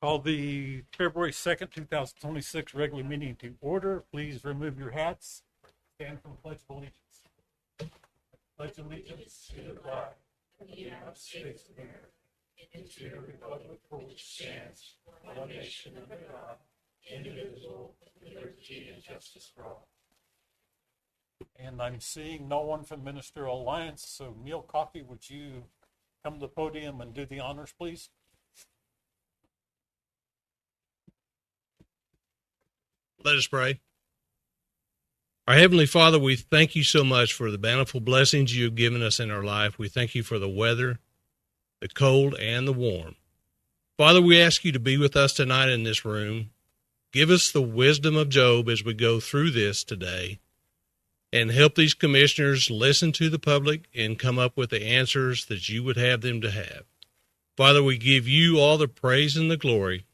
Call the February 2nd, 2026 regular meeting to order. Please remove your hats. Stand for the Pledge of Allegiance. Pledge allegiance to the flag of the United States of America and to the republic for which stands one nation under God, indivisible, with liberty and justice for all. And I'm seeing no one from Ministerial Alliance, so Neil Coffey, would you come to the podium and do the honors, please? Let us pray. Our Heavenly Father, we thank you so much for the bountiful blessings you have given us in our life. We thank you for the weather, the cold, and the warm. Father, we ask you to be with us tonight in this room. Give us the wisdom of Job as we go through this today, and help these commissioners listen to the public and come up with the answers that you would have them to have. Father, we give you all the praise and the glory.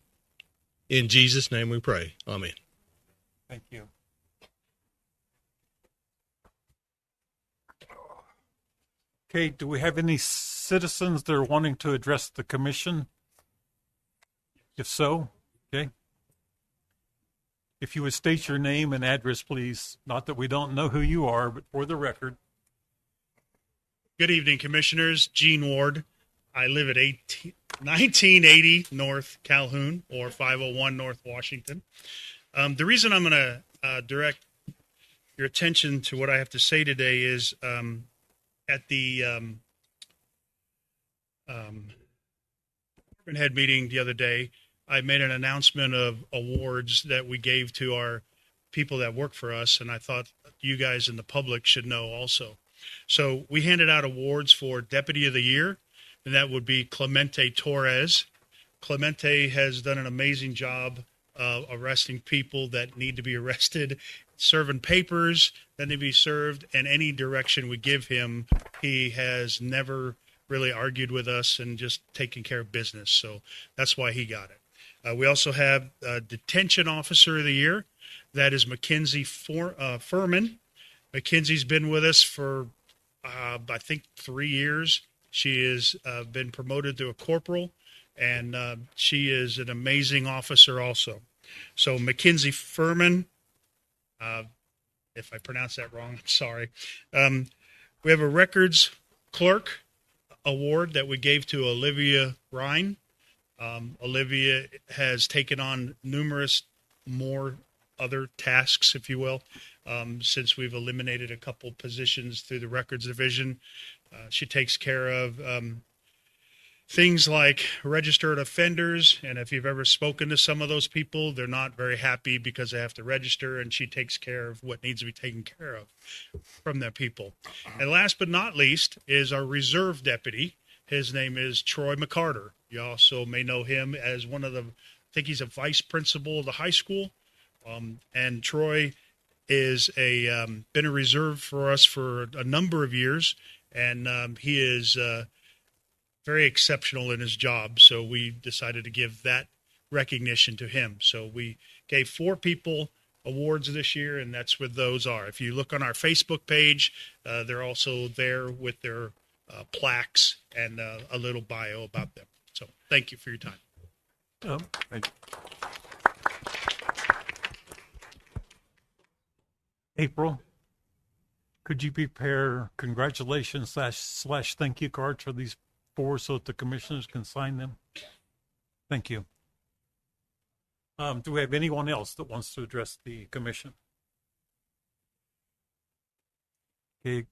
In Jesus' name we pray. Amen. Thank you. Okay, do we have any citizens that are wanting to address the commission? If so, okay. If you would state your name and address, please. Not that we don't know who you are, but for the record. Good evening, Commissioners. Gene Ward. I live at 1980 North Calhoun, or 501 North Washington. The reason I'm going to direct your attention to what I have to say today is at the department head meeting the other day, I made an announcement of awards that we gave to our people that work for us, and I thought you guys and the public should know also. So we handed out awards for Deputy of the Year, and that would be Clemente Torres. Clemente has done an amazing job arresting people that need to be arrested, serving papers that need to be served, and any direction we give him, he has never really argued with us and just taken care of business. So that's why he got it. We also have Detention Officer of the Year. That is Mackenzie Furman. Mackenzie's been with us for, I think, 3 years. She has been promoted to a corporal, and she is an amazing officer also. So Mackenzie Furman, if I pronounce that wrong, I'm sorry. We have a Records Clerk Award that we gave to Olivia Ryan. Olivia has taken on numerous more other tasks, if you will, since we've eliminated a couple positions through the Records Division. She takes care of things like registered offenders, and if you've ever spoken to some of those people, they're not very happy because they have to register, and she takes care of what needs to be taken care of from their people. And last but not least is our reserve deputy. His name is Troy McCarter. You also may know him as one of the, I think he's a vice principal of the high school. And Troy is been a reserve for us for a number of years, and he is very exceptional in his job. So we decided to give that recognition to him. So we gave 4 people awards this year, and that's what those are. If you look on our Facebook page, they're also there with their plaques and a little bio about them. So thank you for your time. Thank you. April, could you prepare congratulations slash thank you cards for these 4 so that the commissioners can sign them? Thank you. Do we have anyone else that wants to address the commission? Okay.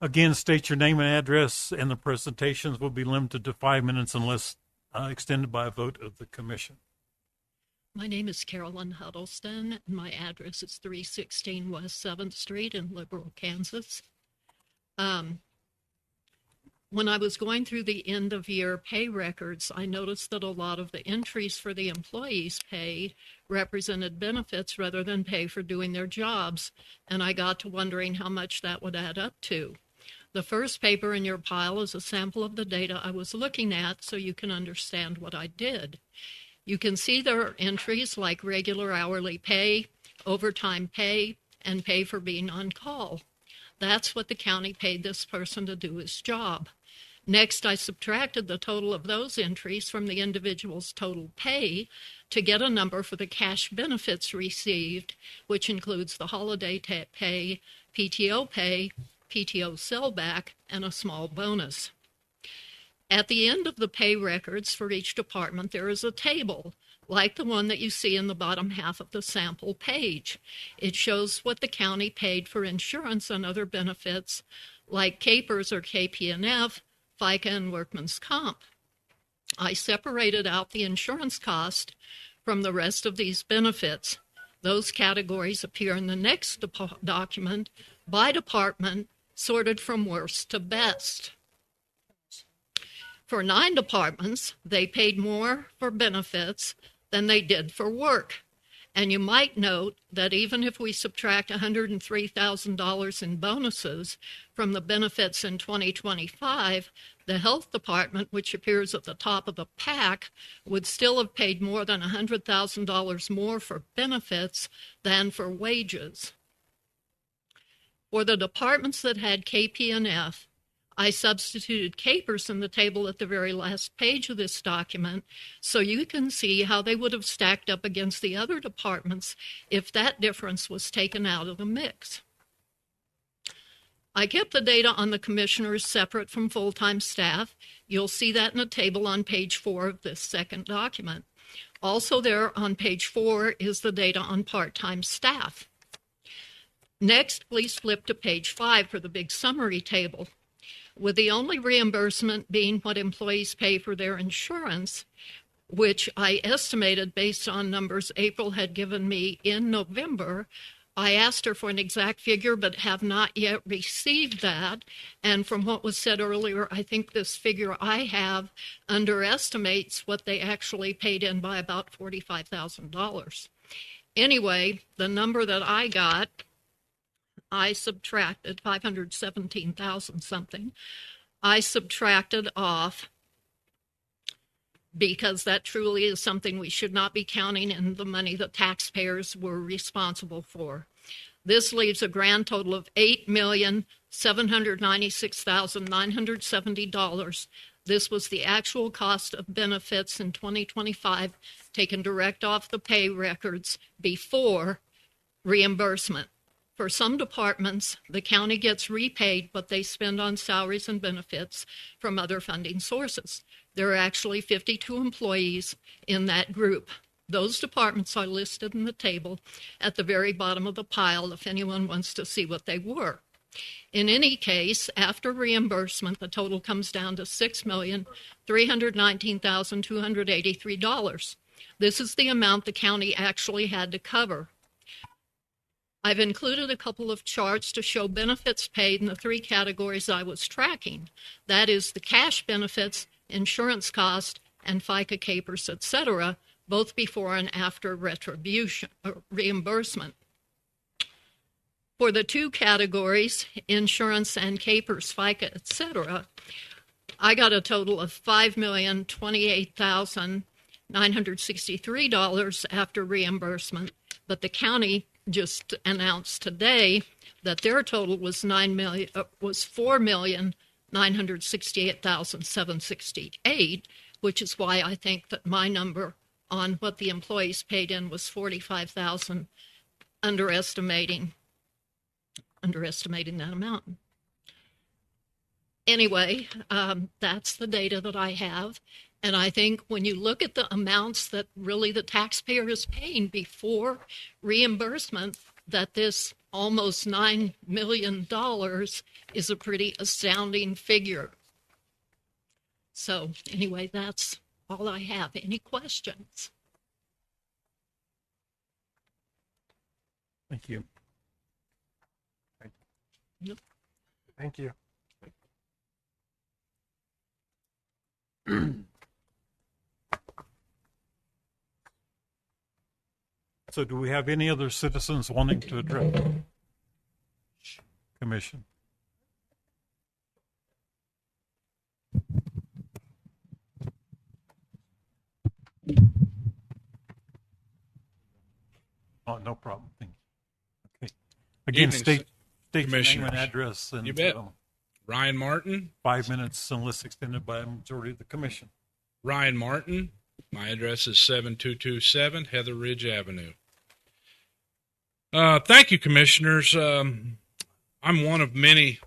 Again, state your name and address, and the presentations will be limited to 5 minutes unless extended by a vote of the commission. My name is Carolyn Huddleston, and my address is 316 West 7th Street in Liberal, Kansas. When I was going through the end-of-year pay records, I noticed that a lot of the entries for the employees' pay represented benefits rather than pay for doing their jobs, and I got to wondering how much that would add up to. The first paper in your pile is a sample of the data I was looking at so you can understand what I did. You can see there are entries like regular hourly pay, overtime pay, and pay for being on call. That's what the county paid this person to do his job. Next, I subtracted the total of those entries from the individual's total pay to get a number for the cash benefits received, which includes the holiday pay, PTO sellback, and a small bonus. At the end of the pay records for each department, there is a table like the one that you see in the bottom half of the sample page. It shows what the county paid for insurance and other benefits like CAPERS or KPNF, FICA, and workman's comp. I separated out the insurance cost from the rest of these benefits. Those categories appear in the next document by department, sorted from worst to best. For 9 departments, they paid more for benefits than they did for work. And you might note that even if we subtract $103,000 in bonuses from the benefits in 2025, the health department, which appears at the top of the pack, would still have paid more than $100,000 more for benefits than for wages. For the departments that had KPNF, I substituted CAPERS in the table at the very last page of this document so you can see how they would have stacked up against the other departments if that difference was taken out of the mix. I kept the data on the commissioners separate from full-time staff. You'll see that in a table on page 4 of this second document. Also there on page 4 is the data on part-time staff. Next, please flip to page 5 for the big summary table. With the only reimbursement being what employees pay for their insurance, which I estimated based on numbers April had given me in November, I asked her for an exact figure but have not yet received that. And from what was said earlier, I think this figure I have underestimates what they actually paid in by about $45,000. Anyway, the number that I got, I subtracted 517,000 something. I subtracted off, because that truly is something we should not be counting in the money that taxpayers were responsible for. This leaves a grand total of $8,796,970. This was the actual cost of benefits in 2025, taken direct off the pay records before reimbursement. For some departments, the county gets repaid what they spend on salaries and benefits from other funding sources. There are actually 52 employees in that group. Those departments are listed in the table at the very bottom of the pile if anyone wants to see what they were. In any case, after reimbursement, the total comes down to $6,319,283. This is the amount the county actually had to cover. I've included a couple of charts to show benefits paid in the 3 categories I was tracking. That is the cash benefits, insurance cost, and FICA CAPERS, etc., both before and after reimbursement. For the 2 categories, insurance and CAPERS, FICA, etc., I got a total of $5,028,963 after reimbursement, but the county just announced today that their total was $4,968,768, which is why I think that my number on what the employees paid in was $45,000, underestimating that amount. Anyway, that's the data that I have. And I think when you look at the amounts that really the taxpayer is paying before reimbursement, that this almost $9 million is a pretty astounding figure. So anyway, that's all I have. Any questions? Thank you. Nope. Thank you. So do we have any other citizens wanting to address the commission? Oh, no problem. Thank you. Okay. Again, Evening, state your name and Commissioners. address. And, You bet. Ryan Martin. 5 minutes unless extended by a majority of the commission. Ryan Martin. My address is 7227 Heather Ridge Avenue. Thank you, commissioners. I'm one of many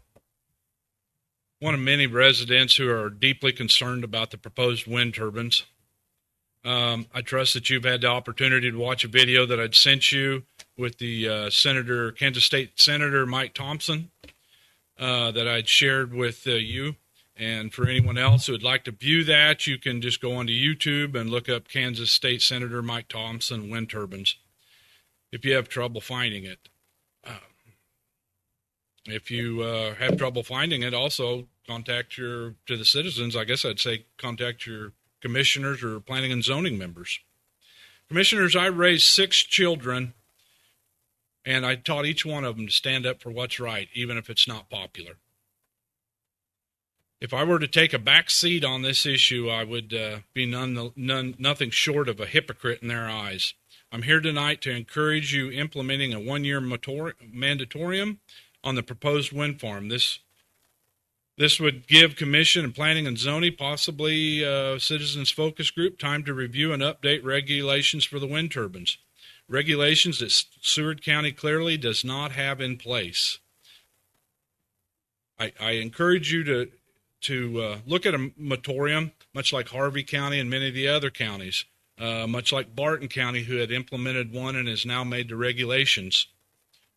residents who are deeply concerned about the proposed wind turbines. I trust that you've had the opportunity to watch a video that I'd sent you with the Kansas State Senator Mike Thompson that I'd shared with you. And for anyone else who would like to view that, you can just go onto YouTube and look up Kansas State Senator Mike Thompson wind turbines if you have trouble finding it. If you have trouble finding it, also contact to the citizens, I guess I'd say contact your commissioners or planning and zoning members. Commissioners, I raised 6 children, and I taught each one of them to stand up for what's right, even if it's not popular. If I were to take a back seat on this issue, I would be nothing short of a hypocrite in their eyes. I'm here tonight to encourage you implementing a 1-year mandatorium on the proposed wind farm. This would give Commission and Planning and Zoning, possibly Citizens Focus Group, time to review and update regulations for the wind turbines. Regulations that Seward County clearly does not have in place. I encourage you to look at a moratorium, much like Harvey County and many of the other counties, much like Barton County, who had implemented one and has now made the regulations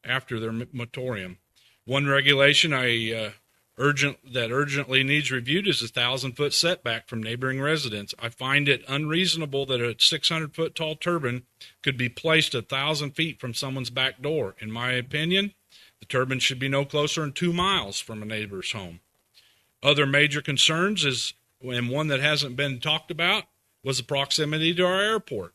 after their moratorium. One regulation that urgently needs reviewed is the 1,000-foot setback from neighboring residents. I find it unreasonable that a 600-foot tall turbine could be placed 1,000 feet from someone's back door. In my opinion, the turbine should be no closer than 2 miles from a neighbor's home. Other major concerns and one that hasn't been talked about, was the proximity to our airport.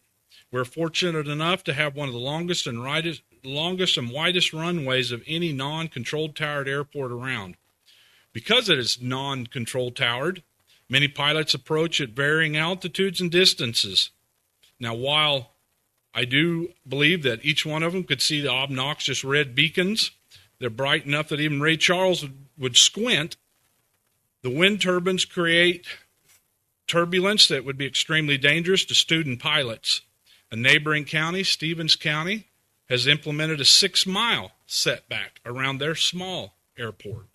We're fortunate enough to have one of the longest and widest runways of any non-controlled towered airport around. Because it is non-controlled towered, many pilots approach at varying altitudes and distances. Now, while I do believe that each one of them could see the obnoxious red beacons, they're bright enough that even Ray Charles would squint. The wind turbines create turbulence that would be extremely dangerous to student pilots. A neighboring county, Stevens County, has implemented a 6-mile setback around their small airport.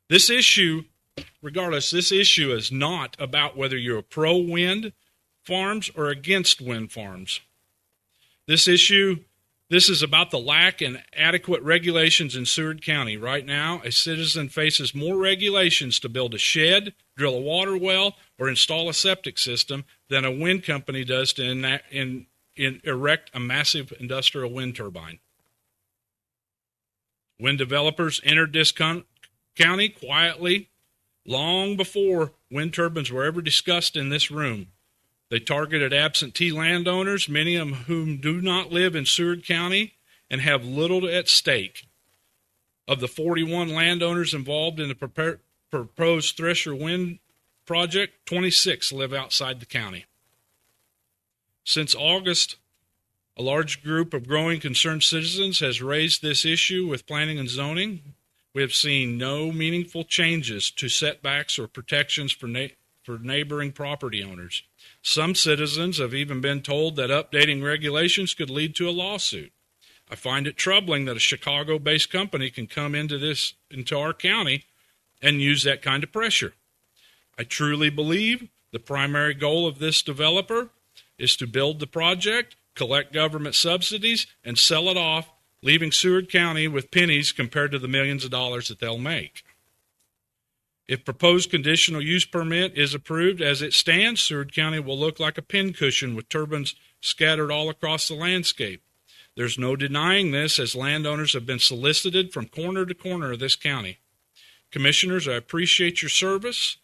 This issue is not about whether you're pro-wind farms or against wind farms. This is about the lack in adequate regulations in Seward County. Right now, a citizen faces more regulations to build a shed, drill a water well, or install a septic system than a wind company does to erect a massive industrial wind turbine. Wind developers entered this county quietly long before wind turbines were ever discussed in this room. They targeted absentee landowners, many of whom do not live in Seward County and have little at stake. Of the 41 landowners involved in the proposed Thresher Wind project, 26 live outside the county. Since August, a large group of growing concerned citizens has raised this issue with planning and zoning. We have seen no meaningful changes to setbacks or protections for neighboring property owners. Some citizens have even been told that updating regulations could lead to a lawsuit. I find it troubling that a Chicago-based company can come into our county and use that kind of pressure. I truly believe the primary goal of this developer is to build the project, collect government subsidies, and sell it off, leaving Seward County with pennies compared to the millions of dollars that they'll make. If proposed conditional use permit is approved as it stands, Seward County will look like a pincushion with turbines scattered all across the landscape. There's no denying this, as landowners have been solicited from corner to corner of this county. Commissioners, I appreciate your service.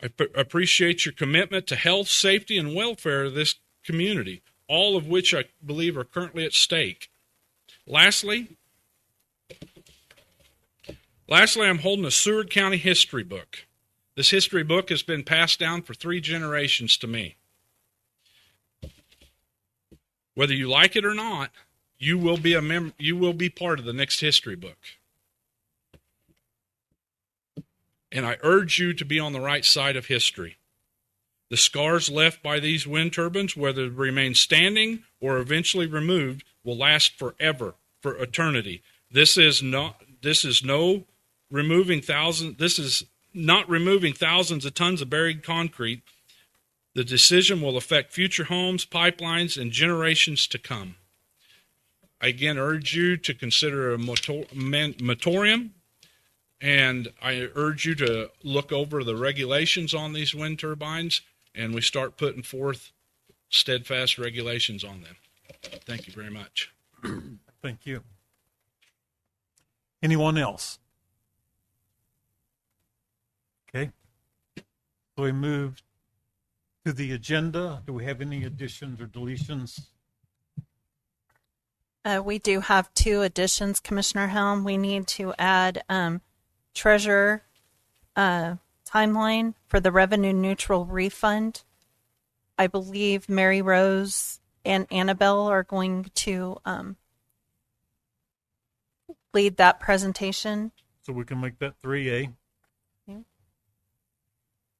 I appreciate your commitment to health, safety, and welfare of this community, all of which I believe are currently at stake. Lastly, I'm holding a Seward County history book. This history book has been passed down for 3 generations to me. Whether you like it or not, you will be part of the next history book. and I urge you to be on the right side of history. The scars left by these wind turbines, whether they remain standing or eventually removed, will last forever, for eternity. This is not removing thousands of tons of buried concrete. The decision will affect future homes, pipelines, and generations to come. I again urge you to consider a moratorium, and I urge you to look over the regulations on these wind turbines, and we start putting forth steadfast regulations on them. Thank you very much. Thank you. Anyone else? Okay. So we move to the agenda. Do we have any additions or deletions? We do have 2 additions, Commissioner Helm. We need to add treasurer timeline for the revenue neutral refund. I believe Mary Rose and Annabelle are going to lead that presentation. So we can make that 3A.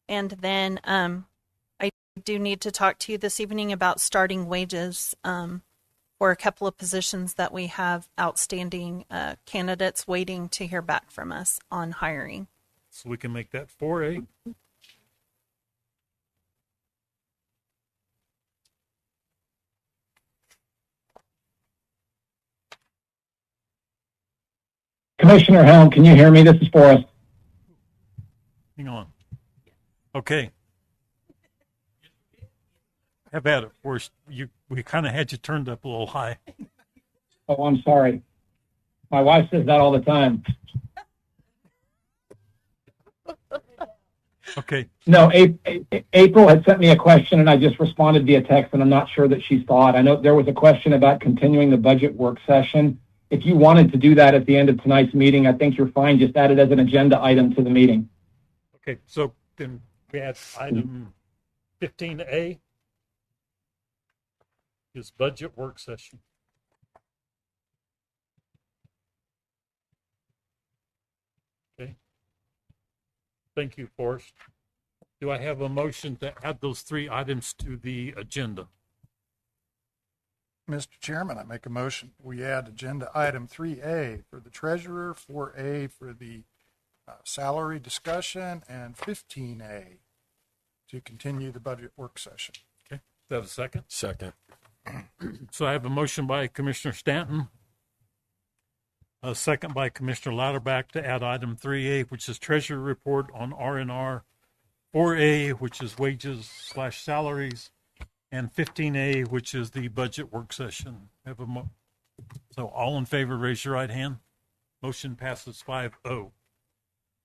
And then I do need to talk to you this evening about starting wages for a couple of positions that we have outstanding candidates waiting to hear back from us on hiring. So we can make that 4A. Commissioner Helm, can you hear me? This is Forrest. Hang on. Okay. Have at it, Forrest. We kind of had you turned up a little high. Oh, I'm sorry. My wife says that all the time. Okay. No, April had sent me a question, and I just responded via text, and I'm not sure that she saw it. I know there was a question about continuing the budget work session. If you wanted to do that at the end of tonight's meeting, I think you're fine. Just add it as an agenda item to the meeting. Okay, so then we add item 15A is budget work session. Okay. Thank you, Forrest. Do I have a motion to add those 3 items to the agenda? Mr. Chairman, I make a motion. We add agenda item 3A for the treasurer, 4A for the salary discussion, and 15A to continue the budget work session. Okay. Do I have a second? Second. So I have a motion by Commissioner Stanton, a second by Commissioner Lauterbach to add item 3A, which is treasury report on R&R, 4A, which is wages/salaries, and 15A, which is the budget work session. So all in favor, raise your right hand. Motion passes 5-0.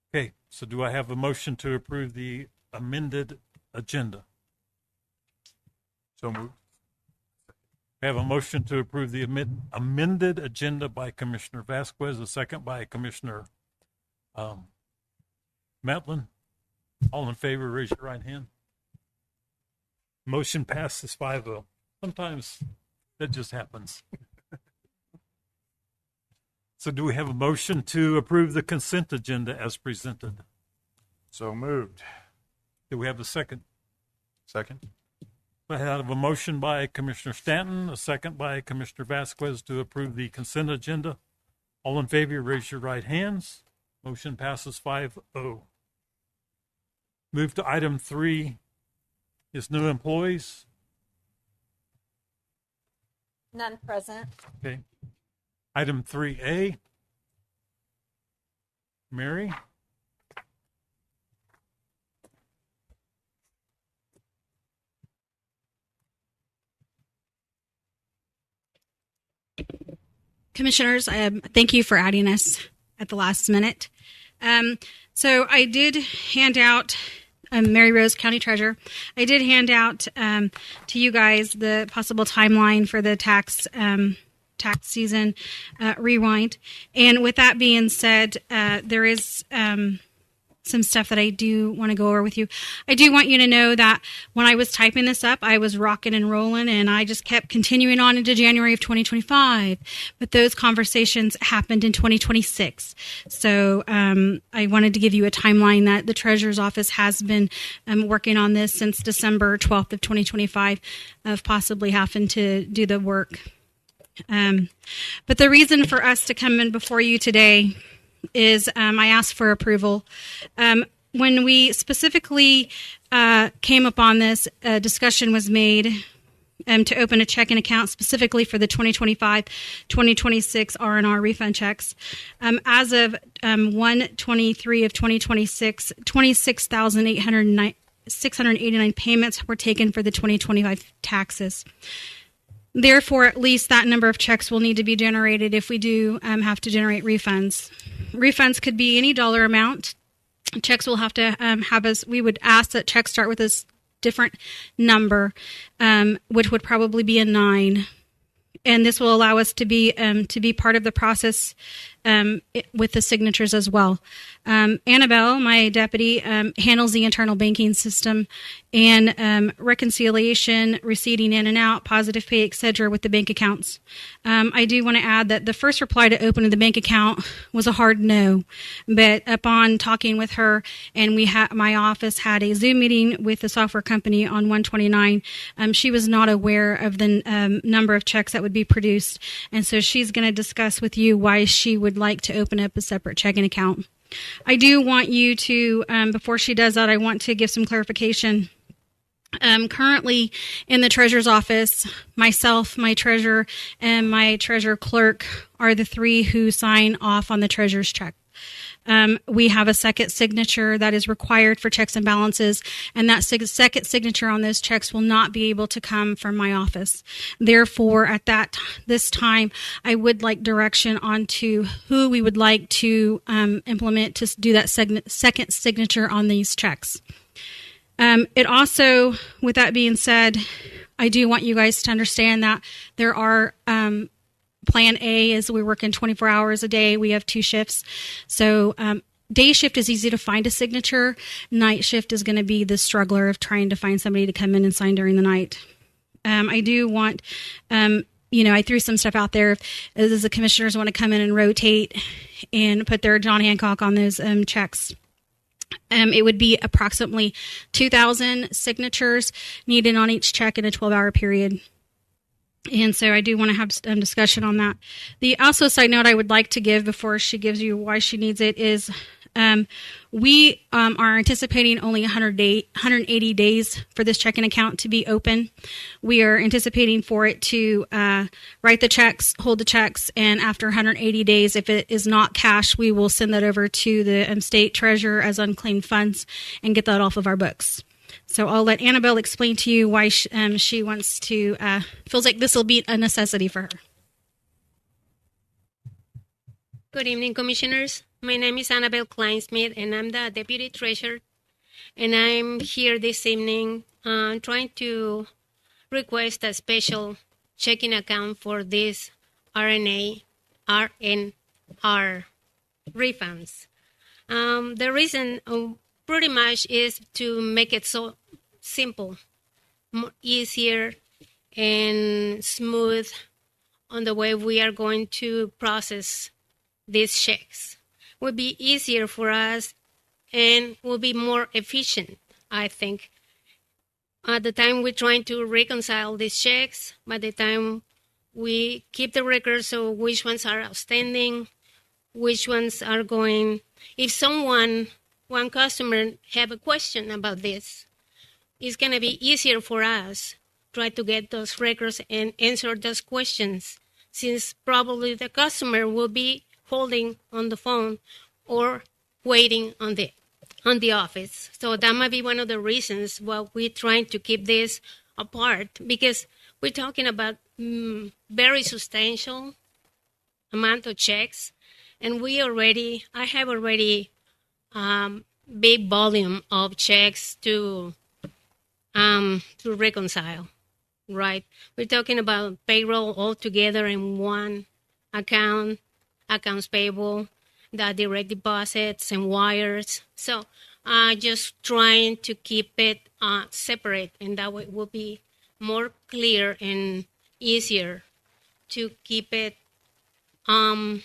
Okay, so do I have a motion to approve the amended agenda? So moved. I have a motion to approve the amended agenda by Commissioner Vasquez, a second by Commissioner Matlin. All in favor, raise your right hand. Motion passes 5-0. Sometimes that just happens. So do we have a motion to approve the consent agenda as presented? So moved. Do we have a second? Second. I have a motion by Commissioner Stanton, a second by Commissioner Vasquez to approve the consent agenda. All in favor, raise your right hands. Motion passes 5-0. Move to item 3 is new employees. None present. Okay. Item 3A. Mary? Commissioners, thank you for adding us at the last minute. So I did hand out, Mary Rose, County Treasurer, I did hand out to you guys the possible timeline for the tax season rewind. And with that being said, there is some some stuff that I do want to go over with you. I do want you to know that when I was typing this up, I was rocking and rolling, and I just kept continuing on into January of 2025. But those conversations happened in 2026. So I wanted to give you a timeline that the Treasurer's Office has been working on this since December 12th of 2025, of possibly having to do the work. But the reason for us to come in before you today is I asked for approval. When we specifically came upon this, a discussion was made to open a checking account specifically for the 2025-2026 R&R refund checks. As of 1/23 of 2026, 26,689 payments were taken for the 2025 taxes. Therefore, at least that number of checks will need to be generated if we do have to generate refunds. Refunds could be any dollar amount. Checks will have to we would ask that checks start with a different number, which would probably be a 9. And this will allow us to be part of the process with the signatures as well. Annabelle, my deputy, handles the internal banking system and reconciliation, receipting in and out, positive pay, etc. with the bank accounts. I do want to add that the first reply to open the bank account was a hard no, but upon talking with her, and my office had a Zoom meeting with the software company on 1/29, she was not aware of the number of checks that would be produced, and so she's going to discuss with you why she would like to open up a separate checking account. I do want you to, before she does that, I want to give some clarification. Currently in the treasurer's office, myself, my treasurer, and my treasurer clerk are the 3 who sign off on the treasurer's check. We have a second signature that is required for checks and balances, and that second signature on those checks will not be able to come from my office. Therefore, at this time, I would like direction onto who we would like to implement to do that second signature on these checks. It also, with that being said, I do want you guys to understand that there are Plan A is we're working 24 hours a day. We have 2 shifts. So day shift is easy to find a signature. Night shift is going to be the struggler of trying to find somebody to come in and sign during the night. I do want, I threw some stuff out there. As the commissioners want to come in and rotate and put their John Hancock on those checks. It would be approximately 2,000 signatures needed on each check in a 12-hour period. And so I do want to have some discussion on that. The also side note I would like to give before she gives you why she needs it is we are anticipating only 180 days for this checking account to be open. We are anticipating for it to write the checks, hold the checks, and after 180 days, if it is not cash, we will send that over to the state treasurer as unclaimed funds and get that off of our books. So I'll let Annabelle explain to you why she wants to, feels like this will be a necessity for her. Good evening, Commissioners. My name is Annabelle Kleinsmith, and I'm the Deputy Treasurer. And I'm here this evening trying to request a special checking account for these RNR refunds. The reason pretty much is to make it so simple, more easier and smooth on the way we are going to process these checks. Will be easier for us and will be more efficient, I think. At the time we're trying to reconcile these checks, by the time we keep the records of which ones are outstanding, which ones are going, if one customer have a question about this, it's going to be easier for us try to get those records and answer those questions, since probably the customer will be holding on the phone or waiting on the office. So that might be one of the reasons why we're trying to keep this apart, because we're talking about very substantial amount of checks, and I have already big volume of checks to reconcile, right? We're talking about payroll all together in one account, accounts payable, the direct deposits and wires. So just trying to keep it separate, and that way it will be more clear and easier to keep it a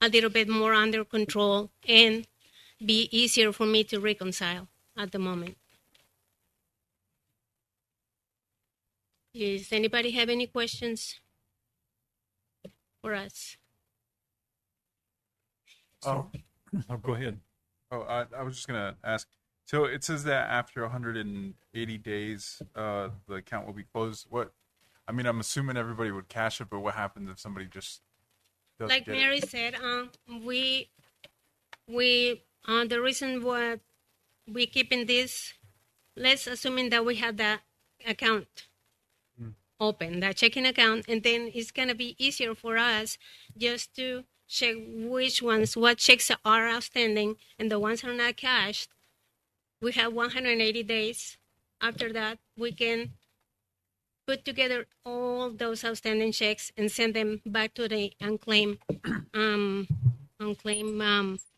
little bit more under control and be easier for me to reconcile at the moment. Does anybody have any questions for us? Oh, go ahead. Oh, I was just gonna ask. So it says that after 180 days, the account will be closed. What? I mean, I'm assuming everybody would cash it, but what happens if somebody just doesn't Like get Mary it? said, we the reason why we keeping this, let's assuming that we have that account open, that checking account, and then it's gonna be easier for us just to check what checks are outstanding, and the ones that are not cashed. We have 180 days. After that, we can put together all those outstanding checks and send them back to the unclaimed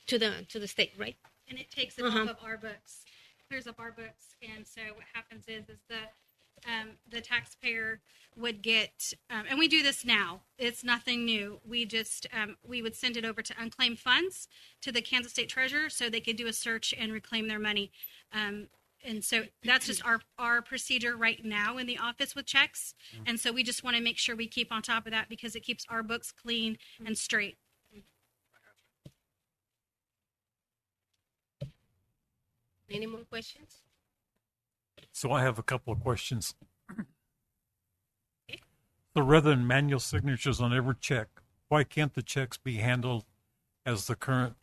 to the state, right? And it takes it off of our books, clears up our books. And so what happens is the taxpayer would get, and we do this now. It's nothing new. We just we would send it over to unclaimed funds to the Kansas State Treasurer so they could do a search and reclaim their money. And so that's just our procedure right now in the office with checks. And so we just want to make sure we keep on top of that because it keeps our books clean and straight. Any more questions? So I have a couple of questions. So rather than manual signatures on every check, why can't the checks be handled as the current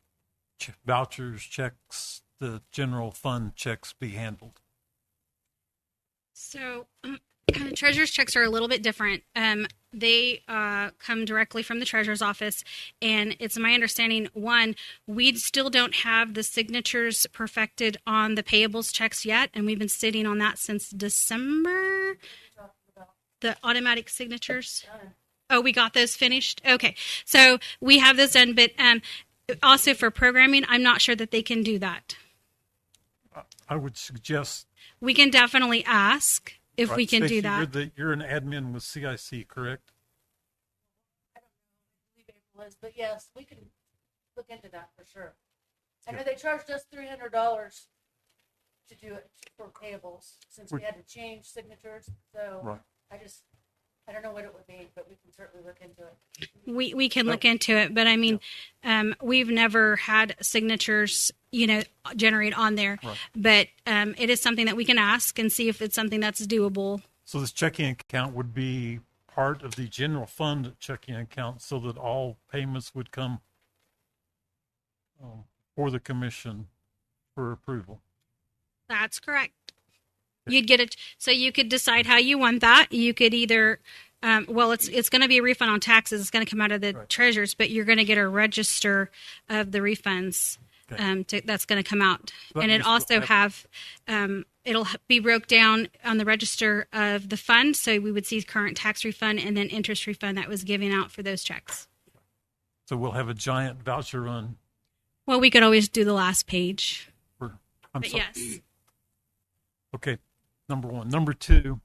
vouchers checks, the general fund checks be handled? So treasurer's checks are a little bit different. They come directly from the treasurer's office, and it's my understanding, one, we still don't have the signatures perfected on the payables checks yet, and we've been sitting on that since December. The automatic signatures. Oh, we got those finished? Okay. So we have this done, but also for programming, I'm not sure that they can do that. I would suggest. We can definitely ask if we can Stacey, do that. You're an admin with CIC, correct? I don't know who April is, but yes, we can look into that for sure. I know they charged us $300 to do it for payables since we had to change signatures. So Right. I don't know what it would be, but we can certainly look into it. We can look into it, but I mean, we've never had signatures, generate on there. Right. But it is something that we can ask and see if it's something that's doable. So this checking account would be part of the general fund checking account so that all payments would come for the commission for approval. That's correct. You'd get it. So you could decide how you want that. You could either, it's going to be a refund on taxes. It's going to come out of the treasurers, but you're going to get a register of the refunds that's going to come out. So and it also it'll be broke down on the register of the fund. So we would see current tax refund and then interest refund that was given out for those checks. So we'll have a giant voucher run. Well, we could always do the last page. Yes. Okay. Number one. Number two,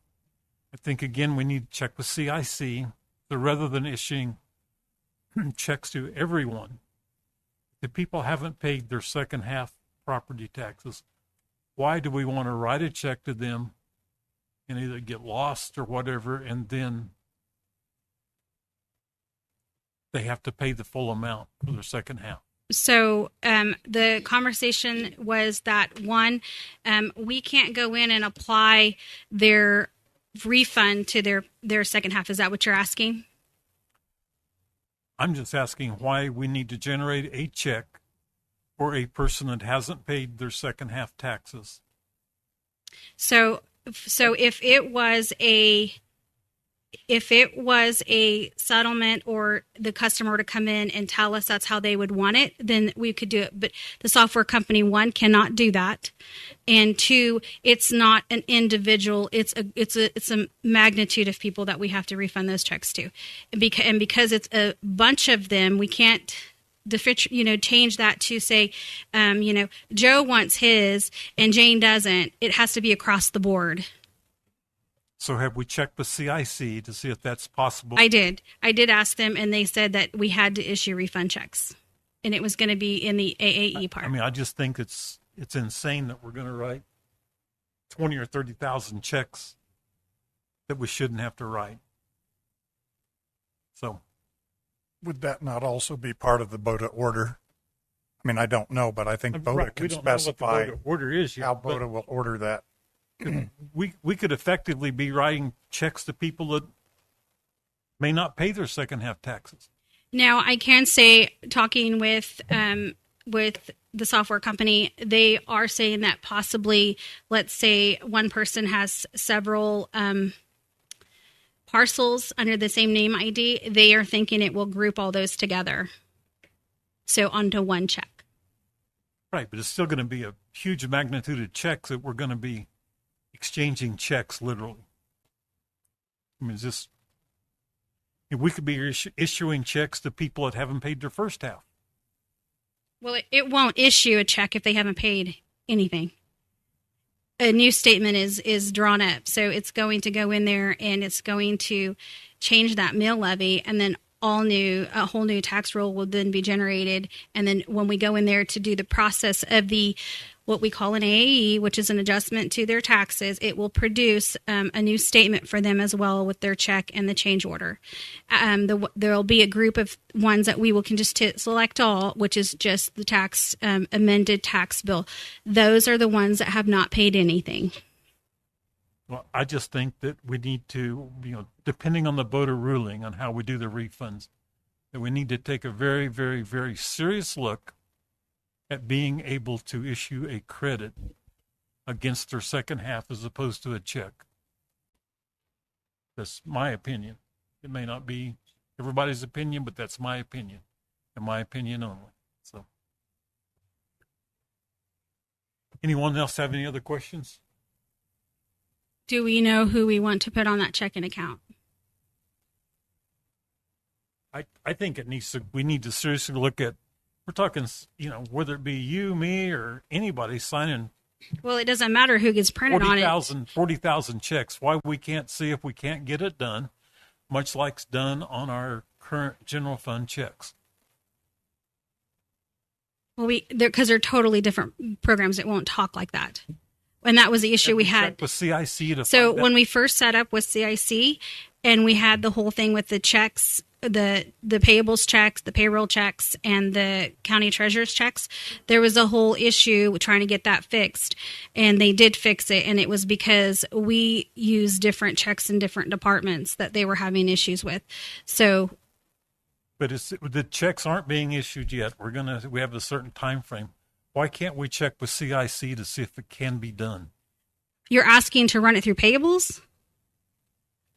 I think, again, we need to check with CIC. So rather than issuing checks to everyone, if people haven't paid their second half property taxes, why do we want to write a check to them and either get lost or whatever, and then they have to pay the full amount for their second half? So the conversation was that, one, we can't go in and apply their refund to their second half. Is that what you're asking? I'm just asking why we need to generate a check for a person that hasn't paid their second half taxes. So if it was a settlement or the customer to come in and tell us that's how they would want it, then we could do it. But the software company, one, cannot do that. And two, it's not an individual. It's a magnitude of people that we have to refund those checks to. And because it's a bunch of them, we can't change that to say, Joe wants his and Jane doesn't. It has to be across the board. So have we checked with CIC to see if that's possible? I did ask them, and they said that we had to issue refund checks, and it was going to be in the AAE part. I mean, I just think it's insane that we're going to write 20 or 30,000 checks that we shouldn't have to write. So Would that not also be part of the BOTA order? I mean, I don't know, but I think BOTA right, can we don't know what the specify BOTA order is yet, how but BOTA will order that. we could effectively be writing checks to people that may not pay their second half taxes. Now, I can say, talking with the software company, they are saying that possibly, let's say one person has several parcels under the same name ID, they are thinking it will group all those together. So onto one check. Right, but it's still going to be a huge magnitude of checks that we're going to be exchanging checks literally. I mean, we could be issuing checks to people that haven't paid their first half. Well, it won't issue a check if they haven't paid anything. A new statement is drawn up, so it's going to go in there and it's going to change that mill levy, and then a whole new tax roll will then be generated. And then when we go in there to do the process of what we call an AAE, which is an adjustment to their taxes, it will produce a new statement for them as well with their check and the change order. There will be a group of ones that we can just select all, which is just the amended tax bill. Those are the ones that have not paid anything. Well, I just think that we need to, depending on the BOTA ruling on how we do the refunds, that we need to take a very, very, very serious look at being able to issue a credit against their second half as opposed to a check. That's my opinion. It may not be everybody's opinion, but that's my opinion, and my opinion only. So, anyone else have any other questions? Do we know who we want to put on that checking account? I think we need to seriously look at, we're talking, whether it be you, me, or anybody signing. Well, it doesn't matter who gets printed on it. 40,000 checks. Why we can't see if we can't get it done, much like's done on our current general fund checks. Well, because they're totally different programs. It won't talk like that. And that was the issue we had. With CIC so when we first set up with CIC, and we had the whole thing with the checks, the payables checks, the payroll checks, and the county treasurer's checks, there was a whole issue with trying to get that fixed. And they did fix it, and it was because we use different checks in different departments that they were having issues with. So, but the checks aren't being issued yet. We have a certain time frame. Why can't we check with CIC to see if it can be done? You're asking to run it through payables?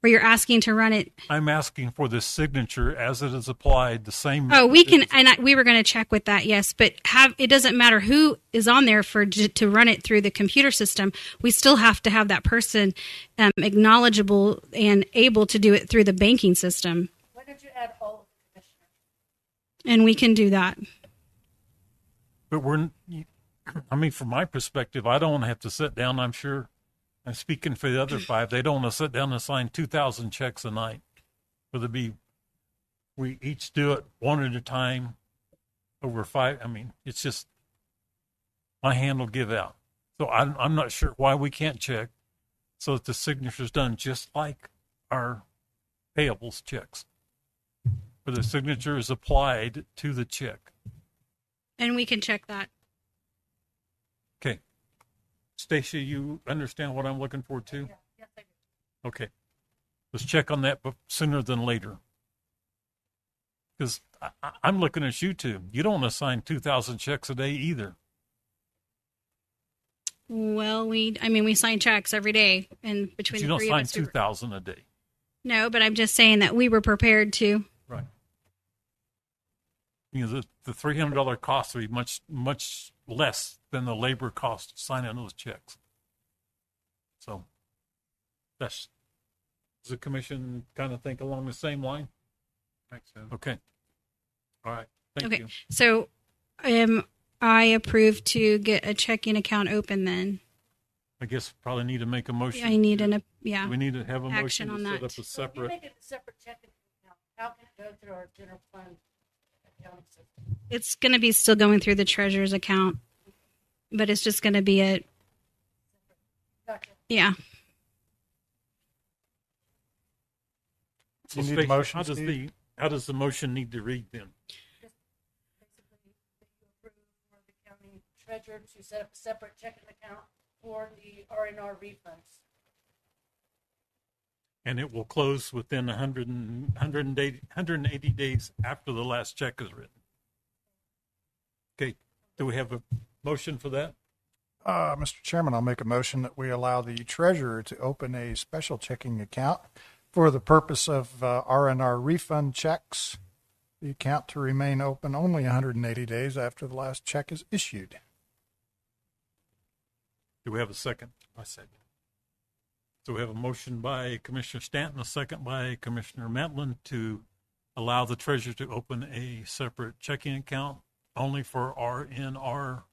Or you're asking to run it? I'm asking for the signature as it is applied, the same. Oh, we can, and we were going to check with that, yes. But it doesn't matter who is on there to run it through the computer system. We still have to have that person acknowledgeable and able to do it through the banking system. Why don't you add all of the commissioners? And we can do that. But from my perspective, I don't want to have to sit down. I'm sure I'm speaking for the other five. They don't want to sit down and sign 2,000 checks a night. We each do it one at a time over 5. I mean, it's just, my hand will give out. So I'm not sure why we can't check so that the signature's done just like our payables checks, where the signature is applied to the check. And we can check that. Okay. Stacia, you understand what I'm looking for too? Yes, I do. Okay. Let's check on that sooner than later. Because I'm looking at you two. You don't want to sign 2,000 checks a day either. Well, we sign checks every day, and between but the three of us. You don't sign 2,000 a day. No, but I'm just saying that we were prepared to. Right. The $300 cost would be much, much less than the labor cost of signing those checks. So does the commission kind of think along the same line? Makes sense. Okay. All right. Thank Okay. you. So, I approve to get a checking account open then. I guess probably need to make a motion. I need to- yeah. Do we need to have a Action motion to on set that. up a So if you separate? make it a separate checking account, how can it go through our general fund accounting system? It's going to be still going through the treasurer's account, but it's just going to be Gotcha. yeah. You need a Stacy, motion, how does Steve? how does the motion need to read then? Basically, that you approve for the county treasurer to set up a separate checking account for the R&R refunds. And it will close within 180 days after the last check is written. Okay, do we have a motion for that? Mr. Chairman, I'll make a motion that we allow the treasurer to open a special checking account for the purpose of R&R refund checks. The account to remain open only 180 days after the last check is issued. Do we have a second? I second. So we have a motion by Commissioner Stanton, a second by Commissioner Matlin to allow the treasurer to open a separate checking account only for R&R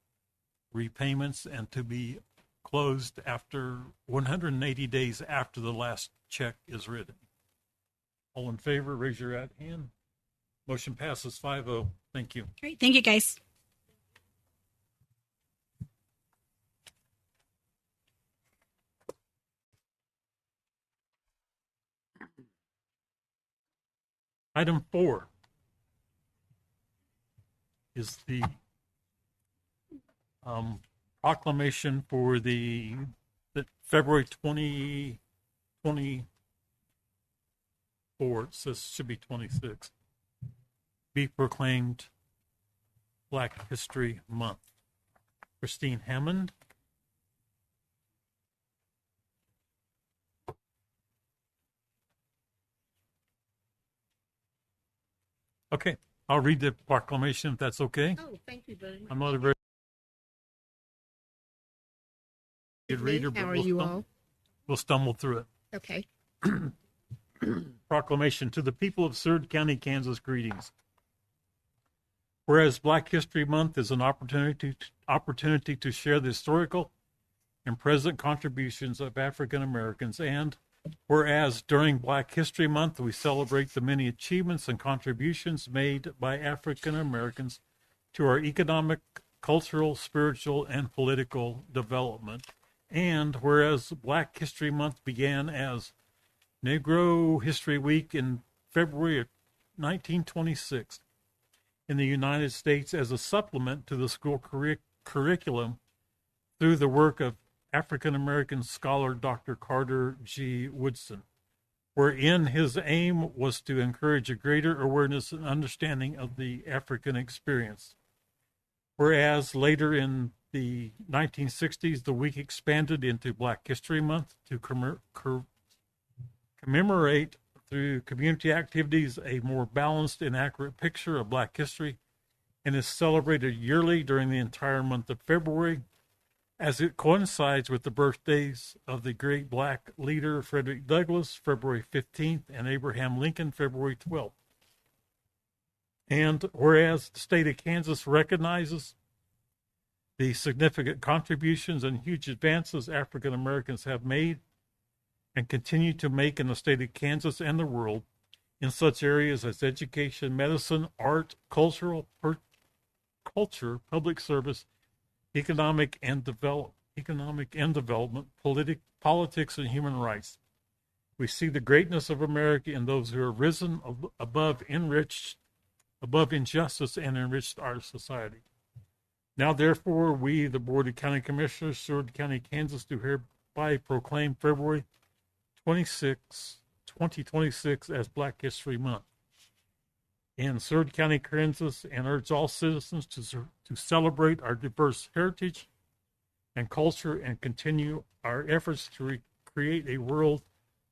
repayments and to be closed after 180 days after the last check is written. All in favor, raise your right hand. Motion passes 5-0. Thank you. Great. Thank you, guys. Item 4 is the proclamation for the February 2024. It says should be 26. Be proclaimed Black History Month. Christine Hammond. Okay, I'll read the proclamation if that's okay. Oh, thank you very much. I'm not a very good Evening. reader, but How are you all? we'll stumble through it. Okay. Proclamation to the people of Seward County, Kansas, greetings. Whereas Black History Month is an opportunity to share the historical and present contributions of African Americans, and whereas during Black History Month we celebrate the many achievements and contributions made by African Americans to our economic, cultural, spiritual, and political development, and whereas Black History Month began as Negro History Week in February of 1926 in the United States as a supplement to the school curriculum through the work of African American scholar Dr. Carter G. Woodson, wherein his aim was to encourage a greater awareness and understanding of the African experience. Whereas later in the 1960s, the week expanded into Black History Month to commemorate through community activities a more balanced and accurate picture of Black history, and is celebrated yearly during the entire month of February, as it coincides with the birthdays of the great Black leader Frederick Douglass, February 15th, and Abraham Lincoln, February 12th. And whereas the state of Kansas recognizes the significant contributions and huge advances African Americans have made and continue to make in the state of Kansas and the world in such areas as education, medicine, art, culture, public service, economic and development, politics, and human rights. We see the greatness of America in those who have risen above injustice and enriched our society. Now, therefore, we, the Board of County Commissioners, Seward County, Kansas, do hereby proclaim February 2026 as Black History Month in Seward County, Kansas, and urge all citizens to celebrate our diverse heritage and culture and continue our efforts to create a world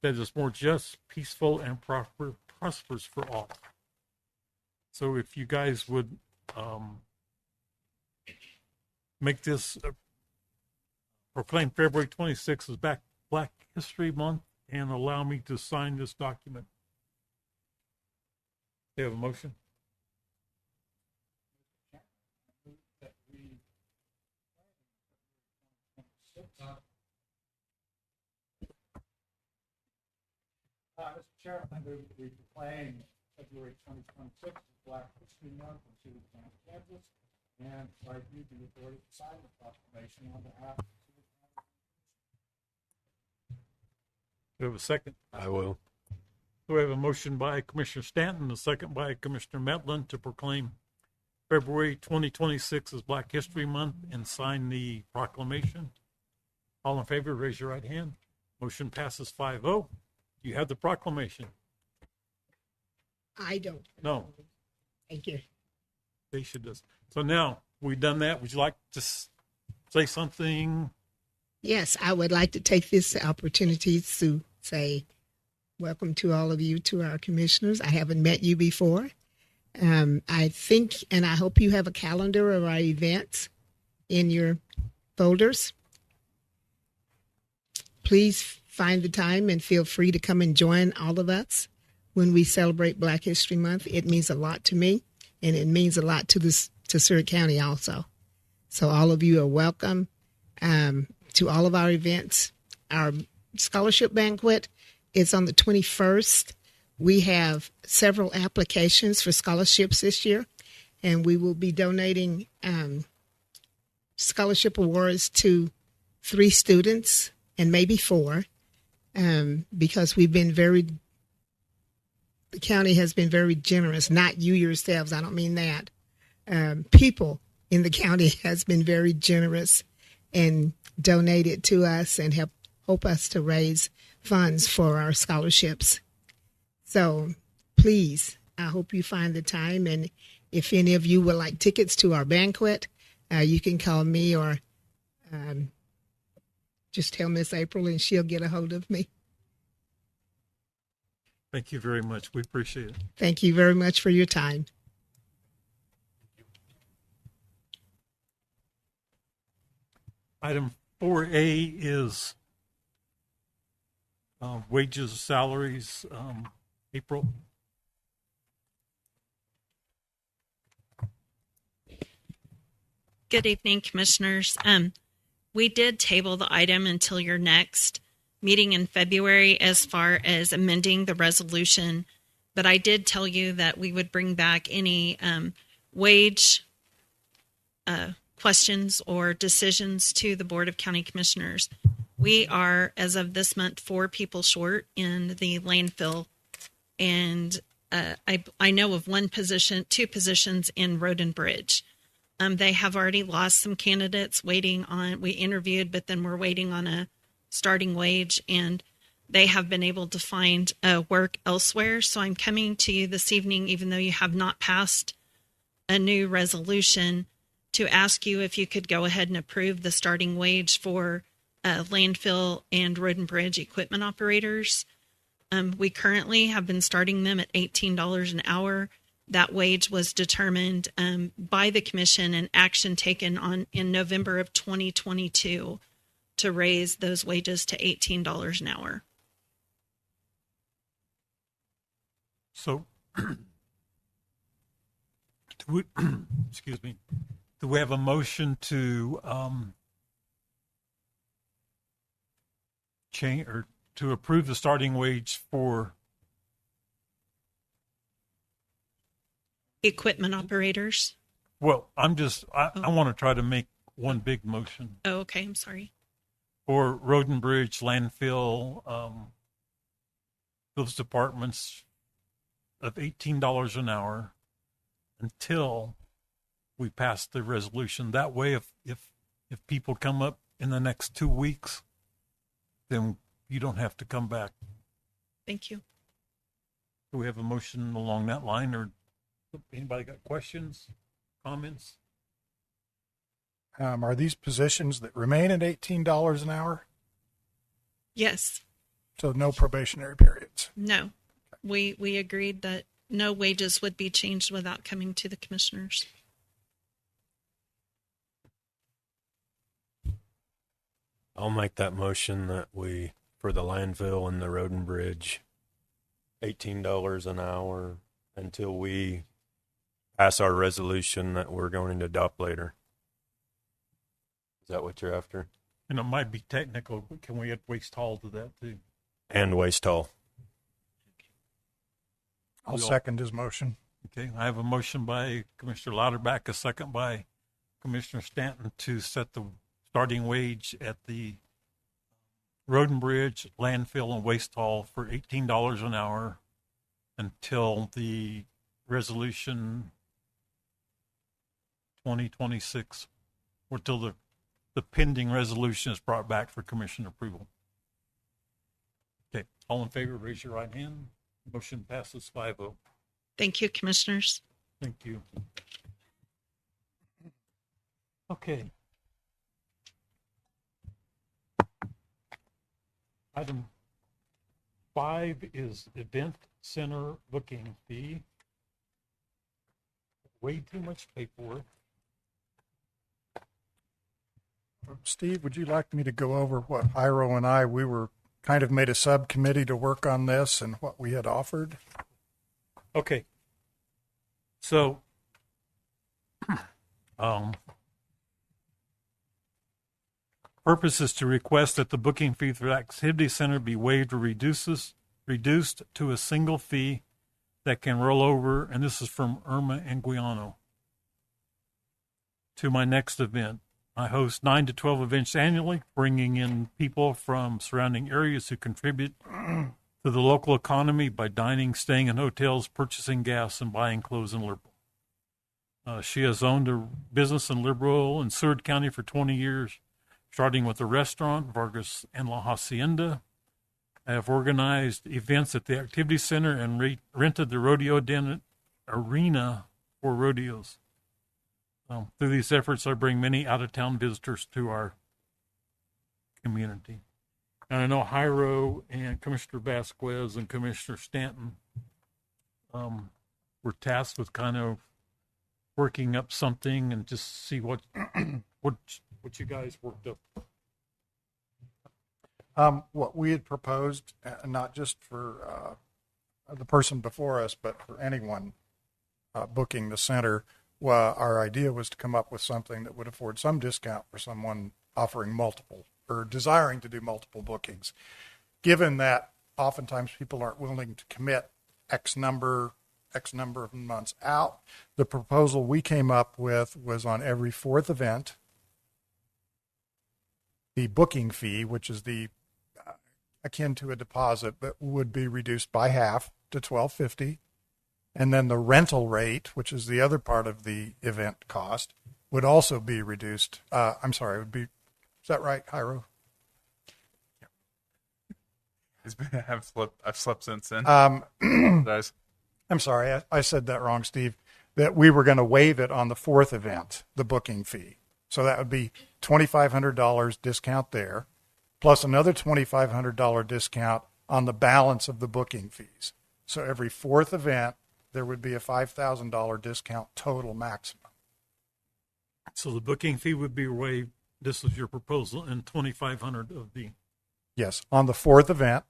that is more just, peaceful, and prosperous for all. So if you guys would make this proclaim February 26th as Black History Month and allow me to sign this document. Do you have a motion? Mr. Chairman, I move that we proclaim February 2026 as Black History Month in Seward County, Kansas, and invite you to the authority to sign the proclamation on behalf of Seward County. Do we have a second? I will. So we have a motion by Commissioner Stanton, a second by Commissioner Metlin to proclaim February 2026 as Black History Month and sign the proclamation. All in favor, raise your right hand. Motion passes 5-0. You have the proclamation. I don't. No, Thank you. Dacia does. So now we've done that. Would you like to say something? Yes, I would like to take this opportunity to say welcome to all of you, to our commissioners. I haven't met you before. I think, and I hope you have a calendar of our events in your folders. Please find the time and feel free to come and join all of us when we celebrate Black History Month. It means a lot to me, and it means a lot to Seward County also. So all of you are welcome to all of our events. Our scholarship banquet is on the 21st. We have several applications for scholarships this year, and we will be donating scholarship awards to 3 students and maybe 4, because the county has been very generous, not you yourselves, I don't mean that. People in the county has been very generous and donated to us and help us to raise funds for our scholarships. So please, I hope you find the time, and if any of you would like tickets to our banquet, you can call me or just tell Miss April and she'll get a hold of me. Thank you very much. We appreciate it. Thank you very much for your time. Item 4A is wages, salaries. April. Good evening, Commissioners. We did table the item until your next meeting in February as far as amending the resolution, but I did tell you that we would bring back any wage questions or decisions to the Board of County Commissioners. We are, as of this month, 4 people short in the landfill, and I know of 2 positions in Road and Bridge. They have already lost some candidates waiting on, we interviewed, but then we're waiting on a starting wage, and they have been able to find work elsewhere. So I'm coming to you this evening, even though you have not passed a new resolution, to ask you if you could go ahead and approve the starting wage for landfill and Road and Bridge equipment operators. We currently have been starting them at $18 an hour. That wage was determined by the commission and action taken in November of 2022 to raise those wages to $18 an hour. So, excuse me, do we have a motion to change or to approve the starting wage for equipment operators? Well, I want to try to make one big motion. Oh, okay. I'm sorry. For Road and Bridge, landfill, those departments of $18 an hour until we pass the resolution. That way, if people come up in the next 2 weeks, then you don't have to come back. Thank you. Do we have a motion along that line, or anybody got questions, comments? Are these positions that remain at $18 an hour? Yes. So no probationary periods? No. We agreed that no wages would be changed without coming to the commissioners. I'll make that motion that we, for the landfill and the Road and Bridge, $18 an hour until we pass our resolution that we're going to adopt later. Is that what you're after? And it might be technical, but can we add waste hall to that too? And waste hall. I'll second his motion. Okay, I have a motion by Commissioner Lauterbach, a second by Commissioner Stanton to set the starting wage at the Road and Bridge, landfill, and waste hall for $18 an hour until the resolution 2026, or till the pending resolution is brought back for commission approval. Okay, all in favor, raise your right hand. Motion passes 5-0. Thank you, Commissioners. Thank you. Okay. Item 5 is event center booking fee. Way too much paperwork. Steve, would you like me to go over what Iro and we were kind of made a subcommittee to work on this and what we had offered? Okay. So, purpose is to request that the booking fee for the activity center be waived or reduced to a single fee that can roll over, and this is from Irma Anguiano. To my next event. I host 9 to 12 events annually, bringing in people from surrounding areas who contribute to the local economy by dining, staying in hotels, purchasing gas, and buying clothes in Liberal. She has owned a business in Liberal and Seward County for 20 years, starting with a restaurant, Vargas and La Hacienda. I have organized events at the activity center and rented the rodeo den arena for rodeos. Through these efforts, I bring many out-of-town visitors to our community. And I know Jairo and Commissioner Vasquez and Commissioner Stanton were tasked with kind of working up something and just see what you guys worked up. What we had proposed, not just for the person before us, but for anyone booking the center, our idea was to come up with something that would afford some discount for someone offering multiple or desiring to do multiple bookings. Given that oftentimes people aren't willing to commit X number of months out, the proposal we came up with was on every fourth event, the booking fee, which is the akin to a deposit, but would be reduced by half to $12.50. And then the rental rate, which is the other part of the event cost, would also be reduced. I'm sorry, it would be, is that right, Jairo? It's been, I've slept since then. I'm sorry, I said that wrong, Steve. That we were going to waive it on the fourth event, the booking fee. So that would be $2,500 discount there, plus another $2,500 discount on the balance of the booking fees. So every fourth event, there would be a $5,000 discount total maximum. So the booking fee would be waived. This is your proposal, and $2,500 of the. Yes, on the fourth event.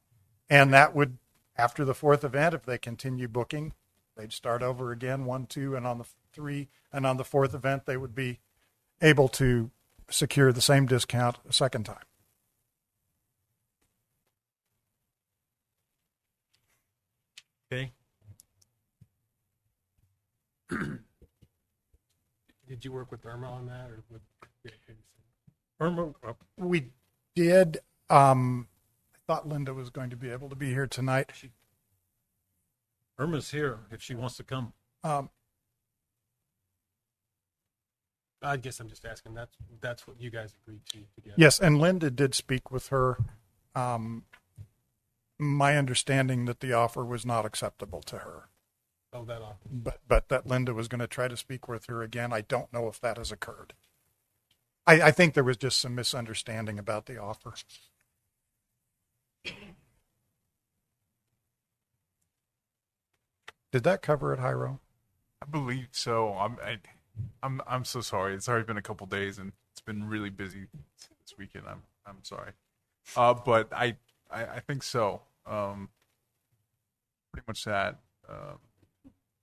And that would, after the fourth event, if they continue booking, they'd start over again, 1, 2, and on the 3, and on the fourth event, they would be able to secure the same discount a second time. Okay. Did you work with Irma on that, or with Irma? We did. I thought Linda was going to be able to be here tonight. Irma's here if she wants to come. I guess I'm just asking. That's what you guys agreed to together. Yes, and Linda did speak with her. My understanding that the offer was not acceptable to her. Oh, that offer. But that Linda was going to try to speak with her again. I don't know if that has occurred. I think there was just some misunderstanding about the offer. Did that cover it, Jairo? I believe so. I'm so sorry. It's already been a couple days and it's been really busy this weekend. I'm sorry. But I think so. Pretty much that.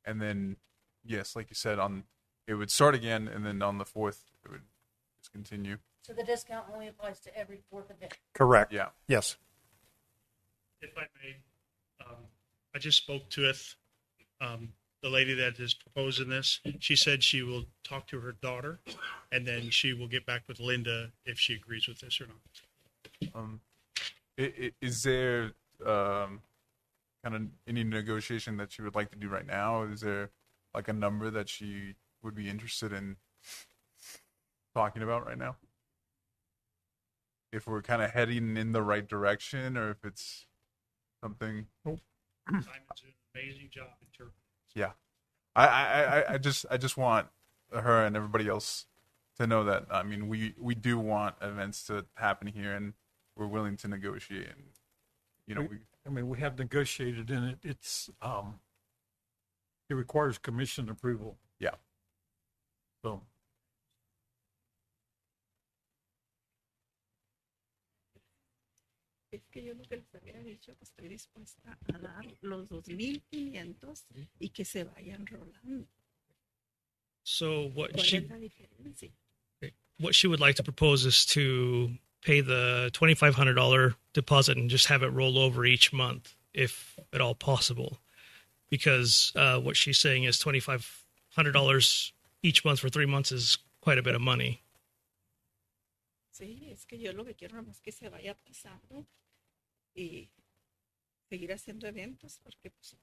And then, yes, like you said, it would start again, and then on the fourth, it would just continue. So the discount only applies to every fourth event. Correct. Yeah. Yes. If I may, I just spoke to it. The lady that is proposing this, she said she will talk to her daughter, and then she will get back with Linda if she agrees with this or not. Is there kind of any negotiation that she would like to do right now? Is there like a number that she would be interested in talking about right now? If we're kind of heading in the right direction, or if it's something. Simon's doing an amazing job in Turkey. Yeah, I just want her and everybody else to know that, I mean, we do want events to happen here, and we're willing to negotiate. And we have negotiated, and it requires commission approval. Yeah. So. Es que yo lo que les había dicho, que estoy dispuesta a dar los 2,500 y que se vayan rolando. So ¿Cuál es la diferencia? what she would like to propose is to pay the $2,500 deposit and just have it roll over each month, if at all possible. Because what she's saying is $2,500 each month for 3 months is quite a bit of money. Sí, es que yo lo que quiero es que se vaya pasando y seguir haciendo eventos, porque pues,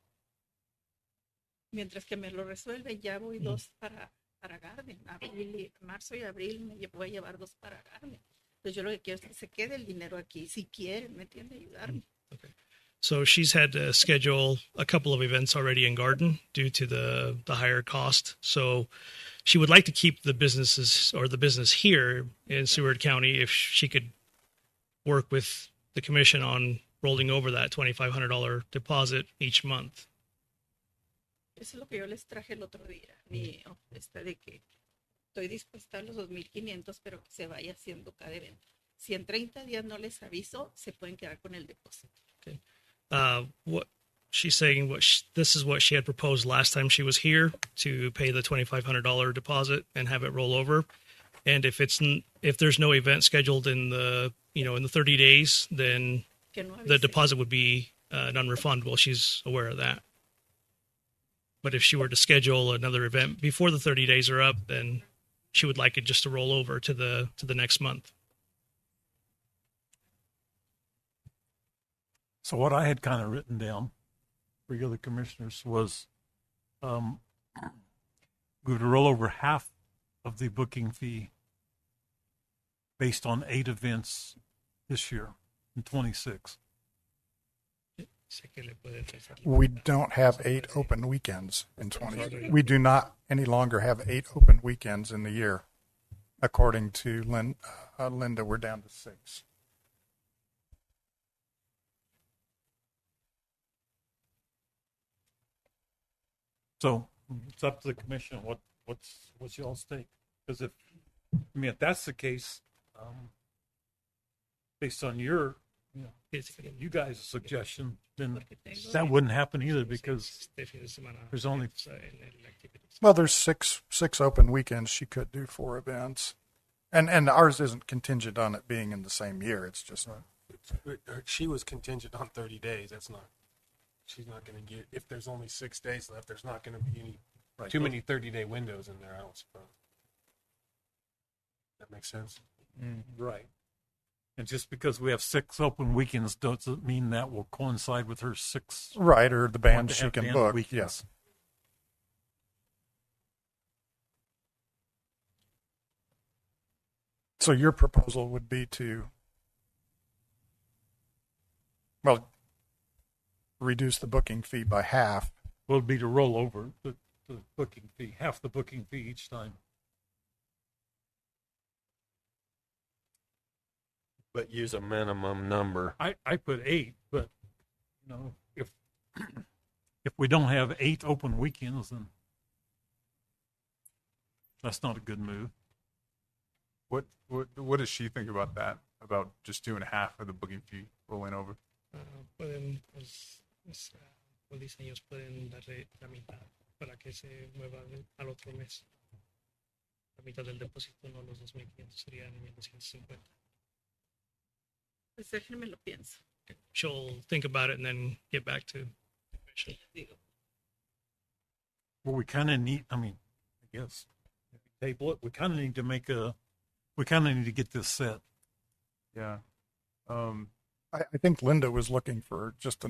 mientras que me lo resuelven, ya voy 2 para Garden. Marzo y abril me voy a llevar 2 para Garden. Entonces yo lo que quiero es que se quede el dinero aquí, si quieren, ¿me entiende? Ayudarme. Okay. So she's had to schedule a couple of events already in Garden due to the higher cost. So she would like to keep the business here in Seward County if she could work with the commission on rolling over that $2,500 deposit each month. Eso es lo que yo les traje el otro día, de que estoy dispuesta a los 2,500, pero que se vaya haciendo cada evento. Si en 30 días no les aviso, se pueden quedar con el depósito. Okay. What she's saying, this is what she had proposed last time she was here, to pay the $2,500 deposit and have it roll over. And if there's no event scheduled in the 30 days, then the deposit would be non-refundable. She's aware of that. But if she were to schedule another event before the 30 days are up, then she would like it just to roll over to the next month. So what I had kind of written down for the other commissioners was we would roll over half of the booking fee based on 8 events this year in 26. We don't have 8 open weekends in 20. We do not any longer have 8 open weekends in the year. According to Linda, we're down to 6. So it's up to the commission. What's y'all's take? Because if that's the case, based on you guys' suggestion, then that wouldn't happen either, because there's only. Well, there's six open weekends she could do 4 events, and ours isn't contingent on it being in the same year. It's just. She was contingent on 30 days. That's not. She's not going to get, if there's only 6 days left, there's not going to be too many 30-day windows in there, I don't suppose. That makes sense? Right. And just because we have 6 open weekends doesn't mean that will coincide with her 6. Right, or the bands she can book. Weekends. Yes. So your proposal would be to, reduce the booking fee by half. Well, it'd be to roll over the booking fee, half the booking fee each time. But use a minimum number. I put 8, but if we don't have 8 open weekends, then that's not a good move. What does she think about that? About just doing half of the booking fee rolling over? Con diseños pueden darle la mitad para que se mueva al otro mes. La mitad del depósito, no los 2,500, serían 1,250. Pues déjenme lo pienso. She'll think about it and then get back to the commission. Well, we kind of need, I mean, I guess, if we table it, we kind of need to we kind of need to get this set. Yeah. I think Linda was looking for just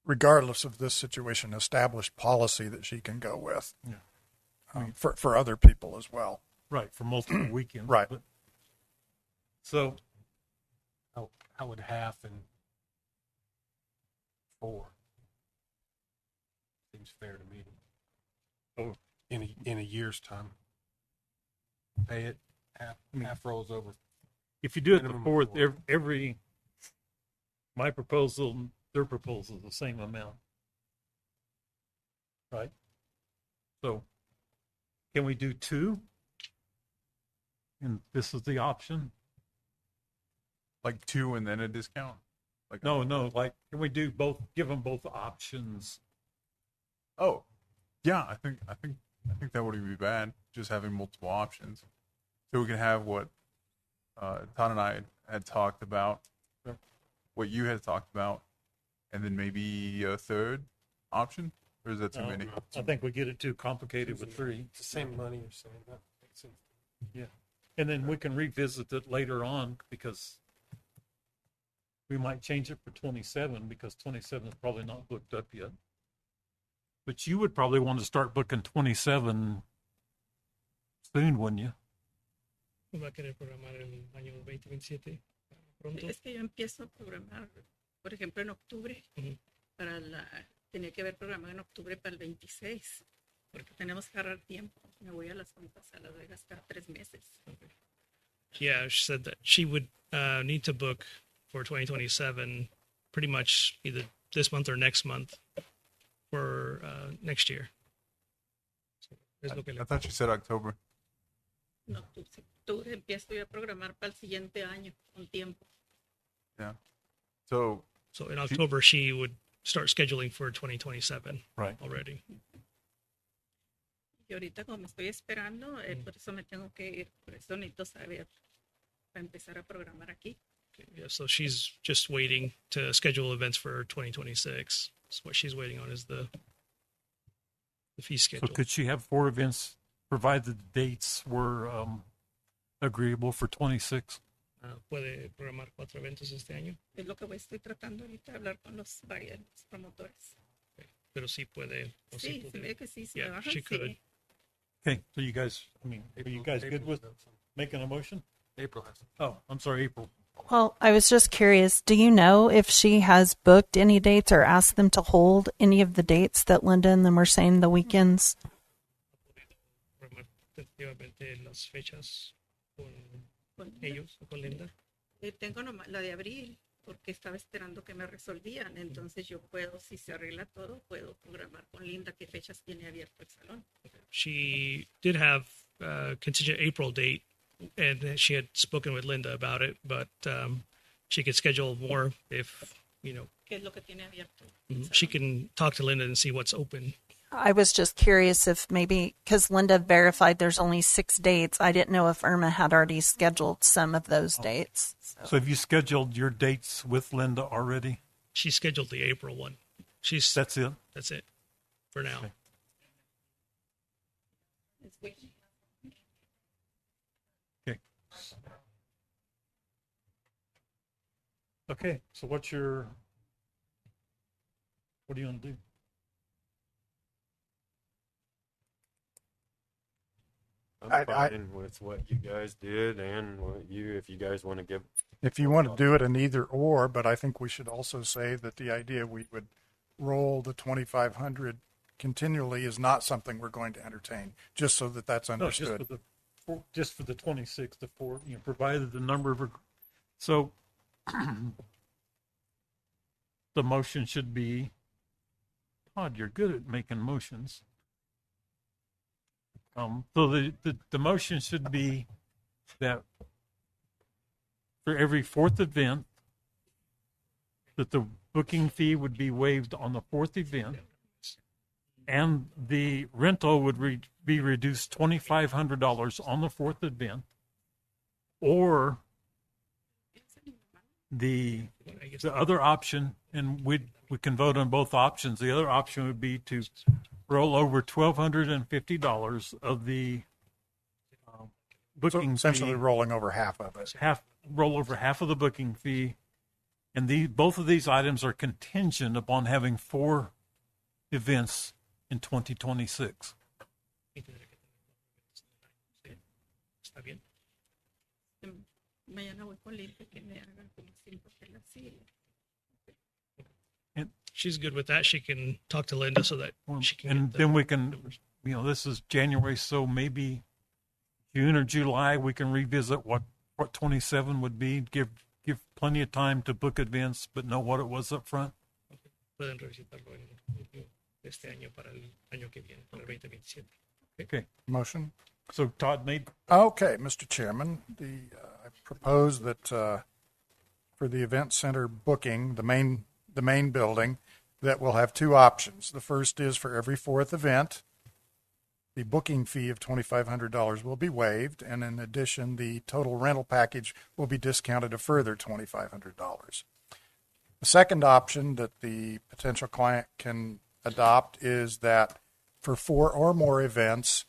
regardless of this situation, established policy that she can go with. Yeah. For other people as well. Right, for multiple weekends. Right. But, so, How would half and 4 seems fair to me? Oh. In a year's time, pay it half rolls over. if you do it the Minimum of fourth, 4. every, my proposal, their proposal is the same amount. Right? So, can we do 2? And this is the option? Like 2 and then a discount? Like No, like, can we do both, give them both options? Oh, yeah, I think that wouldn't be bad, just having multiple options. So we can have what Todd and I had talked about, what you had talked about, and then maybe a third option? Or is that too many? I think we get it too complicated with 3. It's the same money you're saying. That makes sense. Yeah. And then we can revisit it later on because we might change it for 27 because 27 is probably not booked up yet. But you would probably want to start booking 27 soon, wouldn't you? ¿Va a querer programar el año 2027 pronto? Es que yo empiezo a programar, por ejemplo, en octubre, tenía que haber programado en octubre para el 26, porque tenemos que agarrar tiempo. Me voy a las juntas a Las Vegas cada 3 meses. Okay. Yeah, she said that she would need to book for 2027 pretty much either this month or next month for next year. So, I thought you said October. No, octubre empiezo yo a programar para el siguiente año con tiempo. Yeah. So in October, she would start scheduling for 2027 already. Y ahorita como me estoy esperando, por eso me tengo que ir, por eso necesito saber para empezar a programar aquí. Okay, yeah, so she's just waiting to schedule events for 2026. So what she's waiting on is the fee schedule. So could she have 4 events provided the dates were agreeable for 26? Puede programar 4 eventos este año. Es lo que estoy tratando ahorita de hablar con los varios promotores. Okay. Pero sí puede. Sí, se ve que sí, se yeah, bajan, she could. sí. Okay, so you guys, are you guys good with making a motion? April has. Oh, I'm sorry, April. Well, I was just curious. Do you know if she has booked any dates or asked them to hold any of the dates that Linda and them were saying the weekends? Tentativamente las fechas con ellos o con Linda. Tengo nomás la de abril, porque estaba esperando que me resolvían. Entonces yo puedo, si se arregla todo, puedo programar con Linda qué fechas tiene abierto el salón. She did have a contingent April date, and she had spoken with Linda about it, but she could schedule more if, ¿Qué es lo que tiene abierto? she can talk to Linda and see what's open. I was just curious if maybe, because Linda verified there's only 6 dates, I didn't know if Irma had already scheduled some of those dates. So have you scheduled your dates with Linda already? She scheduled the April one. That's it? That's it for now. Okay. Okay. Okay, so what do you want to do? I'm fine with what you guys did and if you guys want to give. If you want to do it an either or, but I think we should also say that the idea we would roll the 2,500 continually is not something we're going to entertain, just so that that's understood. No, just for the 26, the 4, provided the number of, so the motion should be, Todd, you're good at making motions. So the motion should be that for every 4th event, that the booking fee would be waived on the 4th event, and the rental would be reduced $2,500 on the fourth event, or the other option, and we can vote on both options. The other option would be to roll over $1,250 of the booking Essentially fee, rolling over half of it. roll over half of the booking fee, and both of these items are contingent upon having 4 events in 2026. Está bien. Mañana voy con Limpia que me hagan como siempre que la sigue. She's good with that. She can talk to Linda so that she can. And then we can, this is January, so maybe June or July we can revisit what 27 would be. Give plenty of time to book events, but know what it was up front. Pueden revisitarlo en junio de este año para el año que viene, para el 2027. Okay. Motion. So Todd made. Okay, Mr. Chairman, I propose that for the event center booking, the main building, that we'll have 2 options. The first is for every 4th event, the booking fee of $2,500 will be waived, and in addition, the total rental package will be discounted a further $2,500. The second option that the potential client can adopt is that for 4 or more events,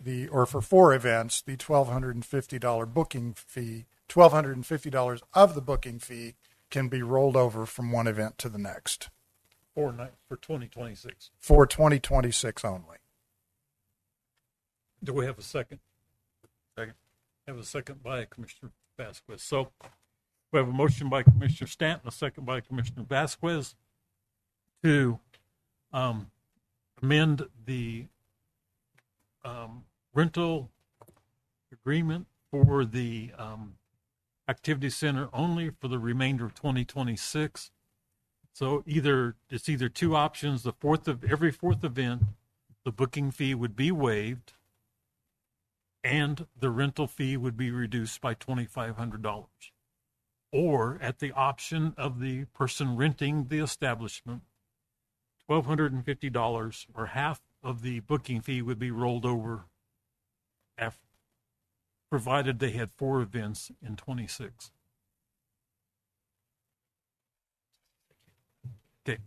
for 4 events, the $1,250 booking fee, $1,250 of the booking fee can be rolled over from one event to the next. For 2026. For 2026 only. Do we have a second? Second. Have a second by Commissioner Vasquez. So we have a motion by Commissioner Stanton, a second by Commissioner Vasquez to amend the rental agreement for the activity center only for the remainder of 2026. So it's either 2 options. Every fourth event, the booking fee would be waived, and the rental fee would be reduced by $2,500. Or at the option of the person renting the establishment, $1,250 or half of the booking fee would be rolled over, provided they had 4 events in 26. Okay.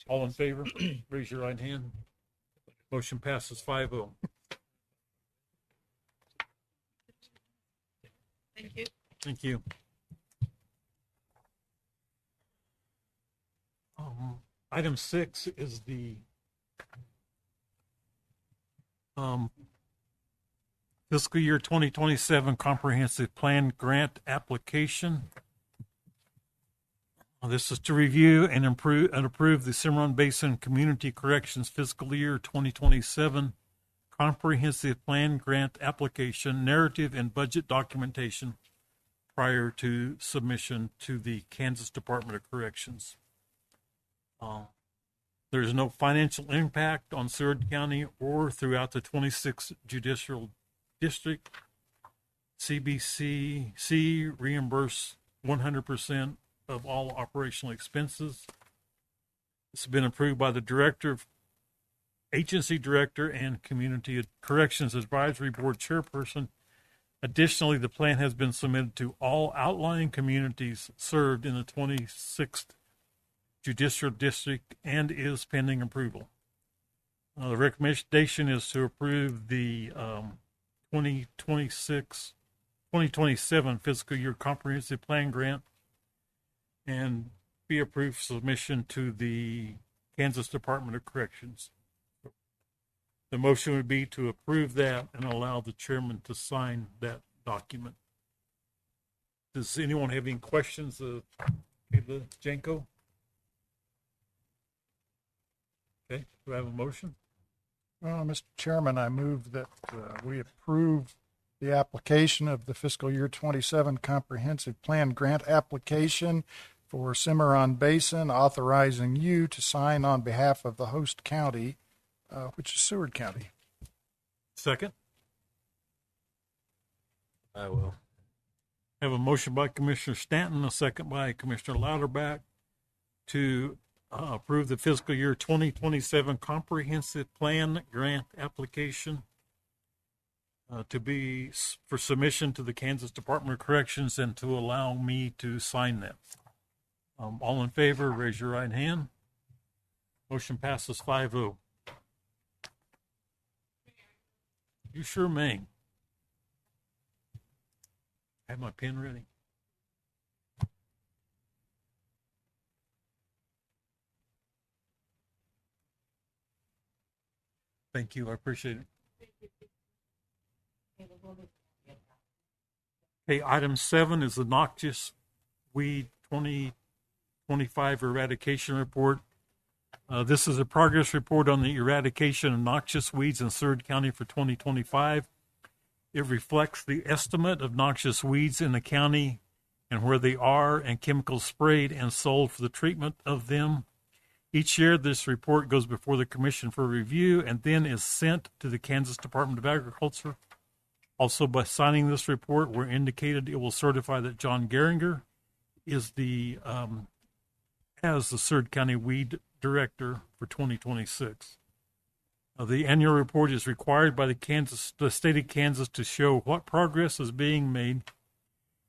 All in favor? Raise your right hand. Motion passes 5-0. Thank you. Thank you. Item 6 is the fiscal year 2027 comprehensive plan grant application. This is to review and approve the Cimarron Basin Community Corrections fiscal year 2027 comprehensive plan grant application, narrative and budget documentation prior to submission to the Kansas Department of Corrections. There's no financial impact on Seward County or throughout the 26th Judicial District. CBCC reimburse 100% of all operational expenses. It's been approved by the director, agency director, and Community Corrections Advisory Board chairperson. Additionally, the plan has been submitted to all outlying communities served in the 26th Judicial District and is pending approval. The recommendation is to approve the 2027 fiscal year comprehensive plan grant and be approved for submission to the Kansas Department of Corrections. The motion would be to approve that and allow the chairman to sign that document. Does anyone have any questions of Kayla Janko? Okay, do I have a motion? Well, Mr. Chairman, I move that we approve the application of the fiscal year 27 comprehensive plan grant application for Cimarron Basin, authorizing you to sign on behalf of the host county, which is Seward County. Second? I will. Have a motion by Commissioner Stanton, a second by Commissioner Louderback to approve the fiscal year 2027 comprehensive plan grant application to be for submission to the Kansas Department of Corrections and to allow me to sign that. All in favor, raise your right hand. Motion passes 5-0. You sure may. I have my pen ready. Thank you. I appreciate it. Okay, item 7 is the noxious weed 2025 eradication report. This is a progress report on the eradication of noxious weeds in Seward County for 2025. It reflects the estimate of noxious weeds in the county and where they are and chemicals sprayed and sold for the treatment of them. Each year, this report goes before the Commission for review and then is sent to the Kansas Department of Agriculture. Also, by signing this report, we're indicated it will certify that John Geringer is as the Seward County Weed Director for 2026. The annual report is required by the state of Kansas to show what progress is being made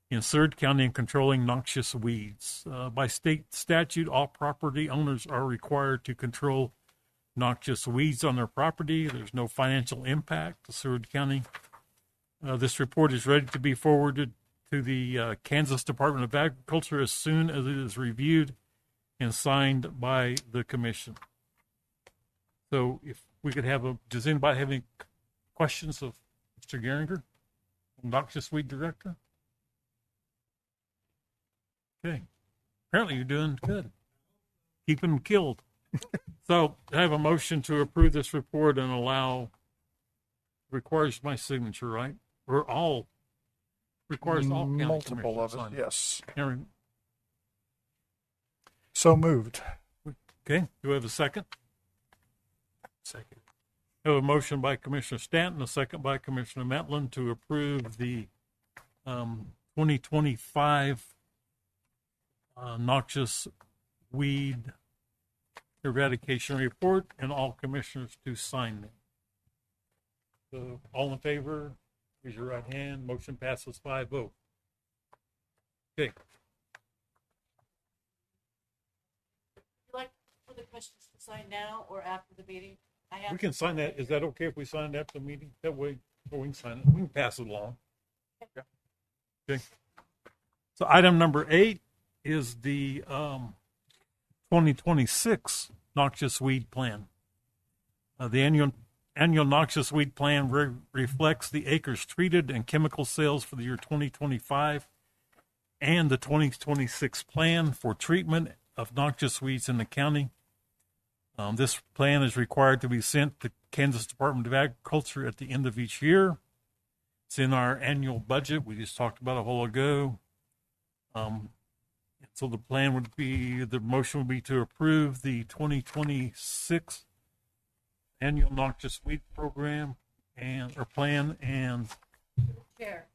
in Seward County in controlling noxious weeds. By state statute, all property owners are required to control noxious weeds on their property. There's no financial impact to Seward County. This report is ready to be forwarded to the Kansas Department of Agriculture as soon as it is reviewed and signed by the Commission. So if we could have does anybody have any questions of Mr. Geringer, Noxious Weed Director? Okay. Apparently you're doing good. Keeping them killed. So I have a motion to approve this report and requires my signature, right? Or requires all county multiple of commissioners it, yes. Aaron. So moved. Okay, do I have a second? Second. I have a motion by Commissioner Stanton, a second by Commissioner Matlin to approve the 2025 noxious weed eradication report, and all commissioners to sign it. So all in favor, raise your right hand. Motion passes 5-0. Okay. You like for the commissioners to sign now or after the meeting? We can sign that. Is that okay if we sign it after the meeting? That way, or we can sign it. We can pass it along. Okay. So item number 8 is the 2026 noxious weed plan. The annual noxious weed plan reflects the acres treated and chemical sales for the year 2025 and the 2026 plan for treatment of noxious weeds in the county. This plan is required to be sent to Kansas Department of Agriculture at the end of each year. It's in our annual budget we just talked about a while ago. So the motion would be to approve the 2026 annual noxious weed program plan and Chair.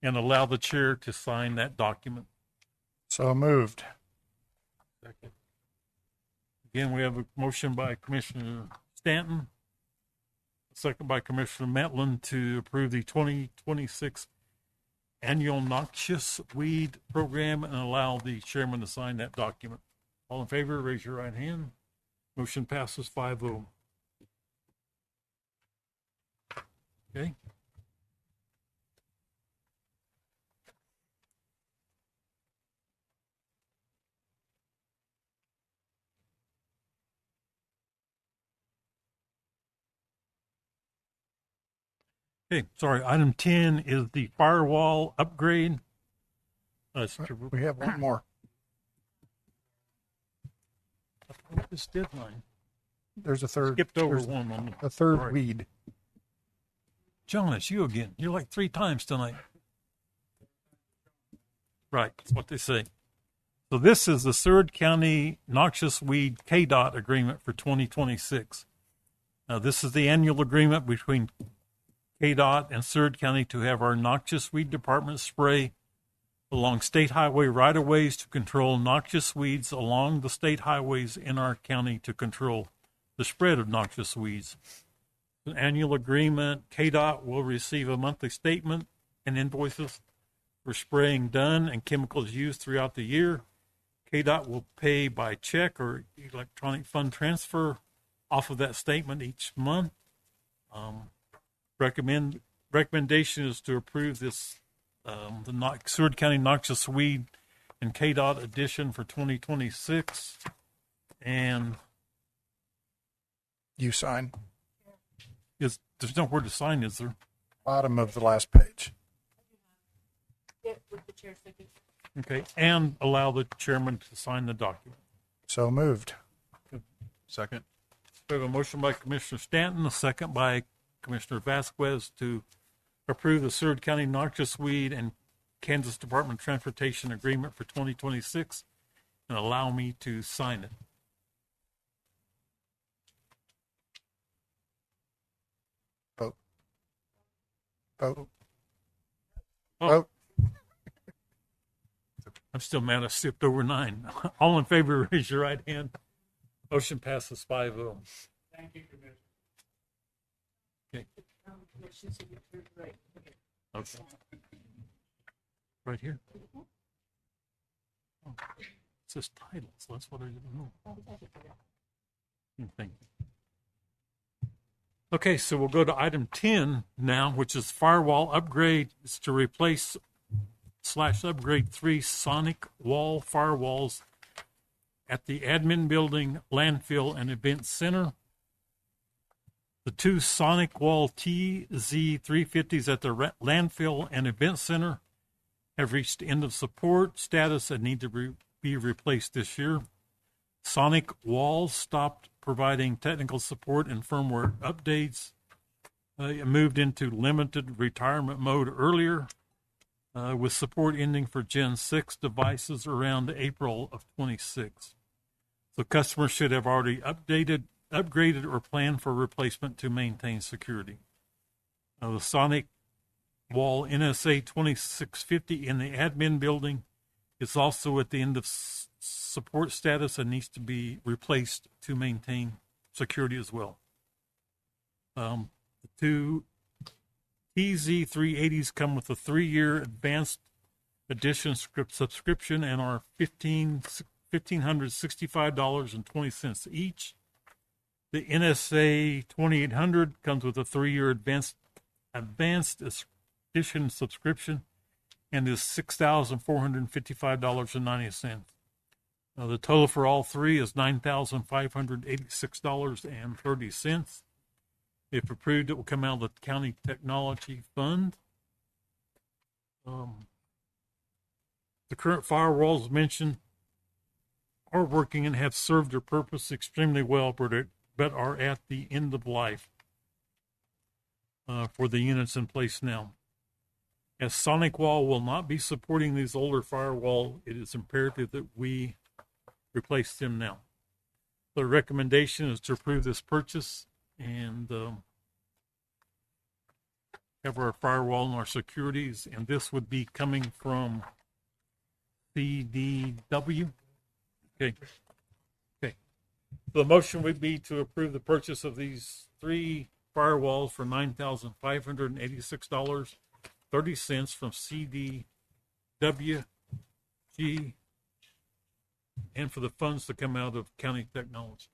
and allow the chair to sign that document. So moved. Second. Again, we have a motion by Commissioner Stanton, a second by Commissioner Matlin to approve the 2026 annual noxious weed program and allow the chairman to sign that document. All in favor, raise your right hand. Motion passes 5-0. Okay. Okay, sorry. Item 10 is the firewall upgrade. We have one more. I just did mine. There's a third. Skipped over there's one on a third sorry. weed. John, it's you again. You're like 3 times tonight. Right, that's what they say. So this is the Seward County Noxious Weed KDOT agreement for 2026. Now, this is the annual agreement between KDOT and Seward County to have our noxious weed department spray along state highway right-of-ways to control noxious weeds along the state highways in our county to control the spread of noxious weeds. An annual agreement, KDOT will receive a monthly statement and invoices for spraying done and chemicals used throughout the year. KDOT will pay by check or electronic fund transfer off of that statement each month. Recommendation is to approve this the Seward County Noxious Weed and KDOT edition for 2026. And You sign. there's nowhere to sign, is there? Bottom of the last page. With the chair signature. Okay, and allow the chairman to sign the document. So moved. Second. We have a motion by Commissioner Stanton, a second by Commissioner Vasquez to approve the Seward County Noxious Weed and Kansas Department of Transportation Agreement for 2026 and allow me to sign it. Vote. Vote. Oh. Vote. I'm still mad I skipped over 9. All in favor, raise your right hand. Motion passes 5-0. Thank you, Commissioner. Okay. Commission signature, right. Okay. Right here. Oh, it says titles. That's what I didn't know. Thank you. Okay, so we'll go to item 10 now, which is firewall upgrade. It's to replace / upgrade 3 sonic wall firewalls at the admin building, landfill, and event center. The 2 sonic wall TZ350s at the landfill and event center have reached end of support status and need to be replaced this year. Sonic walls stopped providing technical support and firmware updates. It moved into limited retirement mode earlier, with support ending for Gen 6 devices around April of 26. So customers should have already upgraded, or planned for replacement to maintain security. The Sonic Wall NSA 2650 in the admin building is also at the end of support status and needs to be replaced to maintain security as well. The 2 TZ380s come with a 3-year advanced edition subscription and are $1,565.20 each. The NSA 2800 comes with a 3-year advanced edition subscription and is $6,455.90. The total for all 3 is $9,586.30. If approved, it will come out of the County Technology Fund. The current firewalls mentioned are working and have served their purpose extremely well, but are at the end of life for the units in place now. As Sonic Wall will not be supporting these older firewall, it is imperative that we replace them now. The recommendation is to approve this purchase and have our firewall and our securities, and this would be coming from CDW. Okay. The motion would be to approve the purchase of these 3 firewalls for $9,586.30 from CDWG, and for the funds to come out of County Technology.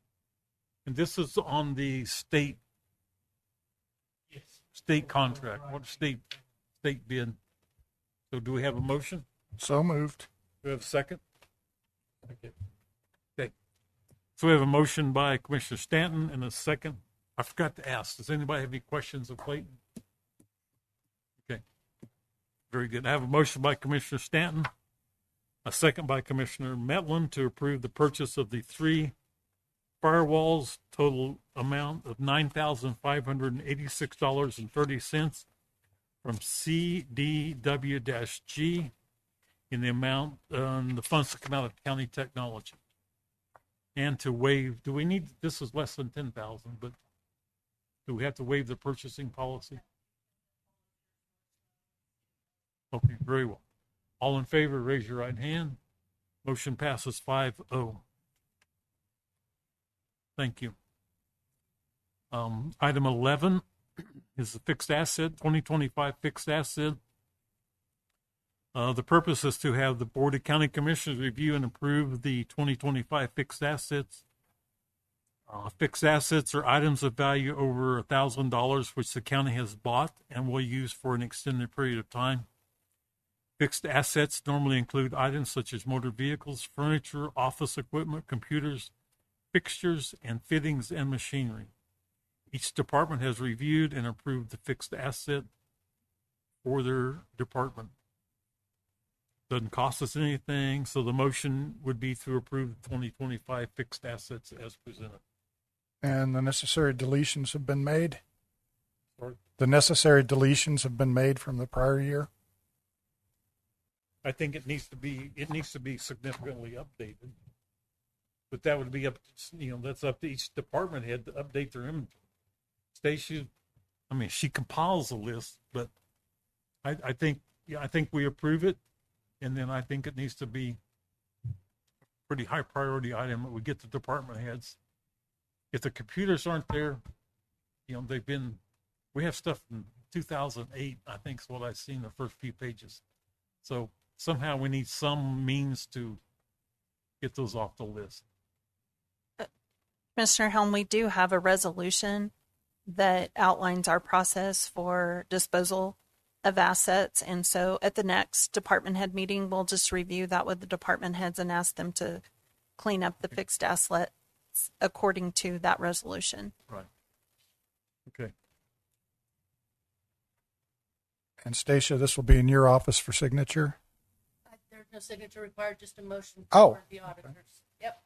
And this is on the state contract, what state bid. So do we have a motion? So moved. Do we have a second? Okay. So we have a motion by Commissioner Stanton and a second. I forgot to ask, does anybody have any questions of Clayton? Okay. Very good. I have a motion by Commissioner Stanton, a second by Commissioner Metlin to approve the purchase of the 3 firewalls, total amount of $9,586.30 from CDW-G in the amount, the funds to come out of County Technology. And to waive, do we need, this is less than 10,000, but do we have to waive the purchasing policy? Okay, very well. All in favor, raise your right hand. Motion passes 5-0. Thank you. Item 11 is the fixed asset, 2025 fixed asset. The purpose is to have the Board of County Commissioners review and approve the 2025 fixed assets. Fixed assets are items of value over $1,000 which the county has bought and will use for an extended period of time. Fixed assets normally include items such as motor vehicles, furniture, office equipment, computers, fixtures, and fittings and machinery. Each department has reviewed and approved the fixed asset for their department. Doesn't cost us anything, so the motion would be to approve the 2025 fixed assets as presented. And the necessary deletions have been made? Sorry? The necessary deletions have been made from the prior year? I think it needs to be significantly updated. But that would be up, that's up to each department head to update their inventory. Stacia, she compiles a list, but I think we approve it, and then I think it needs to be a pretty high priority item that we get the department heads. If the computers aren't there, we have stuff from 2008, I think is what I've seen the first few pages. So somehow we need some means to get those off the list. Commissioner Helm, we do have a resolution that outlines our process for disposal of assets. And so at the next department head meeting, we'll just review that with the department heads and ask them to clean up the fixed assets according to that resolution. Right. Okay. And Stacia, this will be in your office for signature? There's no signature required, just a motion Oh, for the auditors. Yep.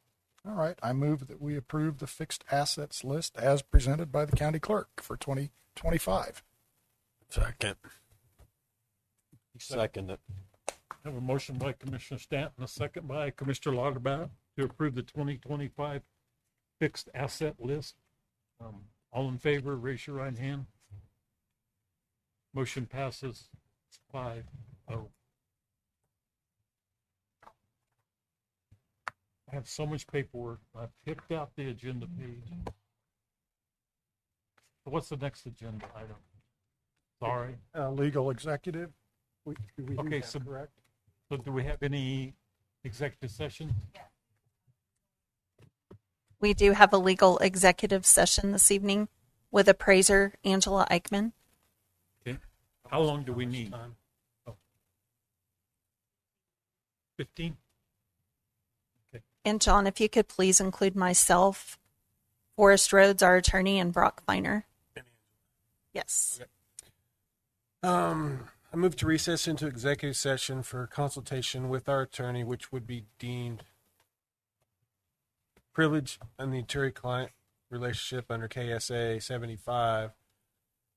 All right. I move that we approve the fixed assets list as presented by the county clerk for 2025. Second. Second it. I have a motion by Commissioner Stanton, a second by Commissioner Lauterbach to approve the 2025 fixed asset list. All in favor, raise your right hand. Motion passes 5-0. I have so much paperwork. I've picked out the agenda page. So what's the next agenda item? Sorry. Legal executive. Okay, so correct. So do we have any executive session? We do have a legal executive session this evening with appraiser Angela Eichmann. Okay. How long do we need? 15? And John, if you could please include myself, Forrest Rhodes, our attorney, and Brock Feiner. Yes. Okay. I move to recess into executive session for consultation with our attorney, which would be deemed privilege in the attorney-client relationship under KSA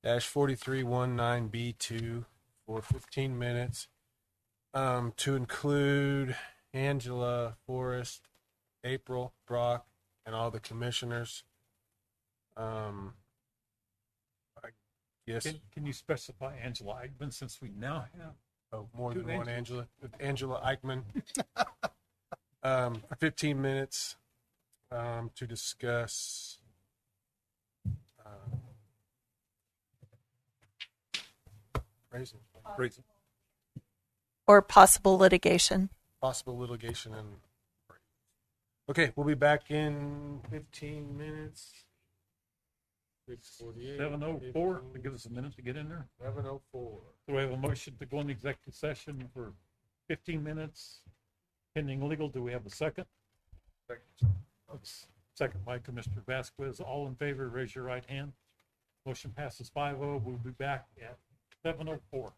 75-4319B2 for 15 minutes, to include Angela, Forrest, April, Brock, and all the commissioners. Yes. Can you specify Angela Eichmann, since we now have more than one Angela? Angela Eichmann. For 15 minutes to discuss raising. Or possible litigation. Possible litigation. And okay, we'll be back in 15 minutes. 7:04 to give us a minute to get in there. 7:04. So we have a motion to go into executive session for 15 minutes pending legal. Do we have a second? Second by Commissioner Vasquez. All in favor, raise your right hand. Motion passes 5-0. We'll be back at 7:04.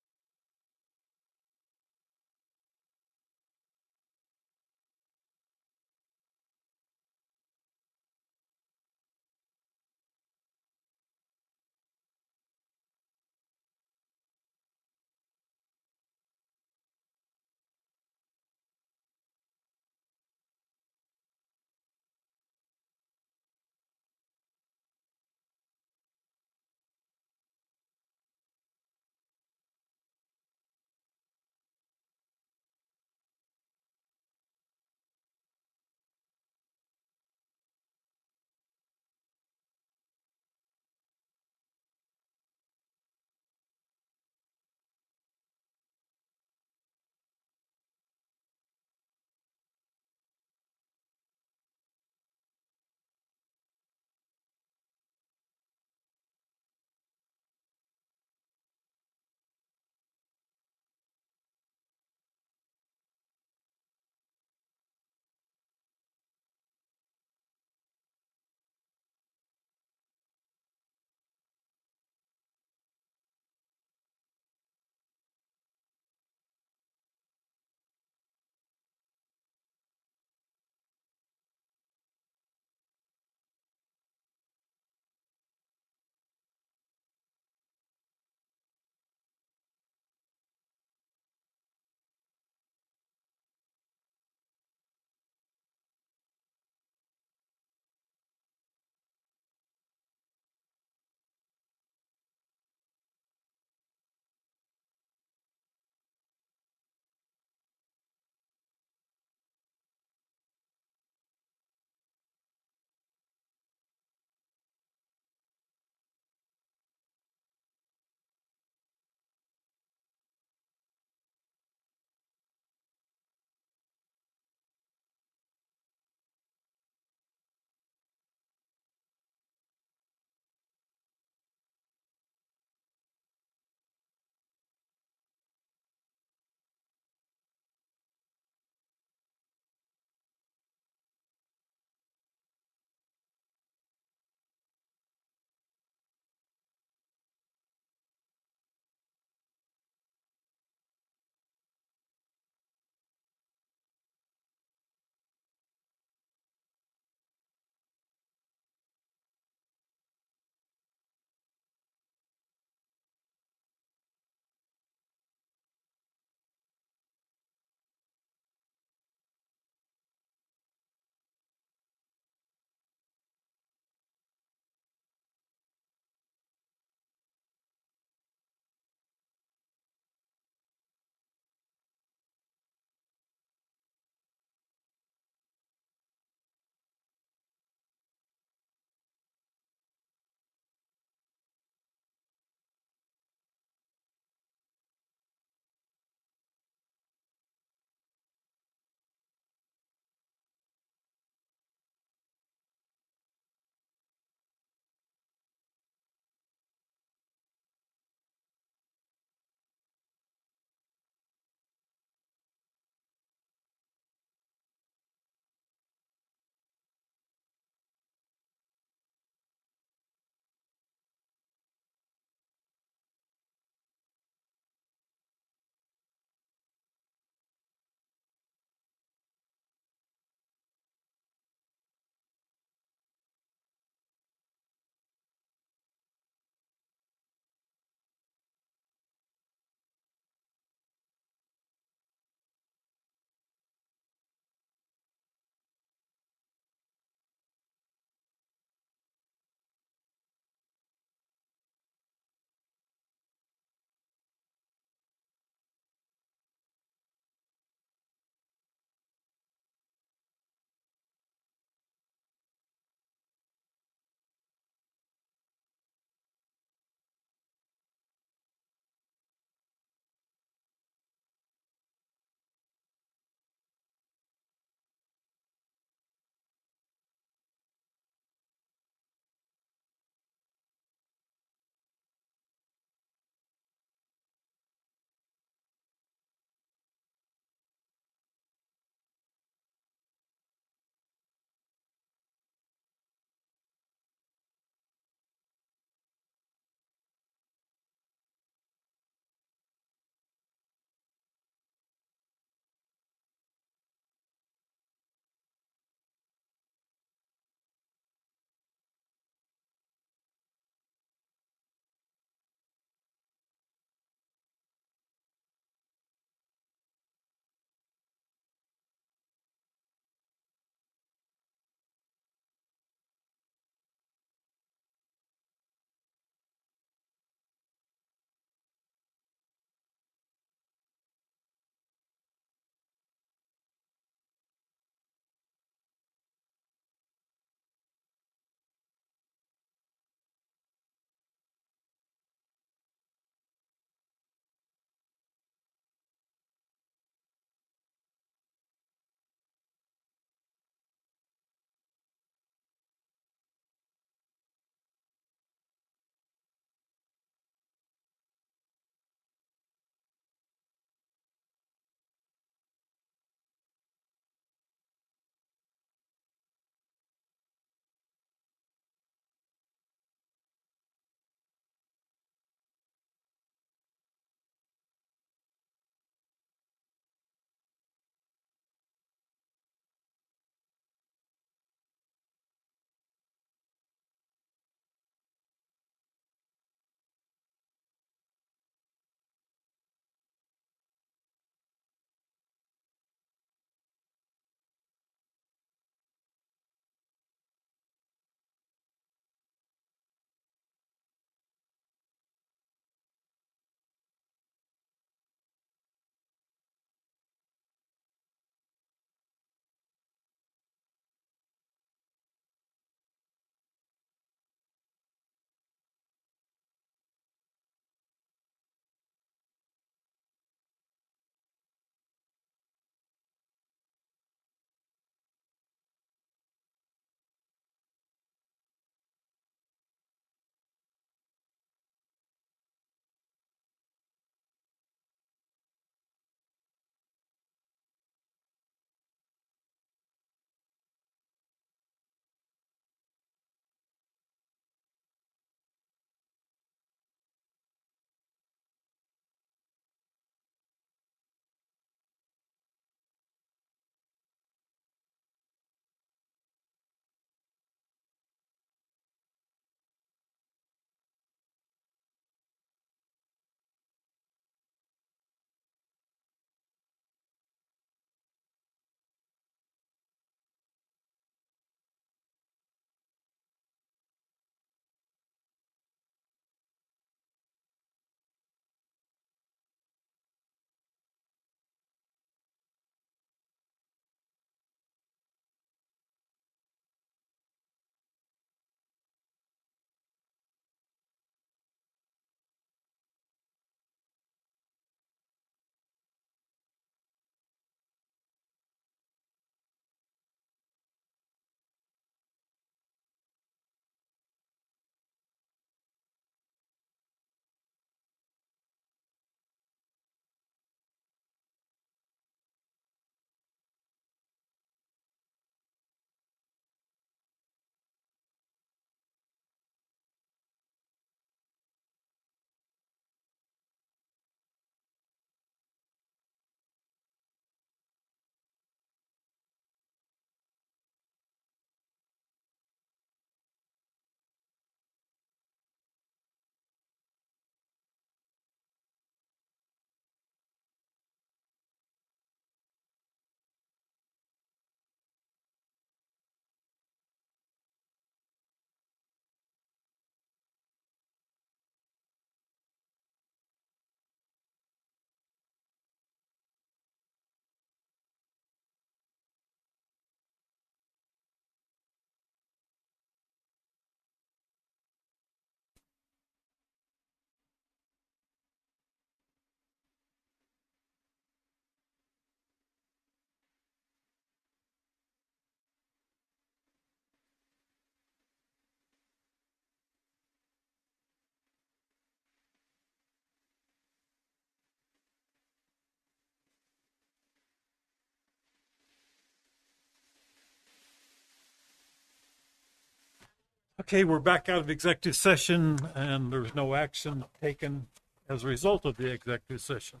Okay, we're back out of executive session and there's no action taken as a result of the executive session.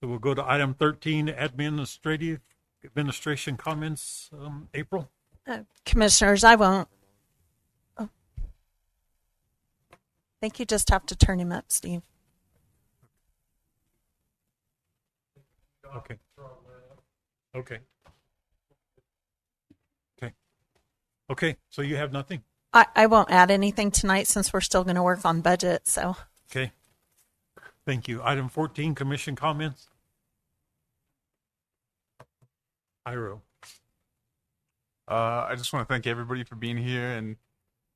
So we'll go to item 13, administration comments. April? Commissioners, I won't. Oh. I think you just have to turn him up, Steve. Okay. Okay. Okay. Okay, so you have nothing? I won't add anything tonight since we're still going to work on budget, so. Okay. Thank you. Item 14, commission comments. Iro. I just want to thank everybody for being here, and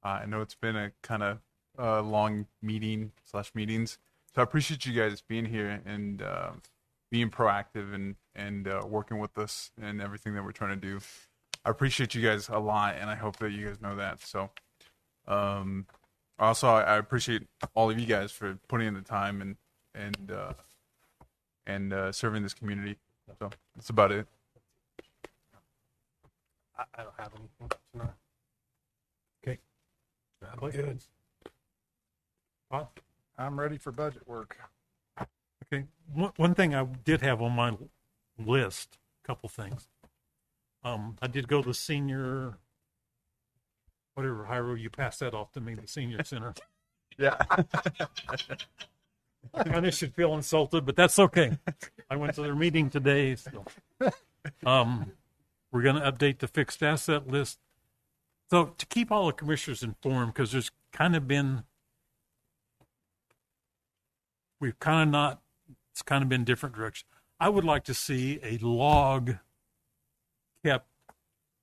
I know it's been a kind of long meetings, so I appreciate you guys being here and being proactive and working with us and everything that we're trying to do. I appreciate you guys a lot, and I hope that you guys know that. So, also I appreciate all of you guys for putting in the time and serving this community. So that's about it. I don't have anything tonight. Okay. I'm good. I'm ready for budget work. Okay. One thing I did have on my list, a couple things. I did go to the senior, whatever, Hiro, you passed that off to me, the senior center. Yeah. I kind of should feel insulted, but that's okay. I went to their meeting today, so. We're going to update the fixed asset list. So to keep all the commissioners informed, because there's kind of been, it's kind of been different directions. I would like to see a log kept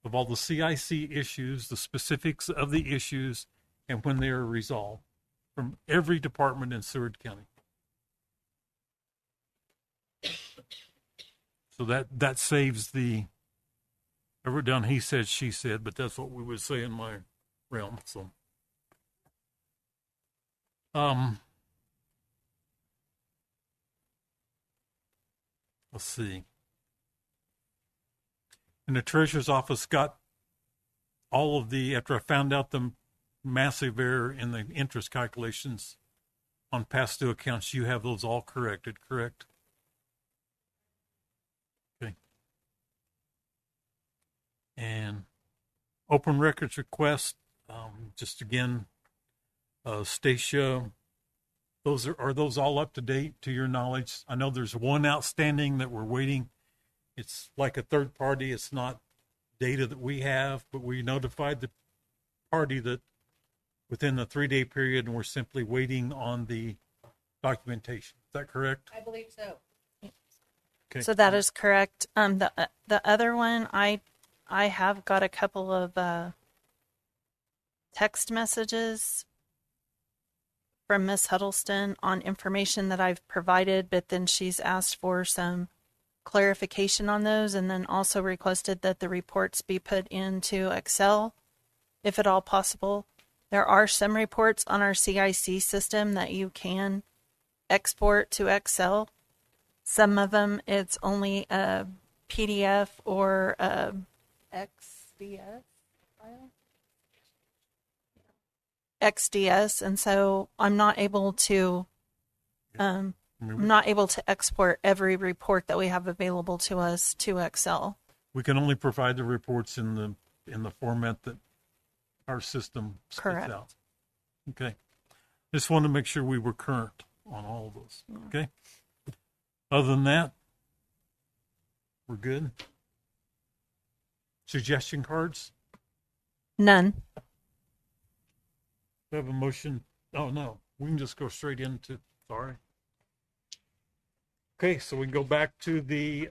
of all the CIC issues, the specifics of the issues, and when they are resolved from every department in Seward County. So that saves the, I wrote down he said, she said, but that's what we would say in my realm. So, let's see. And the treasurer's office got all of the, after I found out the massive error in the interest calculations on past due accounts, you have those all corrected, correct? Okay. And open records request, just again, Stacia, are those all up to date to your knowledge? I know there's one outstanding that we're waiting. It's like a third party. It's not data that we have, but we notified the party that within the 3-day period, and we're simply waiting on the documentation. Is that correct? I believe so. Okay. So that is correct. The other one, I have got a couple of text messages from Miss Huddleston on information that I've provided, but then she's asked for some clarification on those, and then also requested that the reports be put into Excel, if at all possible. There are some reports on our CIC system that you can export to Excel. Some of them, it's only a PDF or a XDS file. XDS, and so I'm not able to export every report that we have available to us to Excel. We can only provide the reports in the format that our system spits Correct. out. Okay. Just wanted to make sure we were current on all of those. Yeah. Okay. Other than that, we're good. Suggestion cards? None. We have a motion. Oh, no. We can just go straight into, sorry. Okay, so we can go back to the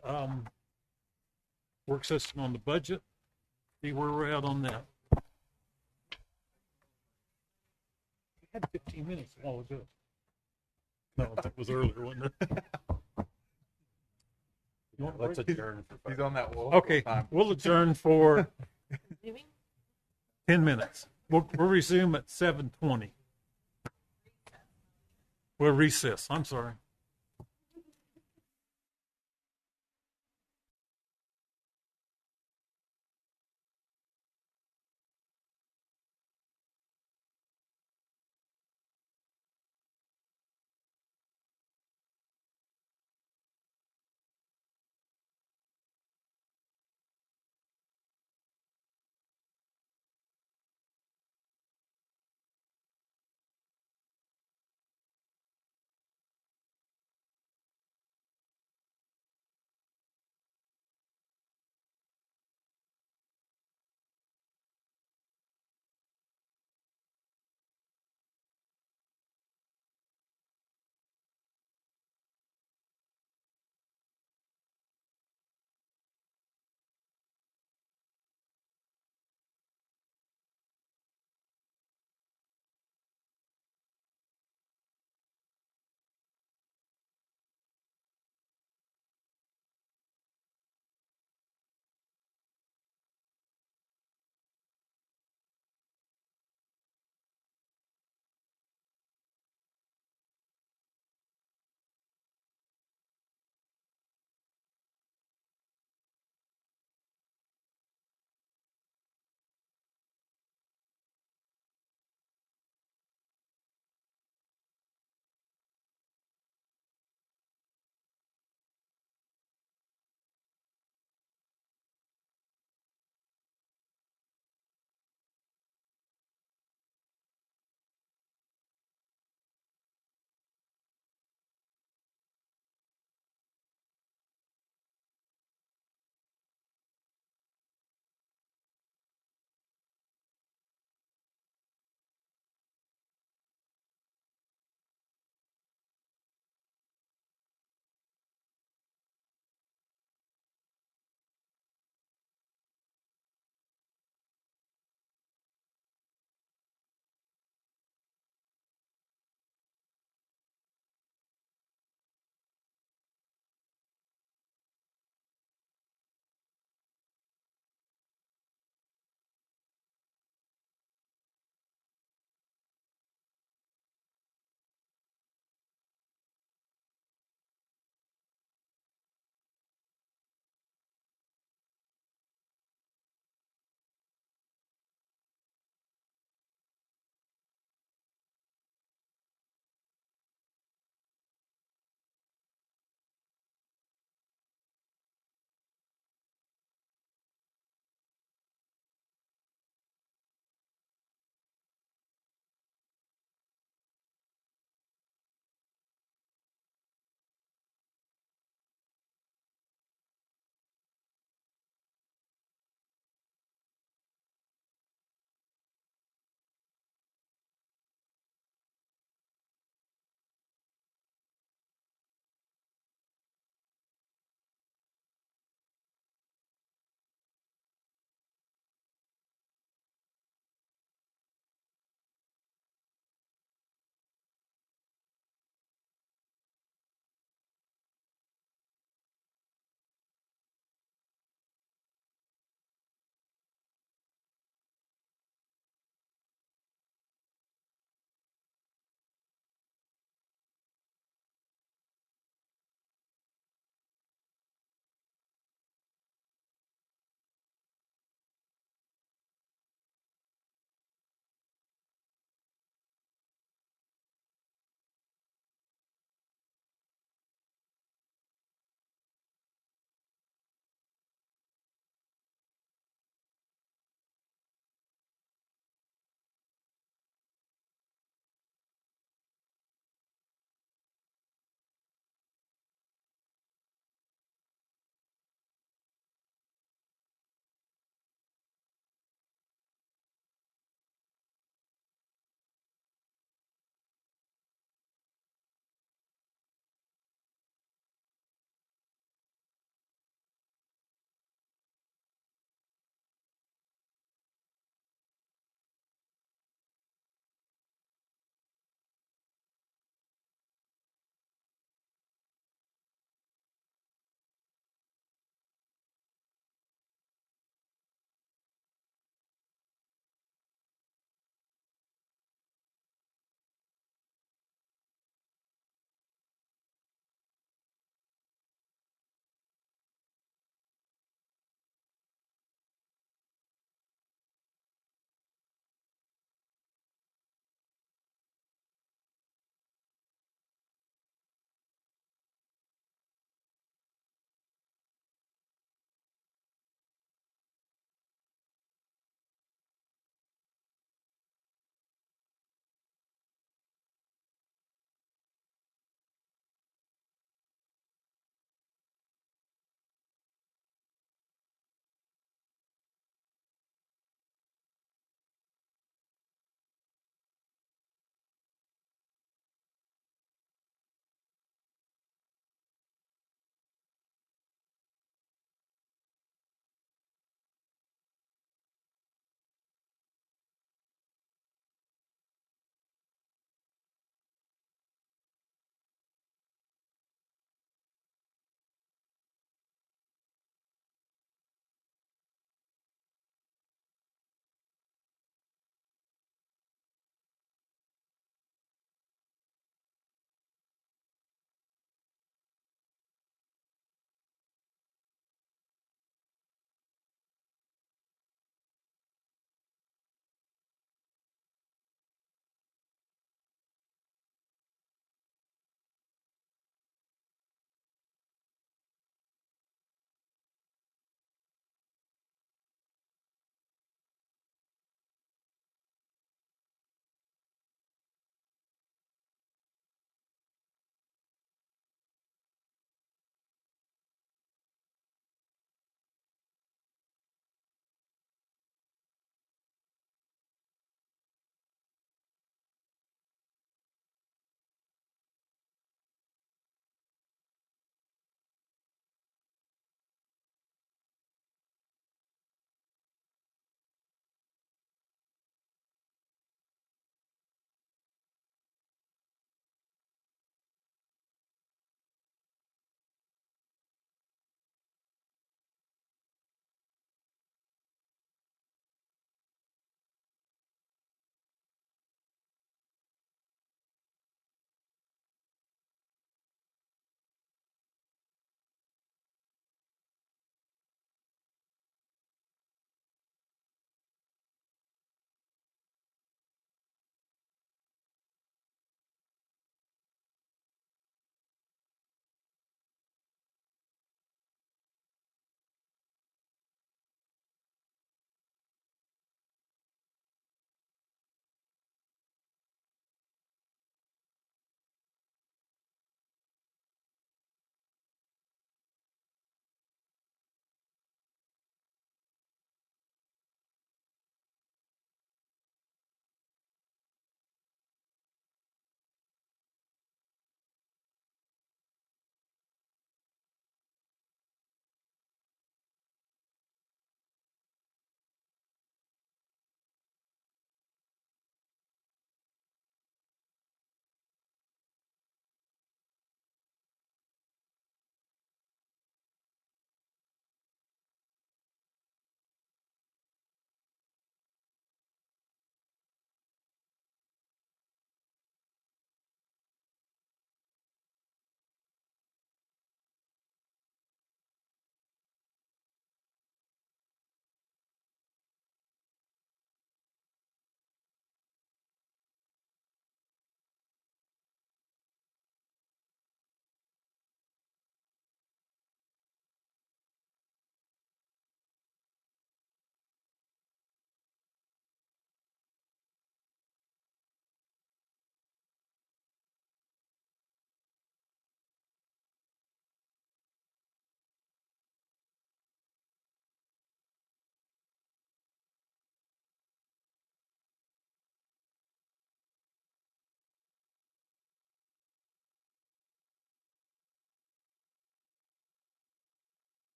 work session on the budget. See where we're at on that. We had 15 minutes a while ago. No, that was earlier, wasn't it? Let's adjourn. He's on that wall. Okay, we'll adjourn for 10 minutes. We'll resume at 7:20. We'll recess. I'm sorry.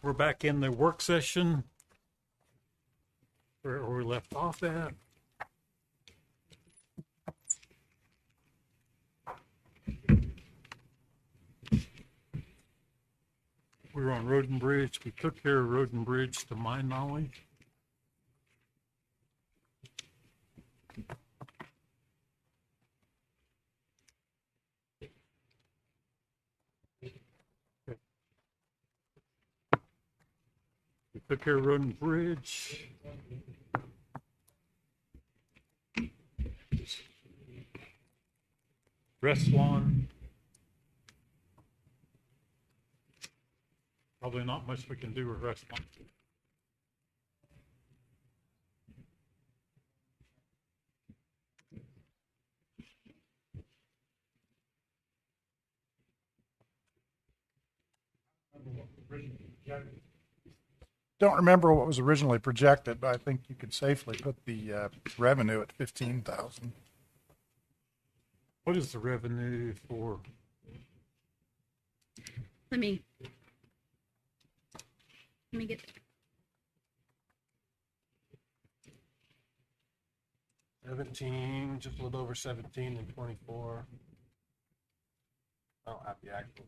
We're back in the work session where we left off at. We were on Road and Bridge. We took care of Road and Bridge to my knowledge. We took care of Road and Bridge. Restaurant. Probably not much we can do with restaurant. Don't remember what was originally projected, but I think you could safely put the revenue at 15,000. What is the revenue for? Let me get there. 17, just a little over 17 and 24. I don't have the actual.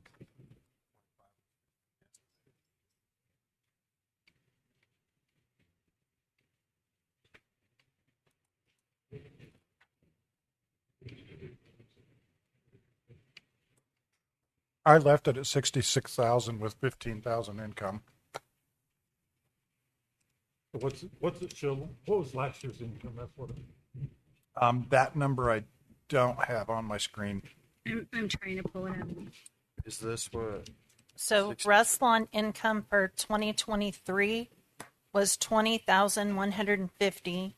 I left it at 66,000 with 15,000 income. What's it show? What was last year's income? That's what it. That number I don't have on my screen. I'm trying to pull it up. Is this what? So Restlawn income for 2023 was 20,150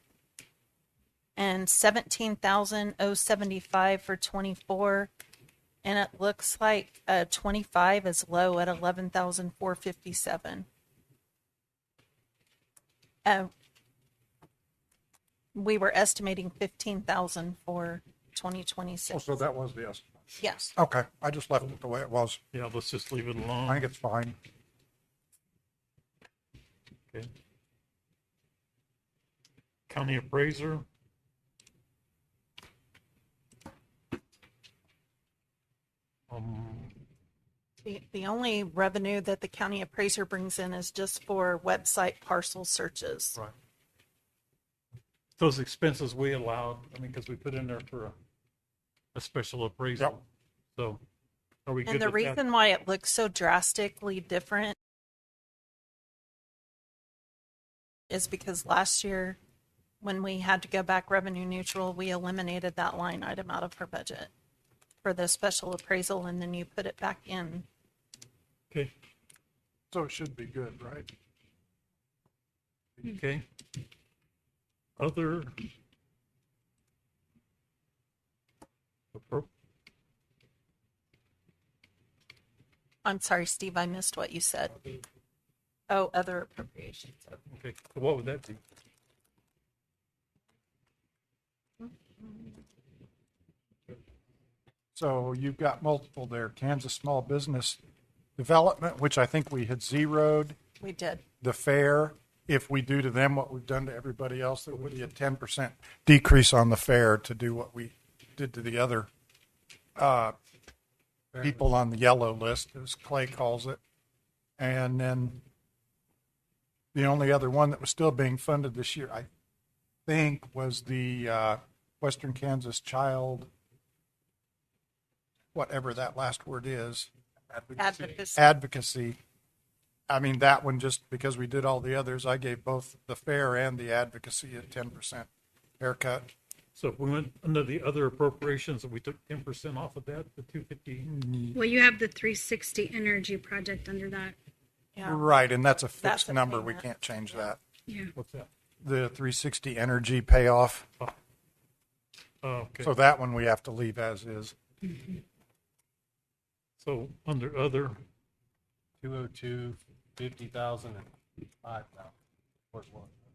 and 17,075 for 24. And it looks like 25 is low at 11,457. We were estimating 15,000 for 2026. Oh, so that was the estimate. Yes. Okay, I just left it the way it was. Yeah, let's just leave it alone. I think it's fine. Okay. County appraiser. The only revenue that the county appraiser brings in is just for website parcel searches. Right. Those expenses we allowed, I mean, because we put in there for a special appraisal. Yep. So are we good And the with that? reason why it looks so drastically different is because last year, when we had to go back revenue neutral, we eliminated that line item out of her budget for the special appraisal, and then you put it back in. Okay. So it should be good, right? Okay. Other. I'm sorry, Steve, I missed what you said. Oh, other appropriations. Okay, so what would that be? So you've got multiple there. Kansas Small Business Development, which I think we had zeroed. We did. The fair, if we do to them what we've done to everybody else, there would be a 10% decrease on the fair to do what we did to the other people on the yellow list, as Clay calls it. And then the only other one that was still being funded this year, I think, was the Western Kansas Child, whatever that last word is. Advocacy. I mean, that one, just because we did all the others, I gave both the fair and the advocacy a 10% haircut. So if we went under the other appropriations and we took 10% off of that, the 250. Well, you have the 360 energy project under that. Yeah. Right, and that's a fixed That's a number. payment. We can't change that. Yeah. What's that? The 360 energy payoff. Oh, okay. So that one we have to leave as is. So under other, 202, 50,000, and 5,000.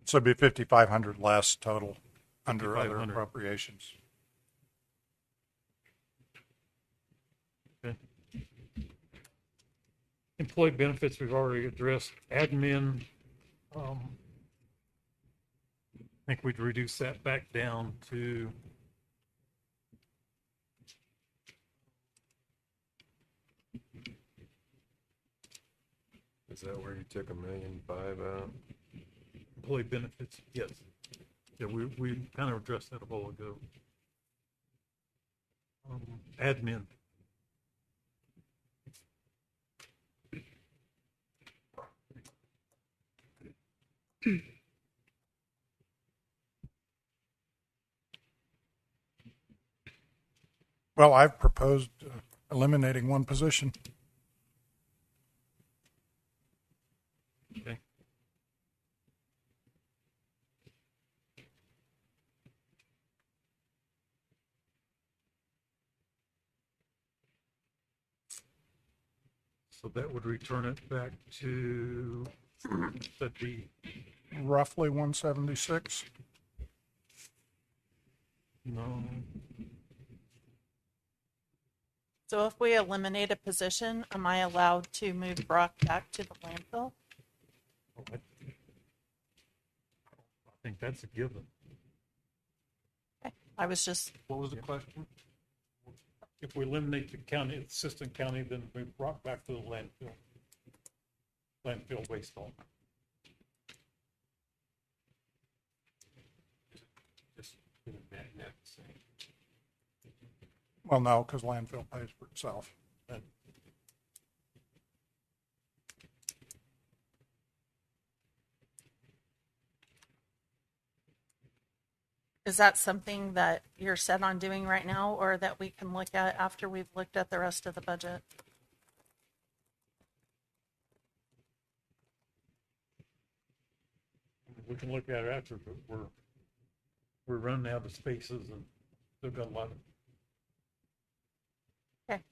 So it'd be 5,500 less total under other 5,500. appropriations. okay. Employee benefits, we've already addressed. Admin, I think we'd reduce that back down to Is that where you took $1.5 million out? employee benefits, yes. Yeah, we kind of addressed that a while ago. Admin. Well, I've proposed eliminating one position. Okay. So that would return it back to, that'd be, Roughly 176. no, So if we eliminate a position, am I allowed to move Brock back to the landfill? I think that's a given. I was just, What was the question? If we eliminate the county, assistant county, then we brought back to the landfill. Landfill waste hauler. Just net the same. Well, no, because landfill pays for itself. is that something that you're set on doing right now, or that we can look at after we've looked at the rest of the budget? We can look at it after, but we're running out of spaces and still got a lot of. Okay.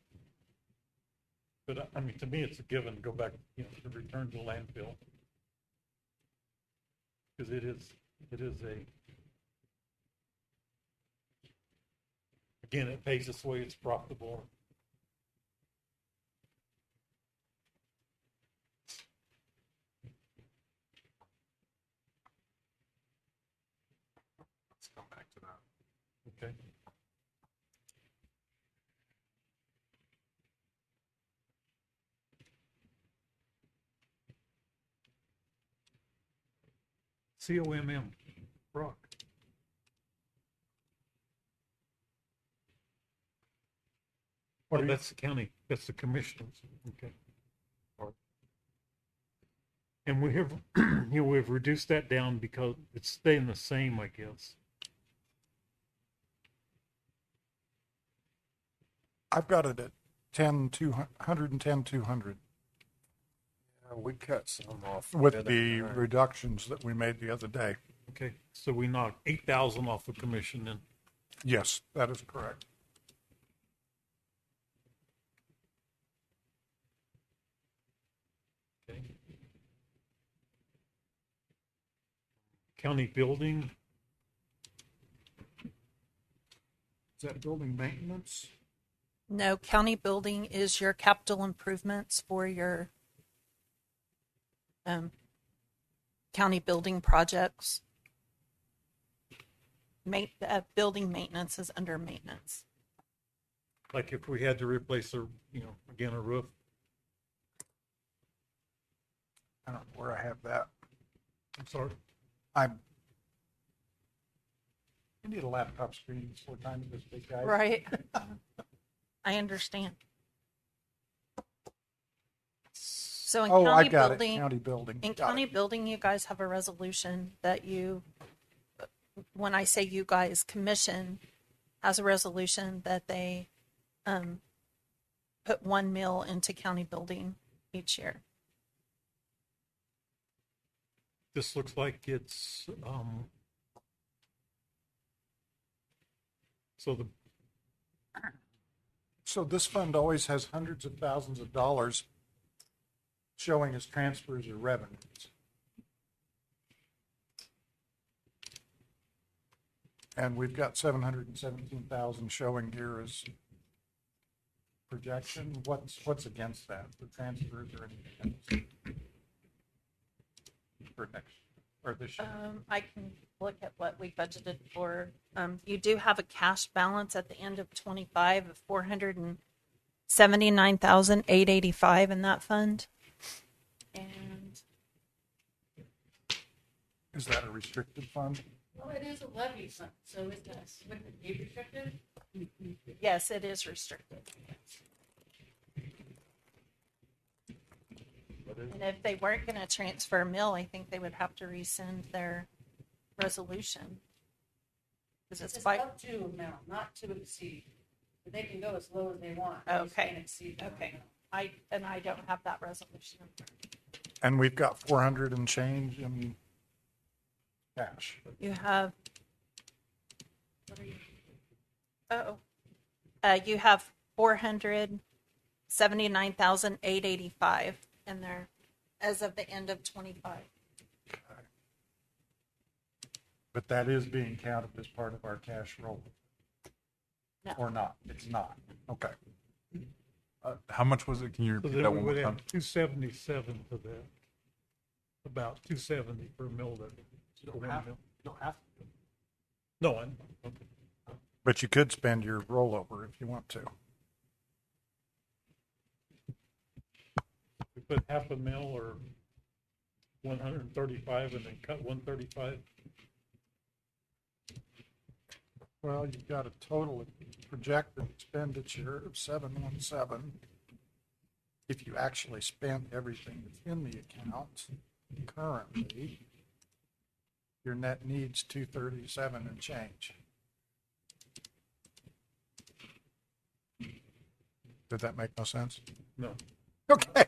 But I mean, to me, it's a given, go back, to return to landfill. Because it is again, it pays its way, it's profitable. Let's come back to that. Okay. COMM, Brock. What Oh, are you- that's the county, that's the commissioners, okay. All right. And we have, we've reduced that down because it's staying the same, I guess. I've got it at 110,200 Yeah, we cut some off. with the reductions that we made the other day. Okay, so we knocked 8,000 off the commission then. Yes, that is correct. Okay. County building. Is that building maintenance? No, county building is your capital improvements for your county building projects. Building maintenance is under maintenance. Like if we had to replace again, a roof. I don't know where I have that. I'm sorry. I need a laptop screen for time of this big guy. Right. I understand. So in Oh, I county got it. building, County building. in Got county it. building, you guys have a resolution that when I say you guys, commission has a resolution that they put 1 mil into county building each year. This looks like it's, So this fund always has hundreds of thousands of dollars showing as transfers or revenues. And we've got 717,000 showing here as projection? What's against that? The transfers or anything else? For next, or this year? I can look at what we budgeted for. You do have a cash balance at the end of 25 of 479,885 in that fund. And Is that a restricted fund? Well, it is a levy fund, so is this, wouldn't it be restricted? yes, it is restricted. And if they weren't going to transfer a mill, I think they would have to rescind their resolution. Because It's it's by, up to amount, not to exceed. But they can go as low as they want. They just okay, can't exceed that okay. amount. I don't have that resolution. And we've got 400 and change in cash. You have, what are you? Oh, you have 479,885 in there as of the end of 25. But that is being counted as part of our cash roll. No. Or not? It's not. Okay. How much was it? Can you So repeat then that we one more would time? have 277 to that. About 270 per mill that. You don't have to. No, I'm, But you could spend your rollover if you want to. we put half a mill or 135 and then cut 135. Well, you've got a total projected expenditure of 717. If you actually spent everything that's in the account currently, your net needs 237 and change. Did that make no sense? No. Okay.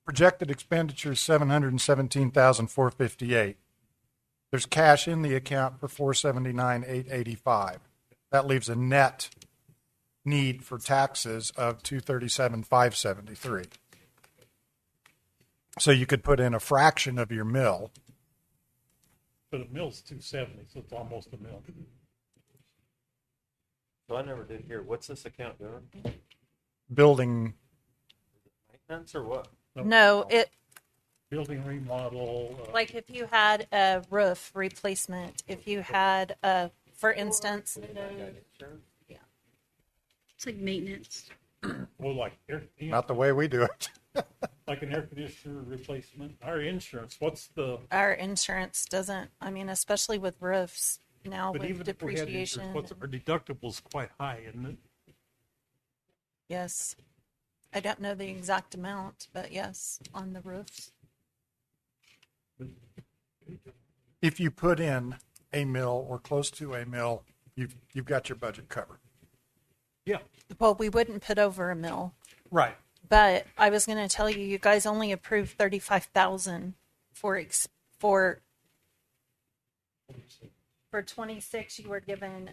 Projected expenditures 717,458. There's cash in the account for 479,885. That leaves a net need for taxes of 237,573. So you could put in a fraction of your mill. But a mill's 270, so it's almost a mill. So I never did hear, what's this account doing? Building. Maintenance or what? No, it, Building remodel. like if you had a roof replacement, if you had a, for instance, It's like maintenance. Well, like Not the way we do it. like an air conditioner replacement. Our insurance, what's the, our insurance doesn't, I mean, especially with roofs now but with even if we had depreciation. insurance, what's our deductible's quite high, isn't it? Yes. I don't know the exact amount, but yes, on the roofs. If you put in a mill or close to a mill, you've got your budget covered. Yeah. Well, we wouldn't put over a mill, Right. but I was going to tell you, you guys only approved 35,000 for 26. You were given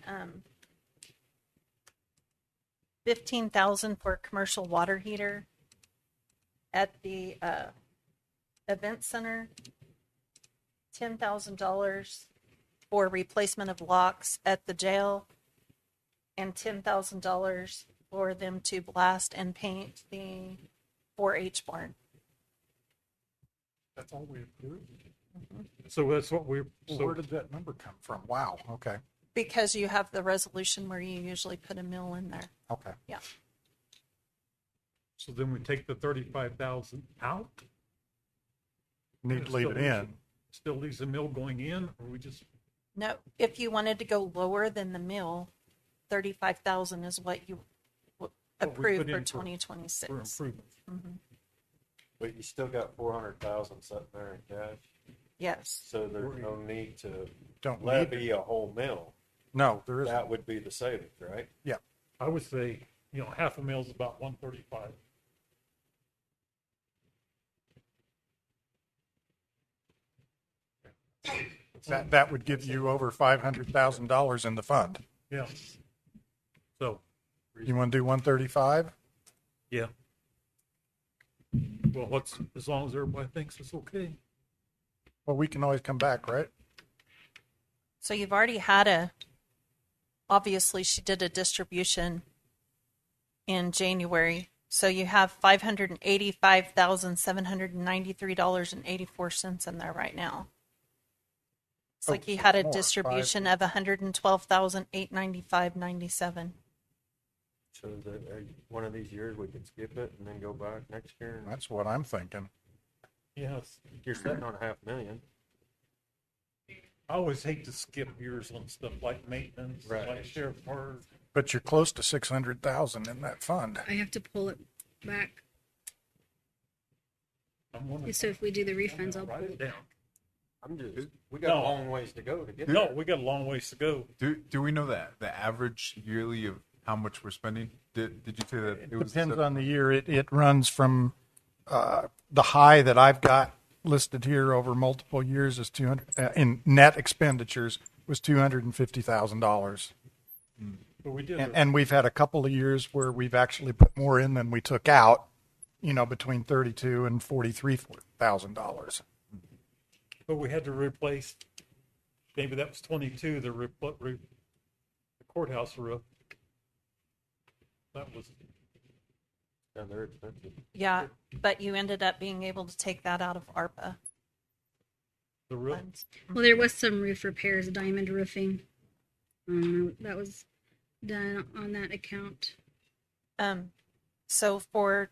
15,000 for a commercial water heater at the event center, $10,000 for replacement of locks at the jail, and $10,000 for them to blast and paint the 4-H barn. That's all we approved. So that's what we, Well, so where did that number come from? Wow. Okay. Because you have the resolution where you usually put a mill in there. Okay. Yeah. so then we take the 35,000 out? Need to leave it in. Still leaves the mill going in, or we just, No, if you wanted to go lower than the mill, 35,000 is what you we approved put for in for 2026. improvements? Mhm. But you still got 400,000 sitting there in cash, Yes. so there's no need to Don't need levy a whole mill. No, there isn't. That would be the savings, right? Yeah. I would say, half a mill's about 135. That would give you over $500,000 in the fund. Yeah. So, You want to do 135? yeah. Well, as long as everybody thinks it's okay. Well, we can always come back, right? So you've already had obviously she did a distribution in January. So you have $585,793.84 in there right now. It's like you had a more. distribution of $112,895.97. So that one of these years we could skip it and then go back next year. That's what I'm thinking. Yes. You're sitting on $500,000. I always hate to skip years on stuff like maintenance, Right. like sheriff cars. But you're close to 600,000 in that fund. I have to pull it back. I'm wondering. So if we do the refunds, I'll Write pull it it down. We got a long ways to go to get there. No, we got a long ways to go. Do we know that the average yearly of how much we're spending? Did you say that It depends on the year. It runs from the high that I've got listed here over multiple years is 200 in net expenditures was $250,000. But we did. And we've had a couple of years where we've actually put more in than we took out, between $32,000 and $43,000. But we had to replace, maybe that was 22, the courthouse roof. That was. Yeah, they're expensive. Yeah, but you ended up being able to take that out of ARPA. The roof? Well, there was some roof repairs, diamond roofing. That was done on that account. So for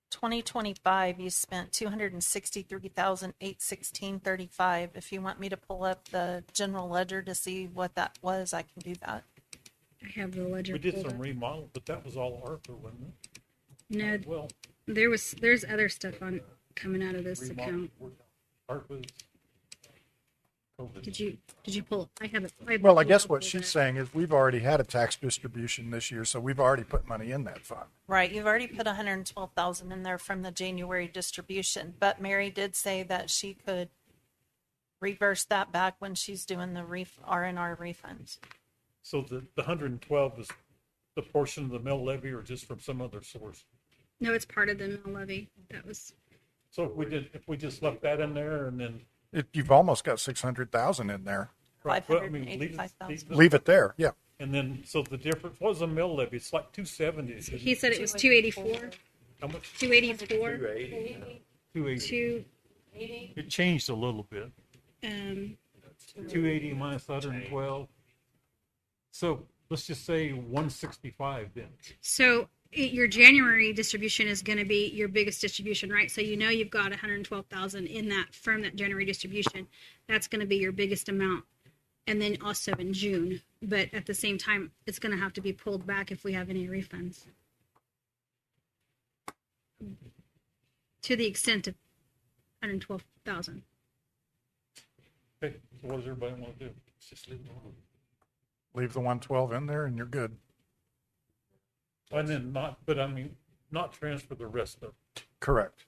2025, you spent $263,816.35. If you want me to pull up the general ledger to see what that was, I can do that. I have the ledger. We did pulled some up. remodel, but that was all ARPA, wasn't it? No, Well, there's other stuff coming out of this remodel, account. ARPA's. COVID. Did you pull? I have it. Well, I guess what she's saying is we've already had a tax distribution this year, so we've already put money in that fund. Right, you've already put 112,000 in there from the January distribution, but Mary did say that she could reverse that back when she's doing the R&R refunds. So the 112 is the portion of the mill levy or just from some other source? No, it's part of the mill levy. That was. So if we just left that in there and then. You've almost got 600,000 in there. Right, well, I mean, Leave it there, yeah. And then, so the difference, what was the mill levy? It's like 270. He said it was 284. How much? 284. 280. It changed a little bit. 280 minus 112. So let's just say 165 then. So your January distribution is going to be your biggest distribution, right? So you've got 112,000 in that from that January distribution. That's going to be your biggest amount, and then also in June. But at the same time, it's going to have to be pulled back if we have any refunds, to the extent of 112,000. Okay, so what does everybody want to do? Let's just leave it alone. Leave the 112 in there and you're good. And then not transfer the rest of it. Correct.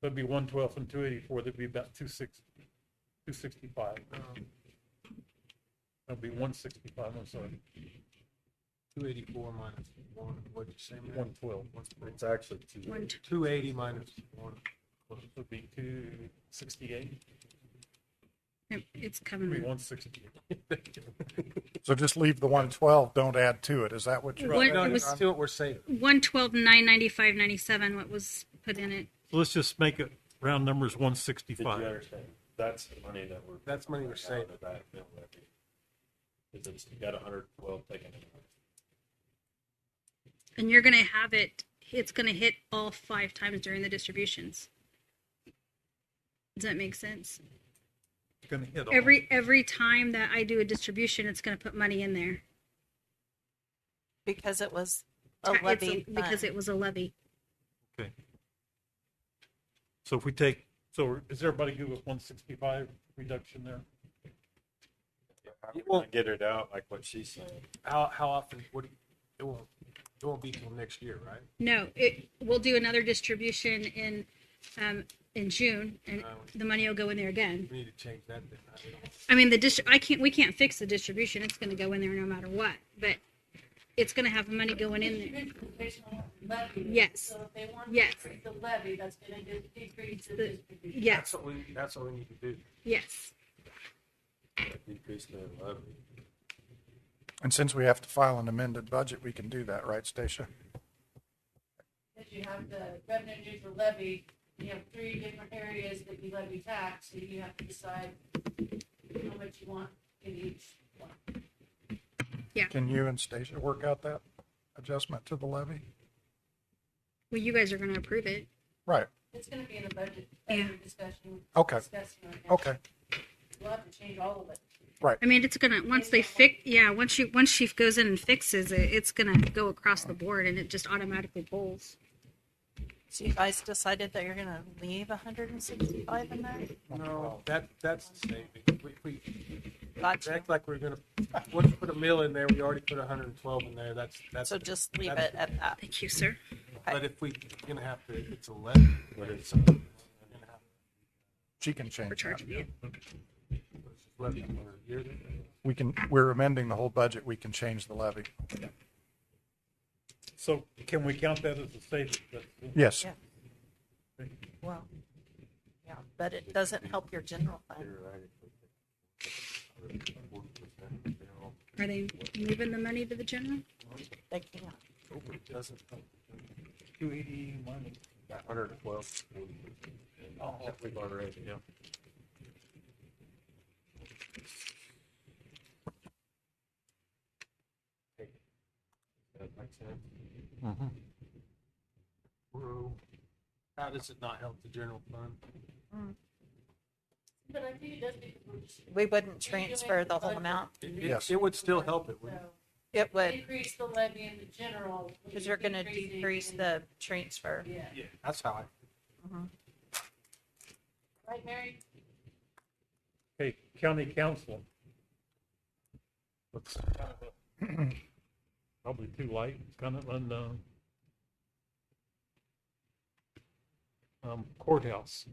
That'd be 112 and 284. That'd be about 265. That'd be 165. I'm sorry. 284 minus 1. What'd you say? 112. It's actually 280 minus 1. Would be 268. It's coming. Be 168. So just leave the 112. Don't add to it. Is that what you're What- saying? it was- See what we're saving. 112,995.97. What was put in it? So let's just make it round numbers 165. Did you understand? That's the money that we're. That's money we're saving. That mill levy. Because it's got 112 taken in. And you're going to have it. It's going to hit all 5 times during the distributions. Does that make sense? Gonna hit all. Every time that I do a distribution, it's going to put money in there. Because it was a It's levy. because it was a levy. Okay. So if we is everybody good with 165 reduction there? We'll get it out like what she's saying. How often? It won't be till next year, right? No, we'll do another distribution in June, and the money will go in there again. We need to change that then. I mean, we can't fix the distribution. It's going to go in there no matter what. But it's going to have money going in there. Yes. So if they want Yes. to increase the levy, that's going to decrease the distribution. Yes. That's what we need to do. Yes. Decrease the levy. And since we have to file an amended budget, we can do that, right, Stacia? If you have the revenue neutral levy, you have 3 different areas that you levy tax, and you have to decide how much you want in each one. Yeah. Can you and Stacia work out that adjustment to the levy? Well, you guys are going to approve it. Right. It's gonna be in the budget discussion. Okay. Discussing right now. Okay. We'll have to change all of it. Right. I mean, it's gonna once she goes in and fixes it, it's gonna go across the board, and it just automatically pulls. So you guys decided that you're going to leave 165 in there? No, that's the saving. We Gotcha. act like we're gonna once we put a mill in there. We already put 112 in there. That's So just leave that's- it at that. Thank you, sir. But if we gonna have to, it's 11. But it's we're gonna have She can change that. Charging you. We're amending the whole budget. We can change the levy. So can we count that as a savings? Yes. Yeah. Well, yeah, but it doesn't help your general fund. Are they moving the money to the general? They can't. doesn't. 280 minus 112. Oh, we've already, yeah. That makes sense. How does it not help the general fund? But I think it does because we're just. We wouldn't transfer the whole amount. Yes. It would still help it, wouldn't it? It would, Increase the levy in the general. because you're going to decrease the transfer. Yeah. Yeah, that's how I. Right, Mary? Okay, county council. Looks kind of probably too light, it's kind of unknown. Courthouse.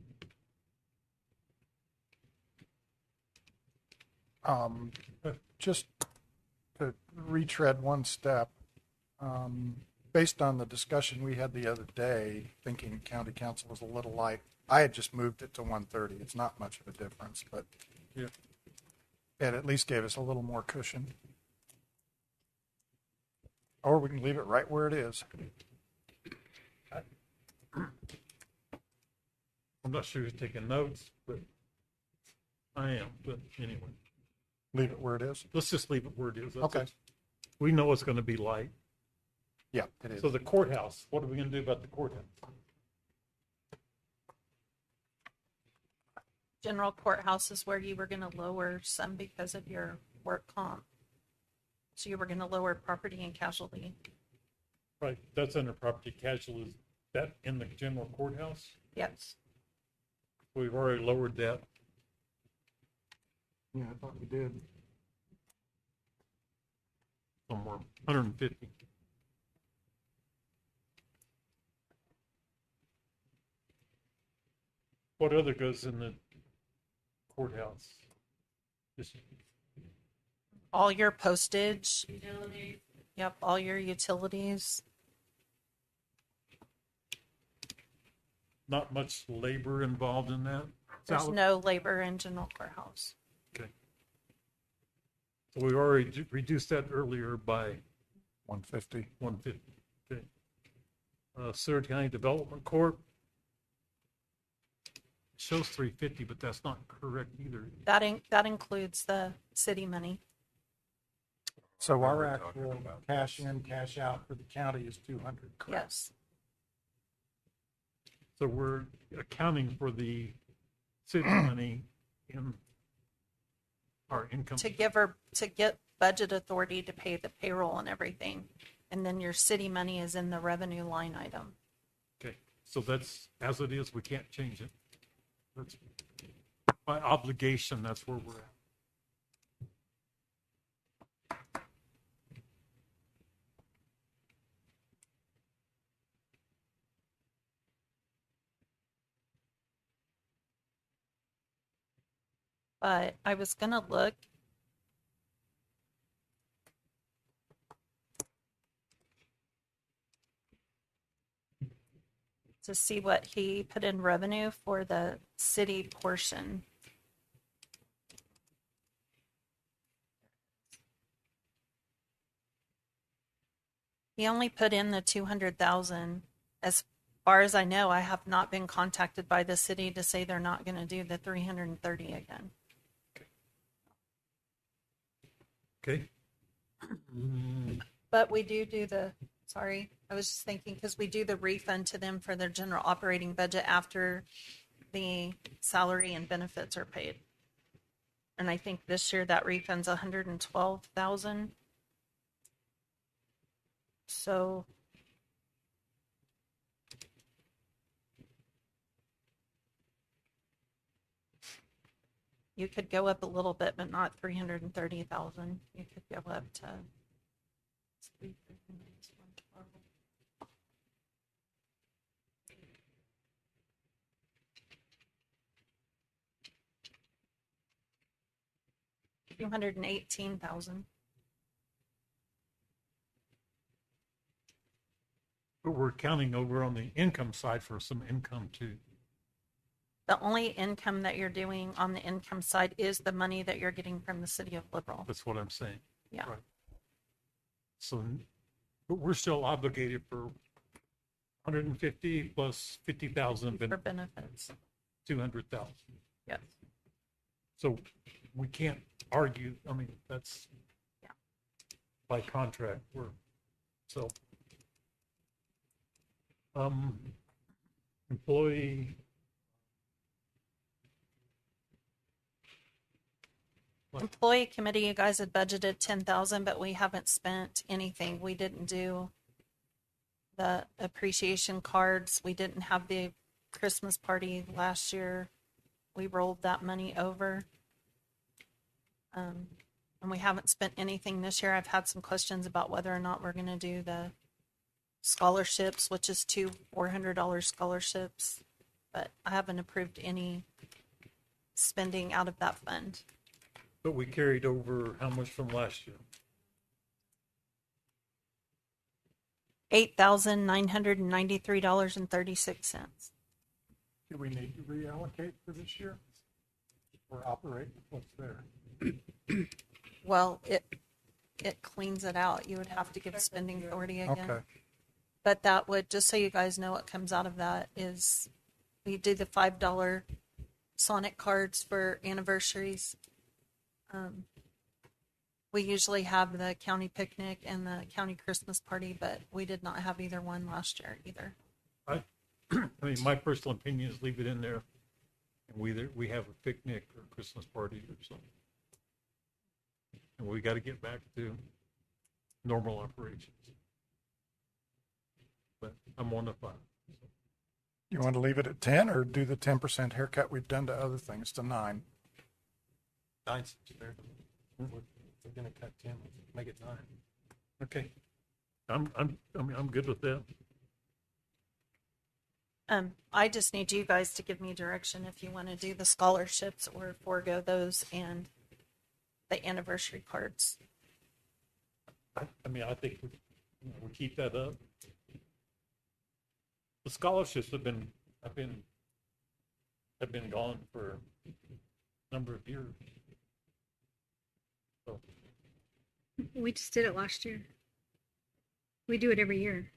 Just to retread one step, based on the discussion we had the other day, thinking county council was a little light, I had just moved it to 130. It's not much of a difference, but Yeah. it at least gave us a little more cushion. Or we can leave it right where it is. I'm not sure who's taking notes, but I am, but anyway. Leave it where it is? Let's just leave it where it is. That's Okay. it. We know it's going to be light. Yeah, it is. So the courthouse, what are we going to do about the courthouse? General courthouse is where you were going to lower some because of your work comp. So you were going to lower property and casualty. Right, that's under property casualty. Is that in the general courthouse? Yes. We've already lowered that. Yeah, I thought we did. Somewhere, 150. What other goes in the courthouse? Just All your postage. Utilities. Yep, all your utilities. not much labor involved in that? There's no labor in general courthouse. Okay. So we already reduced that earlier by 150. 150. Okay. Seward County Development Corp. Shows 350, but that's not correct either. That includes the city money. So our actual cash in, cash out for the county is 200, correct? Yes. So we're accounting for the city money in our income. To get budget authority to pay the payroll and everything. And then your city money is in the revenue line item. Okay, so that's as it is, we can't change it. That's by obligation, that's where we're at. But I was gonna look. To see what he put in revenue for the city portion. He only put in the 200,000. As far as I know, I have not been contacted by the city to say they're not going to do the 330 again. Okay. But we do the, sorry, I was just thinking, because we do the refund to them for their general operating budget after the salary and benefits are paid. And I think this year that refund's 112,000. So you could go up a little bit, but not 330,000. You could go up to 218,000. But we're counting over on the income side for some income too. The only income that you're doing on the income side is the money that you're getting from the city of Liberal. That's what I'm saying. Yeah. Right. So, but we're still obligated for 150 plus 50,000 For benefits. 200,000. Yes. So we can't argue. I mean, that's by contract. So employee. Employee committee, you guys had budgeted 10,000, but we haven't spent anything. We didn't do the appreciation cards. We didn't have the Christmas party last year. We rolled that money over. And we haven't spent anything this year. I've had some questions about whether or not we're going to do the scholarships, which is two $400 scholarships, but I haven't approved any spending out of that fund. But we carried over how much from last year? $8,993.36. Do we need to reallocate for this year? Or operate what's there? Well, it cleans it out. You would have to give spending authority again. Okay. But that would, just so you guys know what comes out of that, is we do the $5 Sonic cards for anniversaries. We usually have the county picnic and the county Christmas party, but we did not have either one last year either. I mean, my personal opinion is leave it in there, and we have a picnic or Christmas party or something, and we got to get back to normal operations. But I'm 1 to 5. You want to leave it at 10 or do the 10% haircut we've done to other things to 9? 9's fair. If we're gonna cut 10, make it 9. Okay. I'm good with that. I just need you guys to give me direction if you want to do the scholarships or forego those and the anniversary cards. I mean, I think we keep that up. The scholarships have been gone for a number of years. So We just did it last year. We do it every year.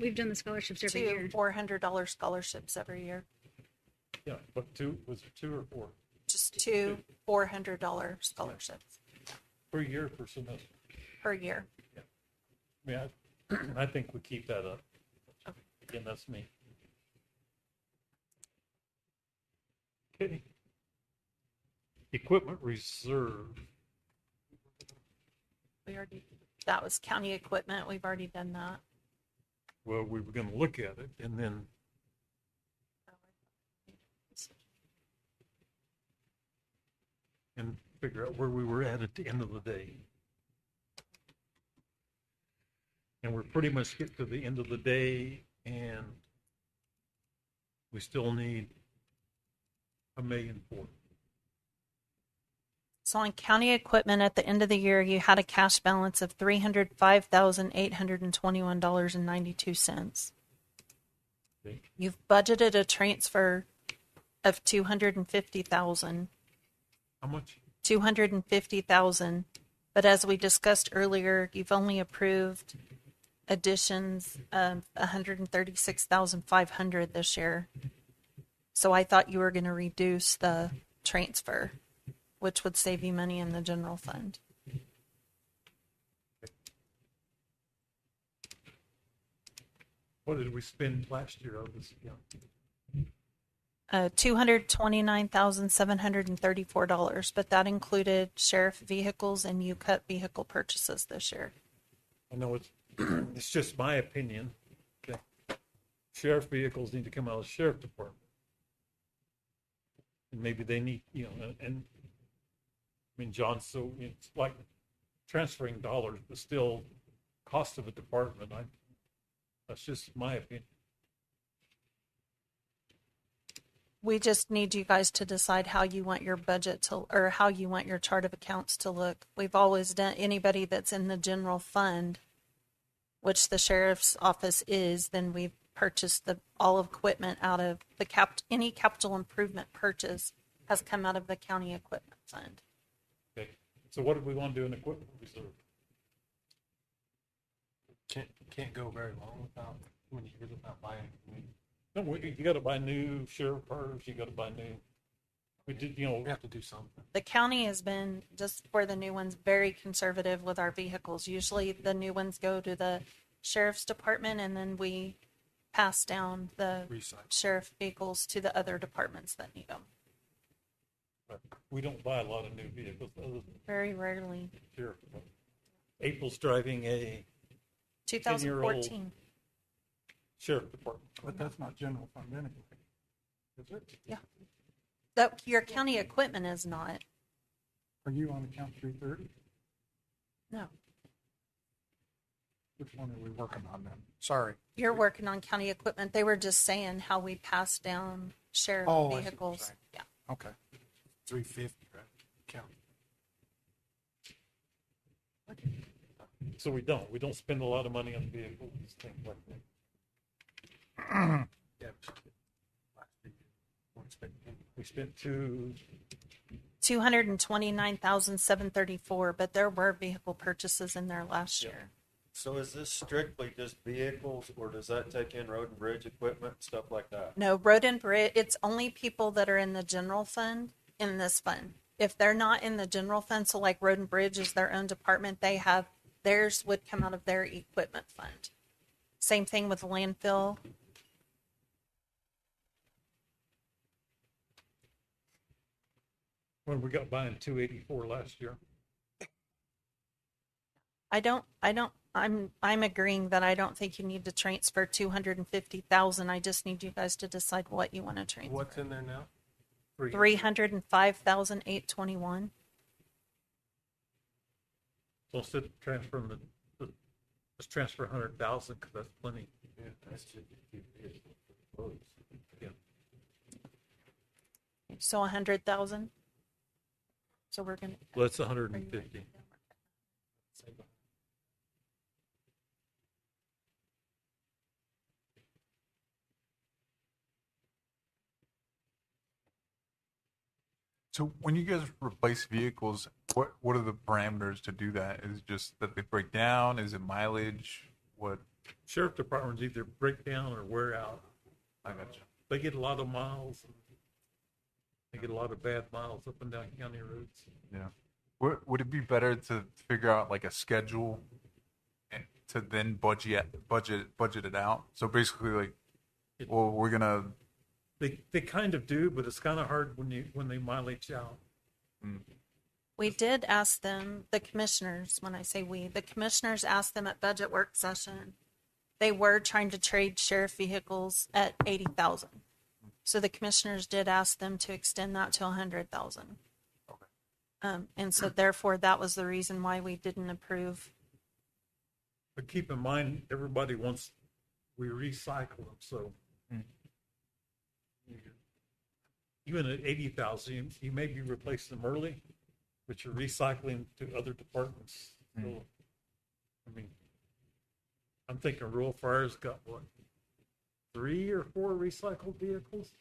We've done the scholarships every year. $400 scholarships every year. yeah, but was it 2 or 4 Just two $400 scholarships per year per semester? per year. I mean, I think we keep that up. Again, that's me. Okay. Equipment reserve. That was county equipment. We've already done that. Well, we were going to look at it and then figure out where we were at the end of the day. And we're pretty much get to the end of the day, and we still need $1.4 million. So on county equipment at the end of the year, you had a cash balance of $305,821.92. Okay. You've budgeted a transfer of $250,000. How much? $250,000 But as we discussed earlier, you've only approved additions of 136,500 this year. So I thought you were going to reduce the transfer, which would save you money in the general fund. What did we spend last year on this account? $229,734, but that included sheriff vehicles and U-Cut vehicle purchases this year. I know it's, it's just my opinion. Okay. Sheriff vehicles need to come out of the sheriff department. And maybe they need, you know, and I mean, John, so it's like transferring dollars, but still cost of a department. That's just my opinion. We just need you guys to decide how you want your budget to, or how you want your chart of accounts to look. We've always done, anybody that's in the general fund, which the sheriff's office is, then we've purchased all of equipment out of the any capital improvement purchase has come out of the county equipment fund. Okay. So what do we want to do in equipment reserve? Can't go very long without when you without buying. No, you got to buy new sheriff cars. You got to buy new. We did, you know. We have to do something. The county has been, just for the new ones, very conservative with our vehicles. Usually the new ones go to the sheriff's department and then we pass down the sheriff vehicles to the other departments that need them. But we don't buy a lot of new vehicles other than Very rarely. sheriff. April's driving a 2014. sheriff department. But that's not general fund anyway. Is it? Yeah. Your county equipment is not. Are you on account 330? No. Which one are we working on then? Sorry. You're working on county equipment. They were just saying how we pass down sheriff Oh, I see what you're vehicles. saying. Yeah. Okay. 350, right? Count. So we don't spend a lot of money on vehicles, things like that. Yeah. We spent 229,734, but there were vehicle purchases in there last year. So is this strictly just vehicles, or does that take in road and bridge equipment, stuff like that? No, road and bridge, it's only people that are in the general fund in this fund. If they're not in the general fund, so like road and bridge is their own department, theirs would come out of their equipment fund. Same thing with landfill. when we got buying 284 last year. I'm agreeing that I don't think you need to transfer 250,000. I just need you guys to decide what you want to transfer. What's in there now? 305,821. So instead of transferring let's transfer 100,000 because that's plenty. Yeah, that's just Yeah. So 100,000. So we're gonna. Well, that's 150. So when you guys replace vehicles, what are the parameters to do that? Is it just that they break down? Is it mileage? What? Sheriff departments either break down or wear out. I got you. They get a lot of miles. They get a lot of bad miles up and down county roads. Yeah. Would it be better to figure out like a schedule and to then budget it out? So basically, like, well, we're gonna. They kind of do, but it's kind of hard when they mileage out. We did ask them, the commissioners, when I say we, the commissioners asked them at budget work session. They were trying to trade sheriff vehicles at 80,000. So the commissioners did ask them to extend that to 100,000. Okay. And so therefore that was the reason why we didn't approve. But keep in mind, everybody wants, we recycle them, so. Even at 80,000, you may be replacing them early, but you're recycling to other departments. So, I mean, I'm thinking rural fire's got what, 3 or 4 recycled vehicles?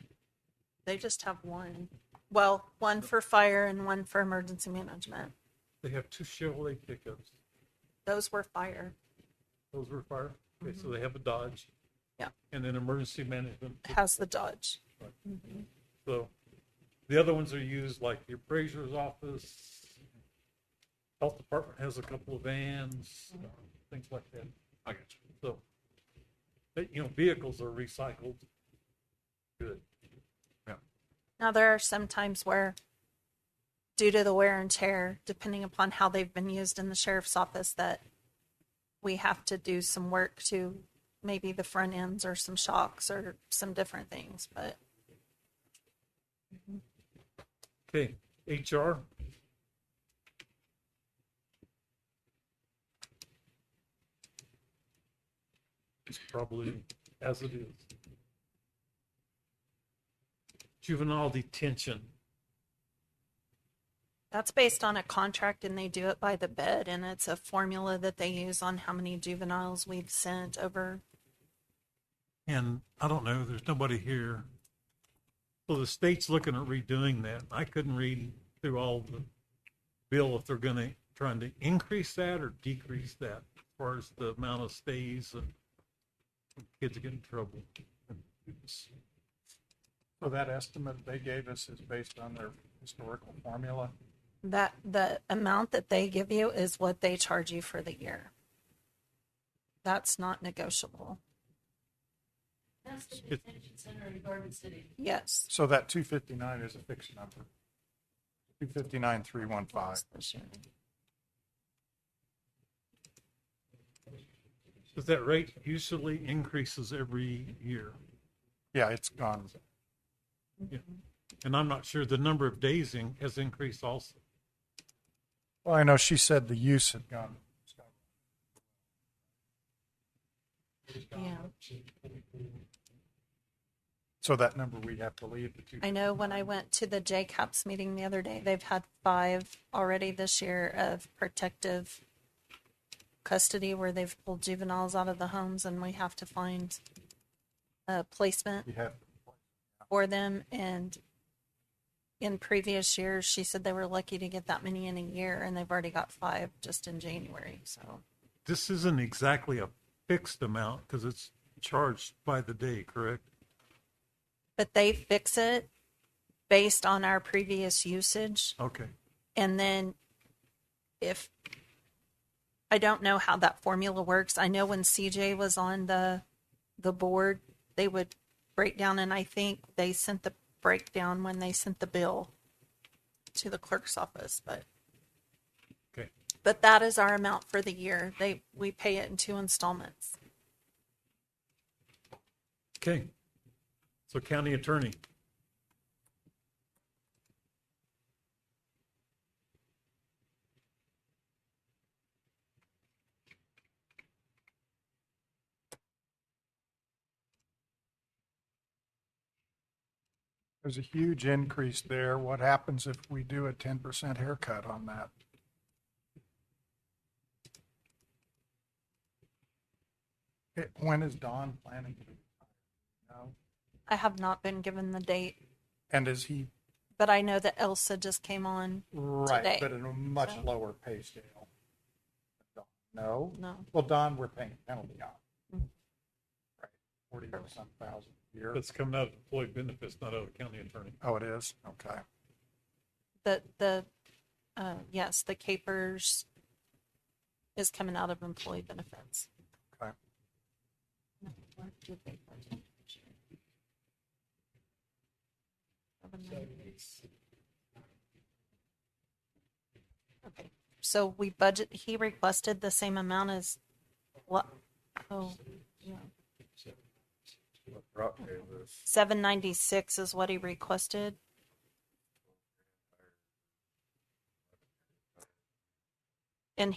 They just have one. Well, one for fire and one for emergency management. They have two Chevrolet pickups. Those were fire. Those were fire. Okay, so they have a Dodge. Yeah. And then emergency management Has the Dodge. So the other ones are used like the appraiser's office. Health department has a couple of vans, things like that. I got you. So, but, vehicles are recycled. Good. Now, there are some times where, due to the wear and tear, depending upon how they've been used in the sheriff's office, that we have to do some work to maybe the front ends or some shocks or some different things. But Okay, HR. It's probably as it is. Juvenile detention. that's based on a contract, and they do it by the bed, and it's a formula that they use on how many juveniles we've sent over. And I don't know, there's nobody here. So the state's looking at redoing that. I couldn't read through all the bill if they're trying to increase that or decrease that as far as the amount of stays and kids get in trouble. So that estimate they gave us is based on their historical formula? That the amount that they give you is what they charge you for the year. That's not negotiable. That's the detention center in Garden City. Yes. So that 259 is a fixed number. 259,315. Because that rate usually increases every year. Yeah, it's gone. Yeah. And I'm not sure the number of days has increased also. Well, I know she said the use had gone. Yeah. So that number we have to leave the two. I know when I went to the JCAPS meeting the other day, they've had 5 already this year of protective custody where they've pulled juveniles out of the homes, and we have to find a placement for them. And in previous years, she said they were lucky to get that many in a year, and they've already got 5 just in January. So This isn't exactly a fixed amount because it's charged by the day, correct? but they fix it based on our previous usage. Okay. And then if I don't know how that formula works. I know when CJ was on the board, they would break down, and I think they sent the breakdown when they sent the bill to the clerk's office, but Okay. but that is our amount for the year. We pay it in 2 installments. Okay. So county attorney. There's a huge increase there. What happens if we do a 10% haircut on that? When is Don planning to retire? No. I have not been given the date, And is he but I know that Elsa just came on right, today. but at a much so- lower pay scale? No. No. Well, Don, we're paying penalty on. Right, 40 or some thousand a year. That's coming out of employee benefits, not out of county attorney. Oh, it is? Okay. Yes, the capers is coming out of employee benefits. Okay. Okay, so he requested the same amount as what? Oh, yeah. 796 is what he requested. And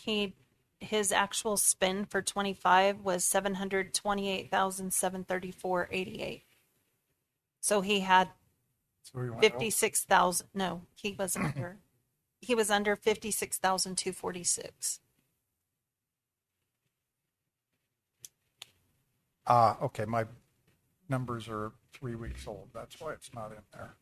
his actual spend for 25 was 728,734.88. So he had So we went 56,000. No, he was under. He was under 56,246. Okay, my numbers are 3 weeks old. That's why it's not in there.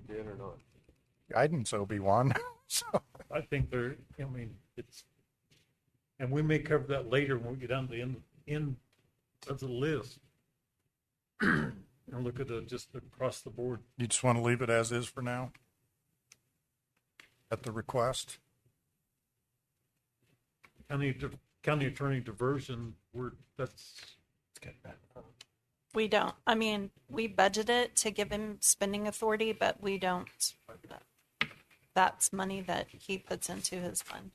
did or not? Guidance, Obi-Wan. So, I think it's, and we may cover that later when we get down to the end of the list. And look at it just across the board. you just want to leave it as is for now? At the request? County attorney diversion, We don't. I mean, we budget it to give him spending authority, but we don't. That's money that he puts into his fund.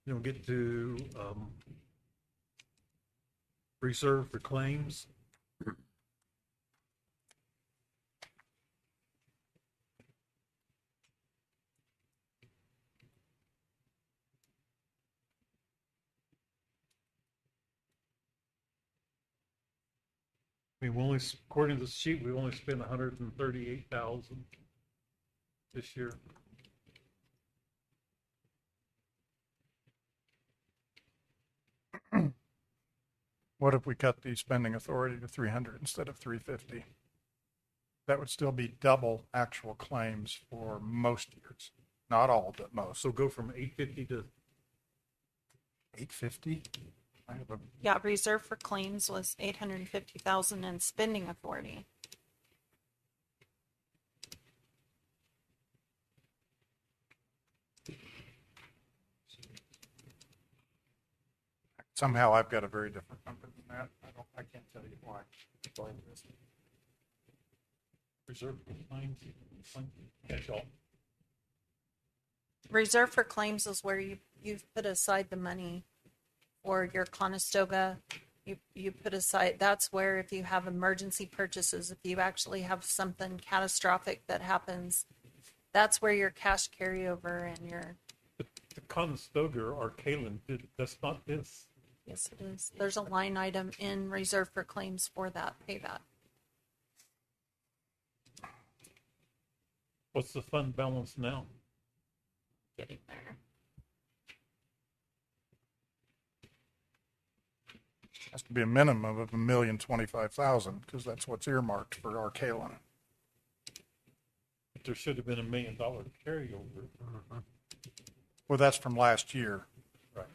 Then we'll get to reserve for claims. We only, according to the sheet, we only spent 138,000 this year. What if we cut the spending authority to 300 instead of 350? That would still be double actual claims for most years. Not all, but most. So go from 850 to 850? I have a, Yeah, reserve for claims was 850,000 and spending authority. somehow I've got a very different number than that. I can't tell you why. reserve for claims. Catch all. Reserve for claims is where you've put aside the money for your Conestoga. You put aside, that's where if you have emergency purchases, if you actually have something catastrophic that happens, that's where your cash carryover and your. The Conestoga or Kalen did, that's not this. Yes, it is. There's a line item in reserve for claims for that, pay that. What's the fund balance now? Getting there. Has to be a minimum of $1,025,000 because that's what's earmarked for our Kalen. But there should have been $1 million carryover. Well, that's from last year. Right.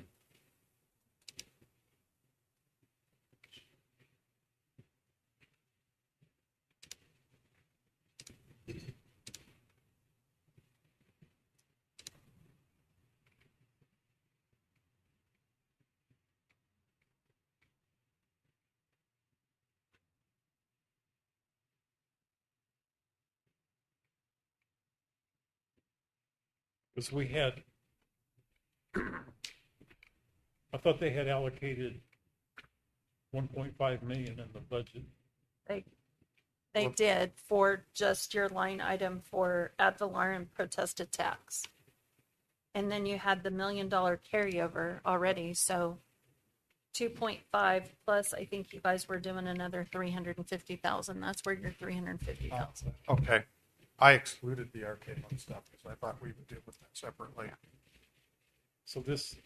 Because we had, I thought they had allocated 1.5 million in the budget. They did for just your line item for ad valorem protested tax. And then you had the $1 million carryover already, so 2.5 plus, I think you guys were doing another 350,000. That's where your 350,000. Okay. I excluded the arcade one stuff because I thought we would deal with that separately. So this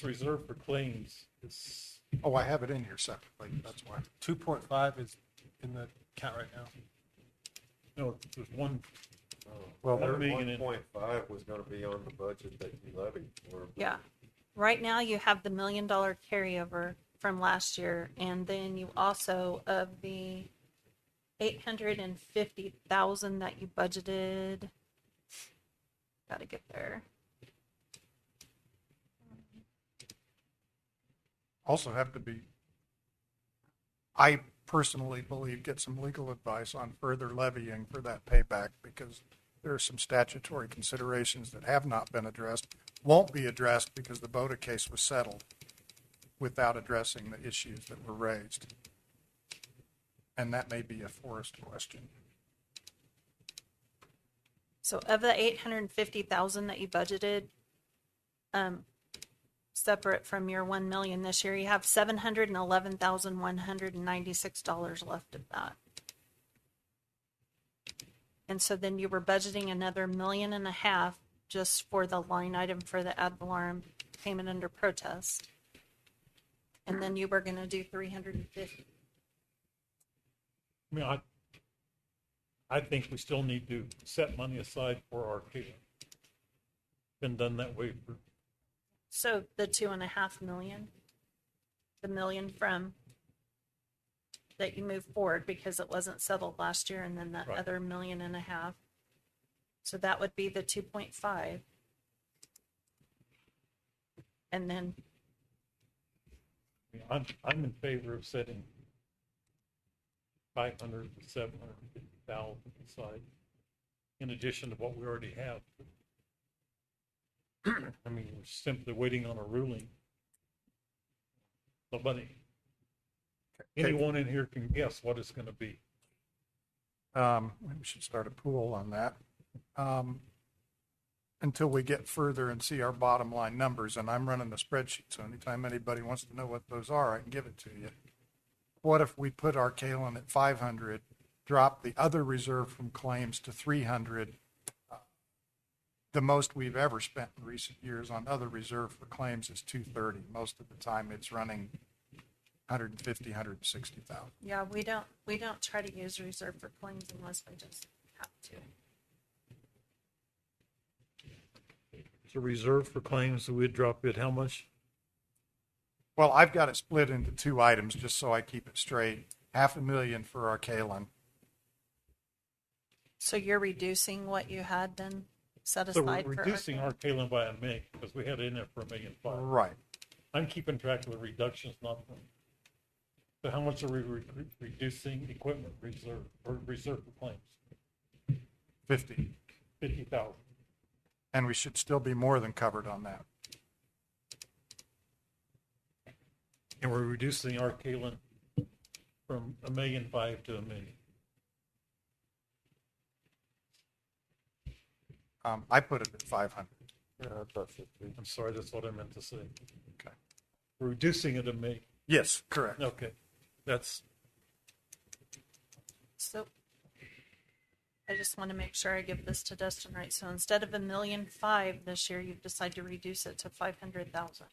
reserve for claims is. Oh, I have it in here separately. That's why. 2.5 is in the account right now. No, there's one. Well, $1 There, million in. 1.5 was going to be on the budget that you levied for. Yeah. Right now you have the $1 million carryover from last year, and then you also of the 850,000 that you budgeted. Got to get there. Also have to be, I personally believe, get some legal advice on further levying for that payback because there are some statutory considerations that have not been addressed, won't be addressed because the Boda case was settled without addressing the issues that were raised. And that may be a Forrest question. So of the 850,000 that you budgeted, separate from your 1 million this year, you have $711,196 left of that. And so then you were budgeting another $1.5 million just for the line item for the ad valorem payment under protest. And then you were going to do 350. I mean, I think we still need to set money aside for our Kalen. Been done that way for, So the 2.5 million, the million from that you moved forward because it wasn't settled last year, and then that Right. other 1.5 million. So that would be the 2.5. And then I'm in favor of setting 500 to 750,000 aside, in addition to what we already have. I mean, we're simply waiting on a ruling. Nobody, anyone in here can guess what it's going to be. We should start a pool on that. Until we get further and see our bottom line numbers, and I'm running the spreadsheet, so anytime anybody wants to know what those are, I can give it to you. What if we put our Kalen at 500, drop the other reserve from claims to 300? The most we've ever spent in recent years on other reserve for claims is 230. Most of the time it's running 150, 160,000. yeah, we don't try to use reserve for claims unless we just have to. So reserve for claims, so we'd drop it how much? Well, I've got it split into two items just so I keep it straight. $500,000 for our Kalen. So you're reducing what you had been set So aside we're for reducing our Kalen by $1 million because we had it in there for $1.5 million. Right. I'm keeping track of the reductions, not the. So how much are we reducing equipment reserve or reserve for claims? 50,000. And we should still be more than covered on that. And we're reducing our Kalen from $1.5 million to $1 million. I put it at 500. Yeah, I thought 50. I'm sorry, that's what I meant to say. Okay. We're reducing it $1 million. Yes, correct. Okay. That's, So I just want to make sure I give this to Dustin right. So instead of $1.5 million this year, you've decided to reduce it to 500,000.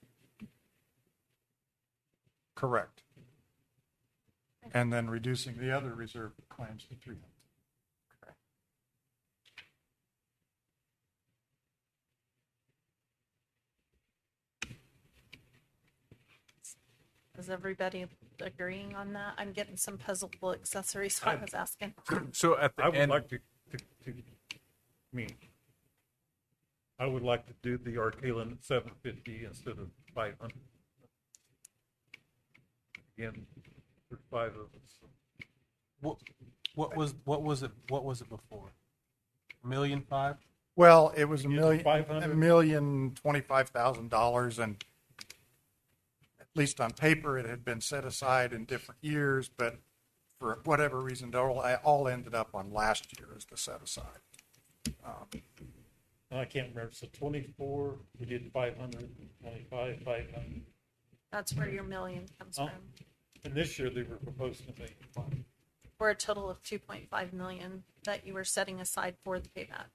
Correct. And then reducing the other reserve claims to 300. Correct. Is everybody agreeing on that? I'm getting some puzzled looks. That's the reason I was asking. So at the I would end, like to, I mean, I would like to do the Arcalen at 750 instead of 500. Again, there's 5 of us. What was it before? $1.5 million? Well, it was $1,025,000, and at least on paper, it had been set aside in different years, but for whatever reason, it all ended up on last year as the set aside. I can't remember. So 24, we did 500, 25, 500. That's where your million comes from. And this year they were proposing to make 5. For a total of 2.5 million that you were setting aside for the payback.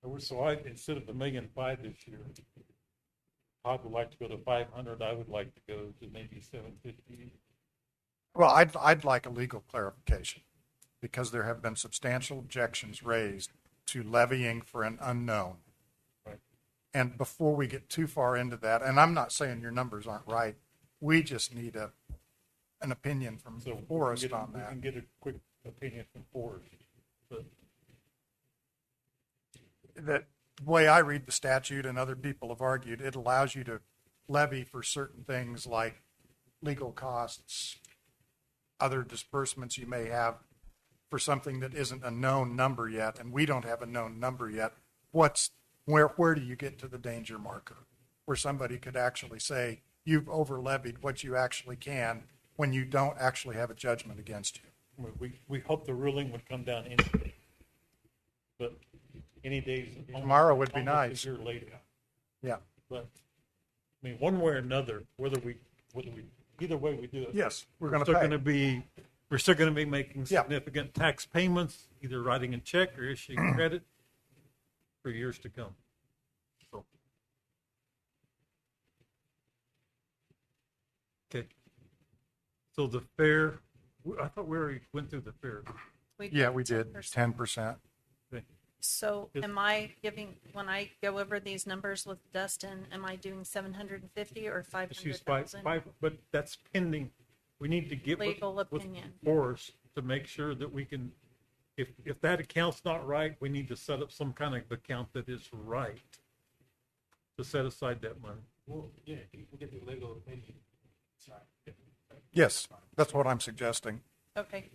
So instead of $1.5 million this year, Todd would like to go to 500. I would like to go to maybe 750. Well, I'd like a legal clarification because there have been substantial objections raised to levying for an unknown. Right. And before we get too far into that, and I'm not saying your numbers aren't right, we just need an opinion from Forrest on that. We can get a quick opinion from Forrest. But the way I read the statute, and other people have argued, it allows you to levy for certain things like legal costs, other disbursements you may have for something that isn't a known number yet, and we don't have a known number yet. Where do you get to the danger marker where somebody could actually say you've over levied what you actually can when you don't actually have a judgment against you? we hope the ruling would come down any day. But any days. Tomorrow would be almost nice. A year later. Yeah. But I mean, one way or another, whether we either way we do it. Yes, we're going to still pay. going to be. We're still going to be making significant tax payments, either writing a check or issuing credit for years to come. So. Okay. So the fair I thought we already went through the fair. Yeah, we did 10%. So Is- am I giving, when I go over these numbers with Dustin, am I doing 750 or She's 500,000? but that's pending. We need to get Legal with opinion. Forrest to make sure that we can, if that account's not right, we need to set up some kind of account that is right to set aside that money. Well, yeah, you can get the legal opinion. Sorry. Yes, that's what I'm suggesting. Okay.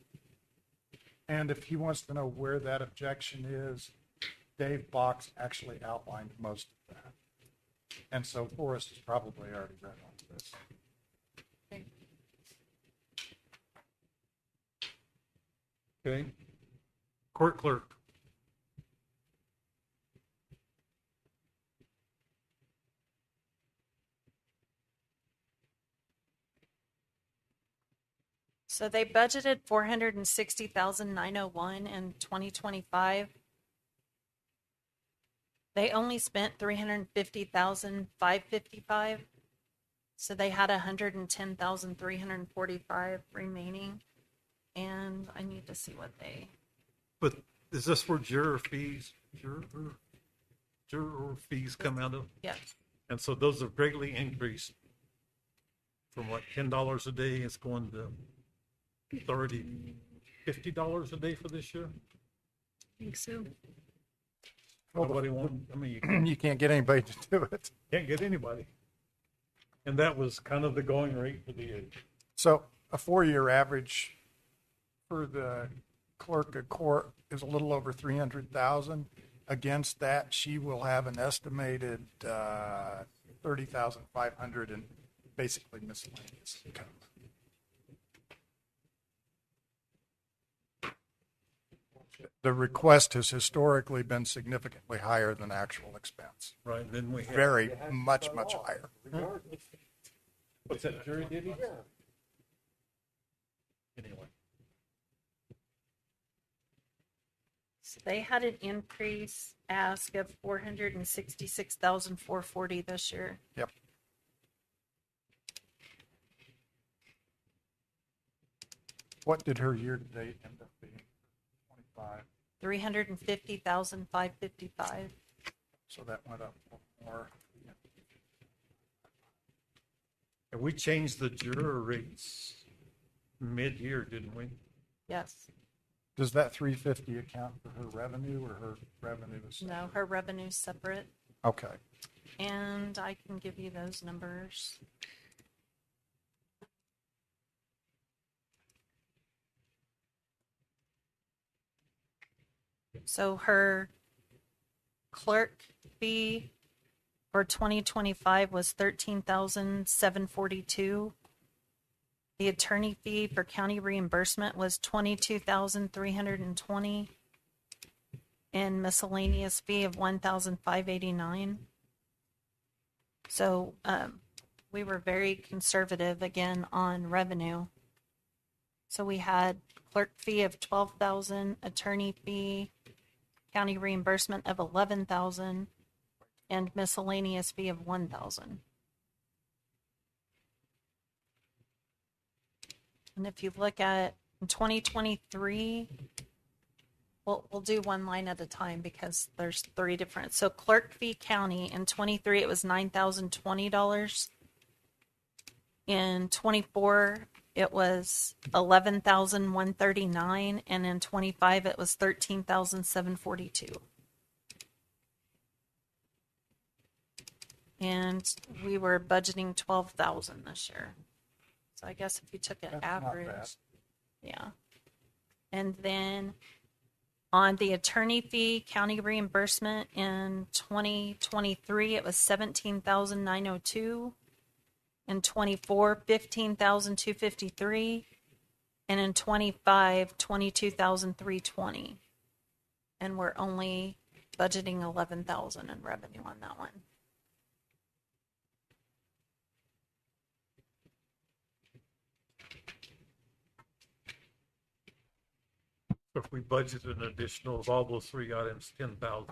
And if he wants to know where that objection is, Dave Box actually outlined most of that. And so Forrest has probably already read all of this. Okay. Court clerk. So they budgeted 460,901 in 2025. They only spent 350,555. So they had 110,345 remaining. And I need to see what they, But is this where juror fees come out of? yes. And so those have greatly increased from like $10 a day. It's going to $30, $50 a day for this year. I think so. Nobody want, I mean, You can't get anybody to do it. can't get anybody. And that was kind of the going rate for the year. So a 4-year average for the clerk of court is a little over 300,000. Against that, she will have an estimated 30,500 in basically miscellaneous income. The request has historically been significantly higher than actual expense. Right, and then we have. Very much higher. What's that, jury duty? Anyway. So they had an increase ask of 466,440 this year. Yep. What did her year-to-date end up being? 25. 350,555. So that went up more. And we changed the juror rates mid-year, didn't we? Yes. Does that 350 account for her revenue or her revenue is? No, her revenue's separate. Okay. And I can give you those numbers. So her clerk fee for 2025 was 13,742. The attorney fee for county reimbursement was 22,320, and miscellaneous fee of 1,589. So we were very conservative again on revenue. So we had clerk fee of 12,000, attorney fee, county reimbursement of 11,000, and miscellaneous fee of 1,000. And if you look at 2023, we'll do one line at a time because there's 3 different. So clerk fee county in 23 it was $9,020. In 24 it was 11,139, and in 25 it was 13,742. And we were budgeting 12,000 this year. So I guess if you took an That's not average, bad. yeah. And then on the attorney fee, county reimbursement in 2023, it was 17,902. In 24, 15,253. And in 25, 22,320. And we're only budgeting 11,000 in revenue on that one. So if we budget an additional of all those 3 items, 10,000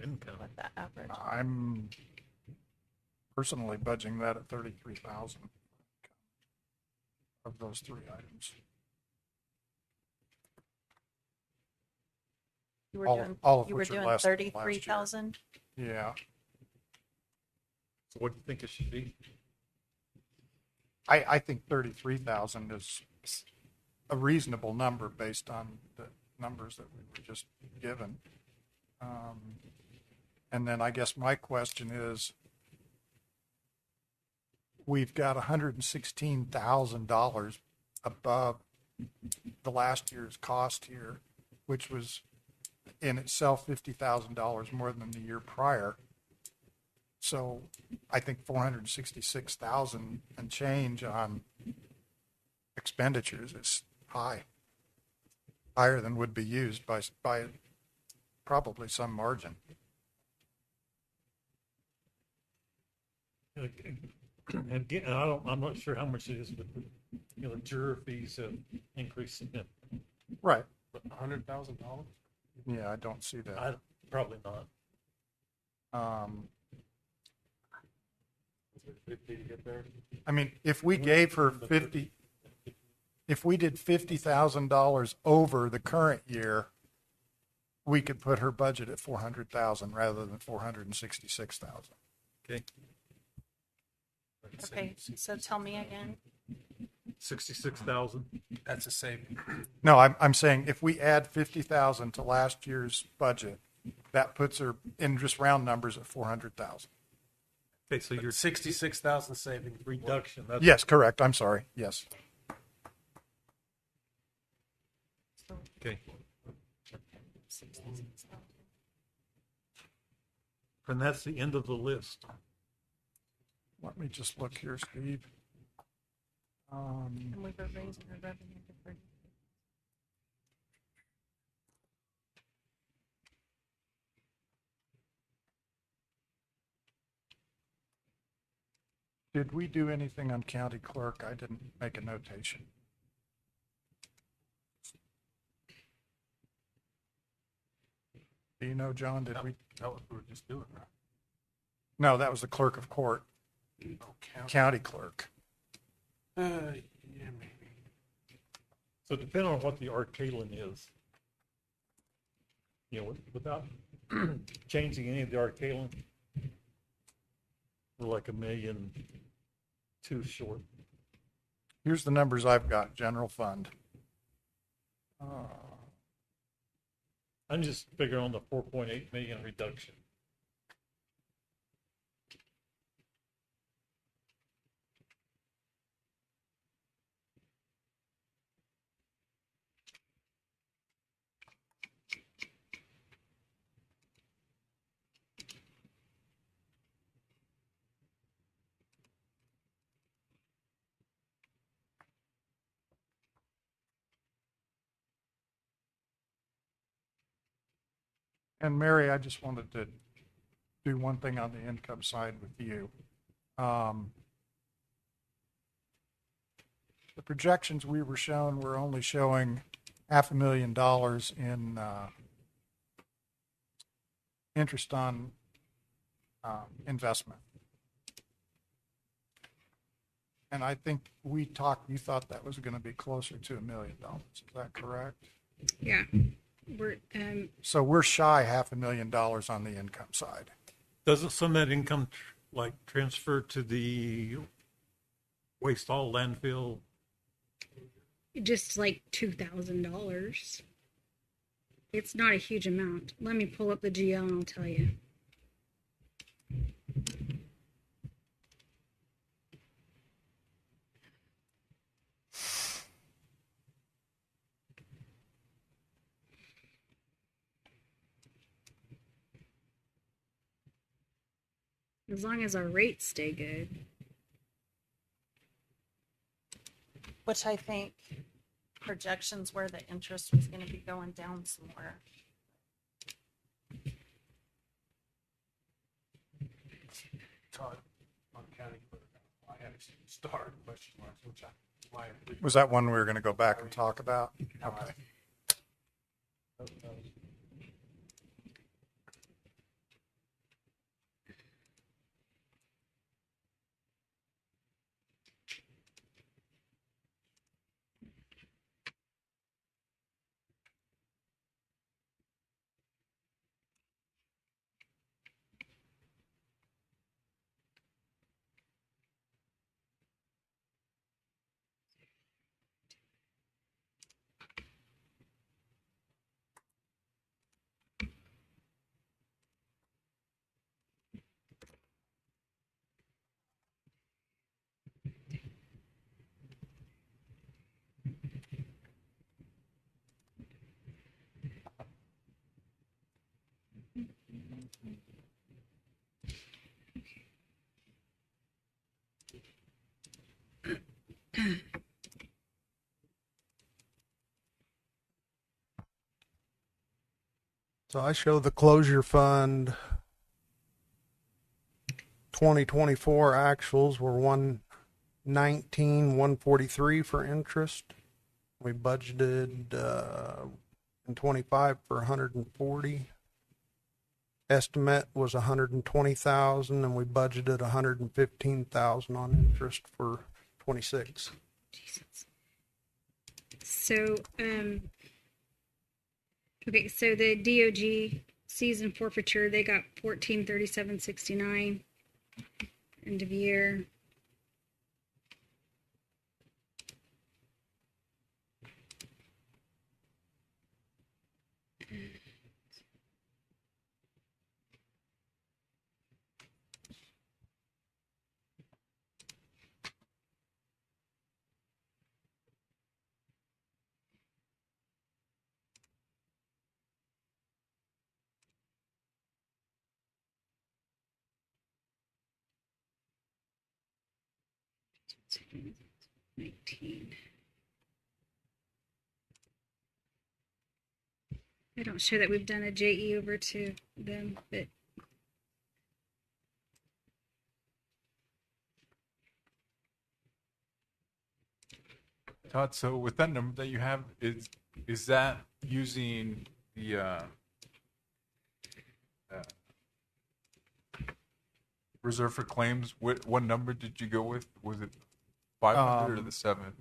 income. What that average? I'm personally budgeting that at 33,000. of those three items. You were All- doing, all of you were which are doing less than last year. 33,000. Yeah. So what do you think it should be? I think 33,000 is a reasonable number based on the numbers that we were just given. And then I guess my question is, we've got $116,000 above the last year's cost here, which was in itself $50,000 more than the year prior. So I think 466,000 and change on expenditures is higher than would be used by probably some margin. Again, I'm not sure how much it is, but the juror fees have increased significantly. Right. $100,000. Yeah, I don't see that. Probably not. I mean, if we gave her if we did $50,000 over the current year, we could put her budget at 400,000 rather than 466,000. Okay. Okay, so tell me again. 66,000. That's a saving. No, I'm saying if we add 50,000 to last year's budget, that puts her in just round numbers at 400,000. Okay, so you're 66,000 saving reduction. Yes, correct. I'm sorry. Yes. Okay. And that's the end of the list. Let me just look here, Steve. And we were raising our revenue to 30. Did we do anything on county clerk? I didn't make a notation. Do you know, John, did we? That was what we were just doing, right? No, that was the clerk of court, county clerk. Yeah, maybe. So depending on what the Arcalin is, without changing any of the Arcalin, we're like $1.2 million short. Here's the numbers I've got, general fund. I'm just figuring on the 4.8 million reduction. And Mary, I just wanted to do one thing on the income side with you. The projections we were shown were only showing $500,000 in interest on investment. And I think you thought that was going to be closer to $1 million. Is that correct? Yeah. So we're shy $500,000 on the income side. Doesn't some of that income transfer to the waste all landfill? Just like $2,000. It's not a huge amount. Let me pull up the GL and I'll tell you. As long as our rates stay good. Which I think projections where the interest was going to be going down somewhere. Todd, on county clerk, I had starred question marks, which Was that one we were going to go back and talk about? Okay. So I show the closure fund 2024 actuals were 119,143 for interest. We budgeted in 25 for 140. Estimate was 120,000, and we budgeted 115,000 on interest for 26. So, okay, so the DOG season forfeiture, they got 1437.69 end of year. I don't show that we've done a JE over to them, but Todd, so with that number that you have, is that using the reserve for claims? What number did you go with? Was it 500 or the 7?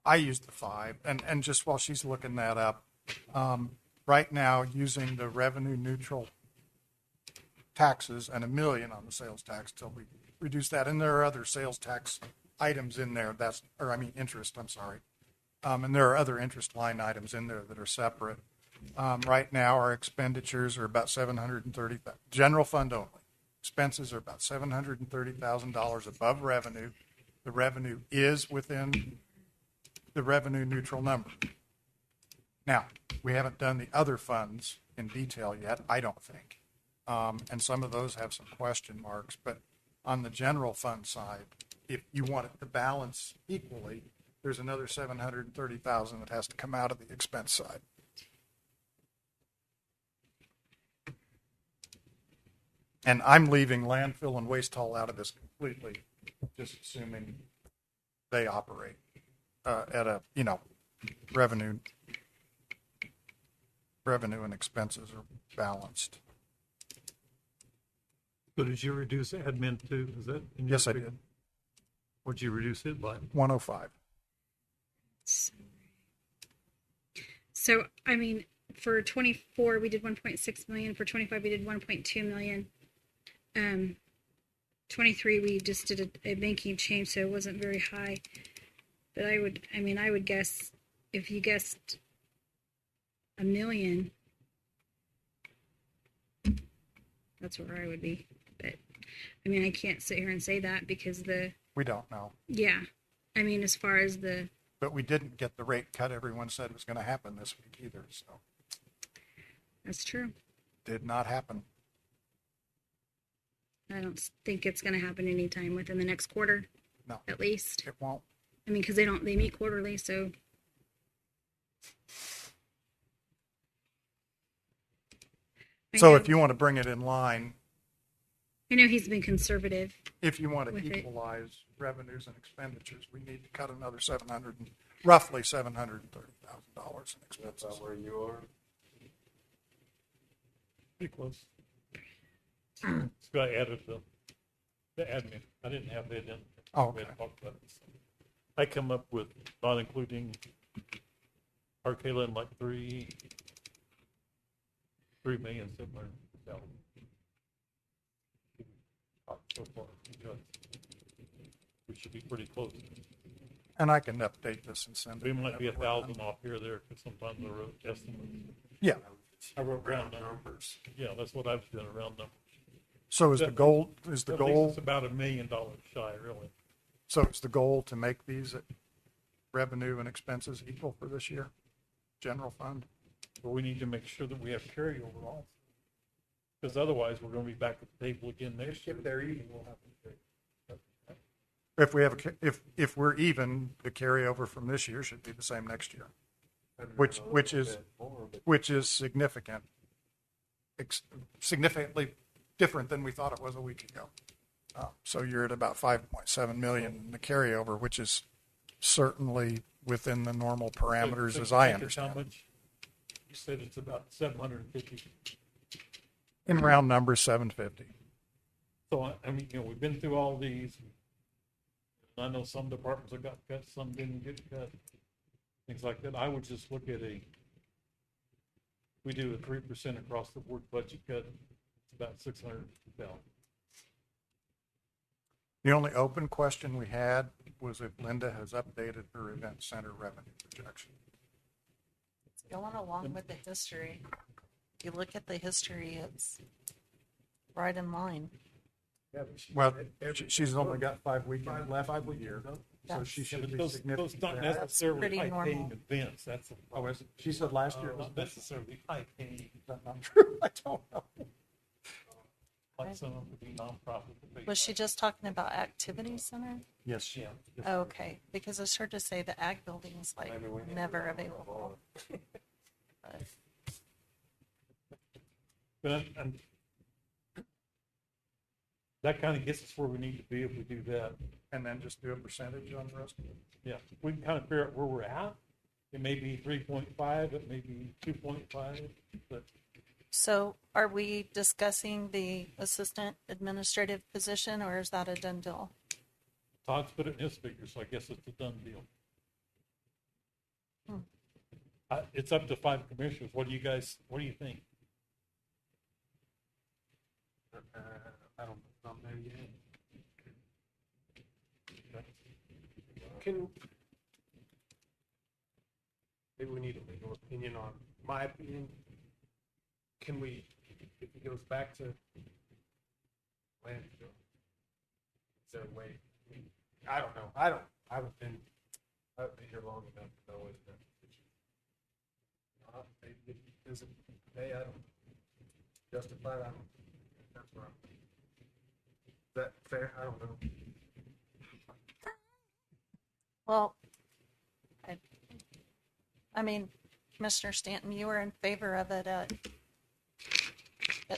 I used the 5, and just while she's looking that up, right now using the revenue neutral taxes and $1 million on the sales tax till we reduce that, and there are other sales tax items in there. Interest. I'm sorry, and there are other interest line items in there that are separate. Right now, our expenditures are about $730,000, general fund only. Expenses are about $730,000 above revenue. The revenue is within the revenue neutral number. Now, we haven't done the other funds in detail yet, I don't think. And some of those have some question marks, but on the general fund side, if you want it to balance equally, there's another $730,000 that has to come out of the expense side. And I'm leaving landfill and waste haul out of this completely, just assuming they operate at a, revenue and expenses are balanced. So did you reduce admin too? Is that? Yes, I did. What'd you reduce it by? 105. so I mean, for 24 we did 1.6 million. For 25 we did 1.2 million. 23 we just did a banking change, so it wasn't very high. But I would guess if you guessed $1 million, that's where I would be. But I can't sit here and say that because we don't know. Yeah, as far as but we didn't get the rate cut everyone said was going to happen this week either. So that's true. Did not happen. I don't think it's going to happen anytime within the next quarter. No, at least it won't. Because they meet quarterly, so. So if you want to bring it in line, I know he's been conservative. If you want to equalize revenues and expenditures, we need to cut another roughly $730,000 in expenses. That's where you are. Pretty close. So I added the admin. I didn't have that in. Oh, okay. I come up with, not including Arcala, like $3 million somewhere. So far, we should be pretty close. And I can update this and send it. We might be 1,000 off here or there because sometimes I wrote estimates. Yeah. I wrote round numbers. Yeah, that's what I was doing, round numbers. So is the goal? It's about $1 million shy, really. So is the goal to make these revenue and expenses equal for this year? General fund? But we need to make sure that we have carryover also. Because otherwise, we're going to be back at the table again next year. If they're even, we'll have to. If we have if we're even, the carryover from this year should be the same next year, which is significant. significantly different than we thought it was a week ago. So you're at about 5.7 million in the carryover, which is certainly within the normal parameters as I understand. How much? You said it's about 750. In round numbers, 750. So, I mean, we've been through all these. I know some departments have got cut, some didn't get cut, things like that. I would just look at we do a 3% across the board budget cut, it's about 600,000. The only open question we had was if Linda has updated her event center revenue projection. It's going along with the history. If you look at the history, it's right in line. Well, she's only got 5 weekends left of the year, so she should be Those significant. not necessarily pretty high-paying normal. events, that's the Oh, is it? She said last year it was not necessarily high-paying, Is that not true? I don't know. like some of them would be nonprofit. Was she just talking about activity center? Yes, she is. Oh, okay, because it's hard to say the ag building is like never available. But But that kind of gets us where we need to be if we do that. And then just do a percentage on the rest of it. Yeah, we can kind of figure out where we're at. It may be 3.5, it may be 2.5, but so are we discussing the assistant administrative position, or is that a done deal? Todd's put it in his figures, so I guess it's a done deal. It's up to 5 commissioners. What do you think? I don't, not there yet. Can, maybe we need a legal opinion on, my opinion, can we, if it goes back to landfill, is there a way, I don't know, I haven't been here long enough to know what that maybe it isn't, hey, I don't justify that, that's where I'm, is that fair? I don't know. Well, I mean, Commissioner Stanton, you were in favor of it at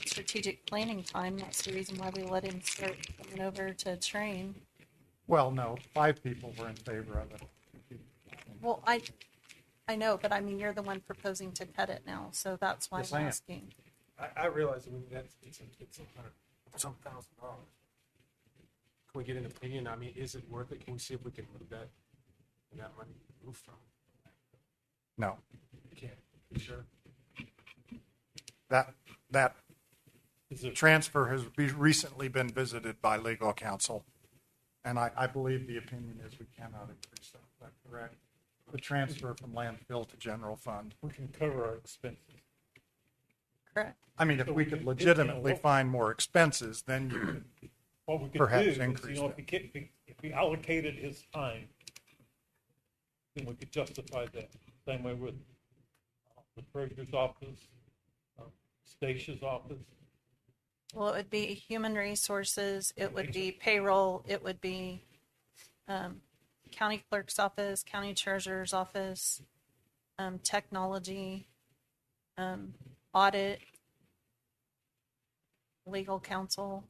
strategic planning time. That's the reason why we let him start coming over to train. Well, no, 5 people were in favor of it. Well, I know, but I mean, you're the one proposing to cut it now, so that's why Yes, I'm I am. asking. I realize, I mean, that's, it's some $1,000. Can we get an opinion? I mean, is it worth it? Can we see if we can move that money move from? No, You can't, you sure? that transfer has recently been visited by legal counsel. And I believe the opinion is we cannot increase that. Is that correct? The transfer from landfill to general fund. We can cover our expenses. Correct. I mean, if we could legitimately find more expenses, then you could What we could perhaps do is, increase them. if he allocated his time, then we could justify that. Same way with the treasurer's office, Stacey's office. Well, it would be human resources, it would be payroll, it would be county clerk's office, county treasurer's office, technology, audit, legal counsel.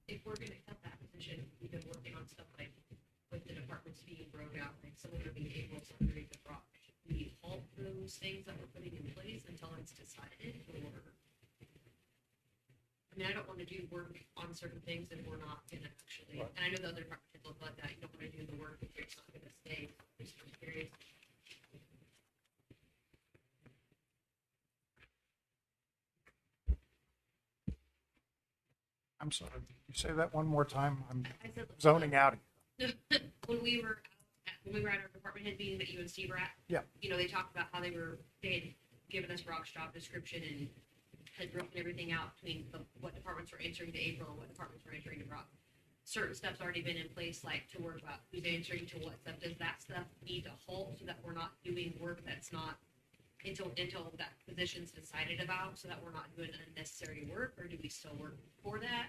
If we're gonna cut that position, we've been working on stuff like with the departments being broke out, like some of them being able to underneath the rock. Should we halt those things that we're putting in place until it's decided, or? I mean, I don't want to do work on certain things if we're not gonna actually, and I know the other departments look like that, you don't want to do the work if it's not gonna stay. Just curious. I'm sorry, you say that one more time? I'm I said, zoning out. when we were at our department head meeting that you and Steve were at, Yeah. you know, they talked about how they had given us Brock's job description and had broken everything out between what departments were answering to April and what departments were answering to Brock. Certain stuff's already been in place, like to work about who's answering to what stuff. Does that stuff need to halt so that we're not doing work that's not until that position's decided about, so that we're not doing unnecessary work, or do we still work for that?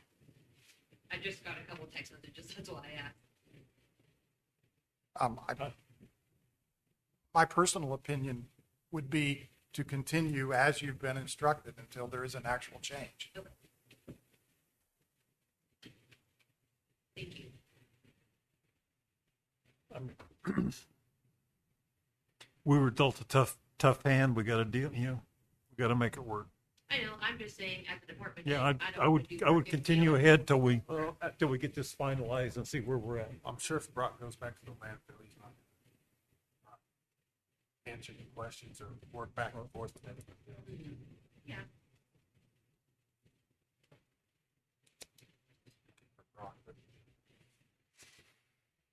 I just got a couple text messages, that's why I asked. my personal opinion would be to continue as you've been instructed until there is an actual change. Thank you. We were dealt a tough hand. We got to deal, we got to make it work. I know. I'm just saying, at the department. Yeah, head, I would work in continue field. ahead till we get this finalized and see where we're at. I'm sure if Brock goes back to the landfill, he's not answering your questions or work back and forth with everybody. Yeah.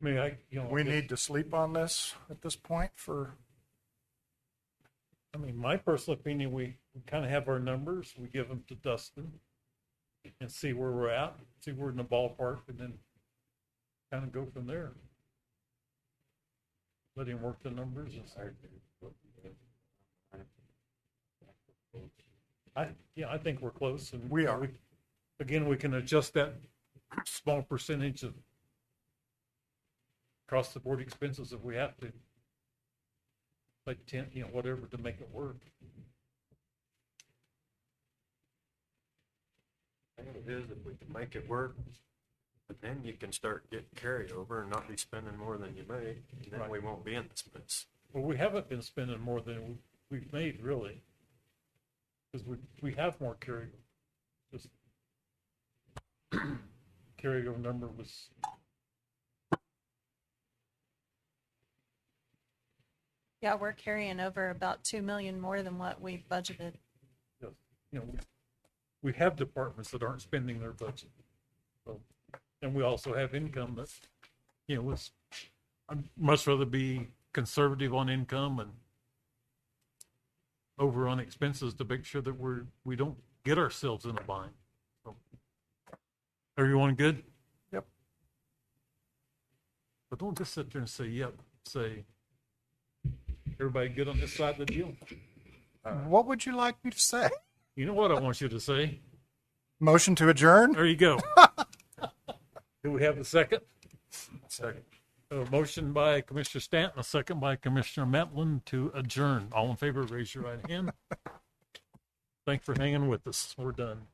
I mean, We need to sleep on this at this point for, I mean, my personal opinion, we kind of have our numbers. We give them to Dustin and see where we're at, see we're in the ballpark, and then kind of go from there. Let him work the numbers. I think we're close. And we are. Again, we can adjust that small percentage of across the board expenses if we have to. Like 10, whatever to make it work. I think it is if we can make it work, but then you can start getting carryover and not be spending more than you make, and then Right. we won't be in this mess. Well, we haven't been spending more than we've made, really, because we have more carryover. Just carryover number was. Yeah, we're carrying over about 2 million more than what we budgeted. We have departments that aren't spending their budget. So, and we also have income that, I'd much rather be conservative on income and over on expenses to make sure that we don't get ourselves in a bind. So, everyone good? Yep. But don't just sit there and say, yep, say, everybody good on this side of the deal? What would you like me to say? You know what I want you to say? Motion to adjourn? There you go. Do we have a second? Second. A motion by Commissioner Stanton, a second by Commissioner Metlin to adjourn. All in favor, raise your right hand. Thanks for hanging with us. We're done.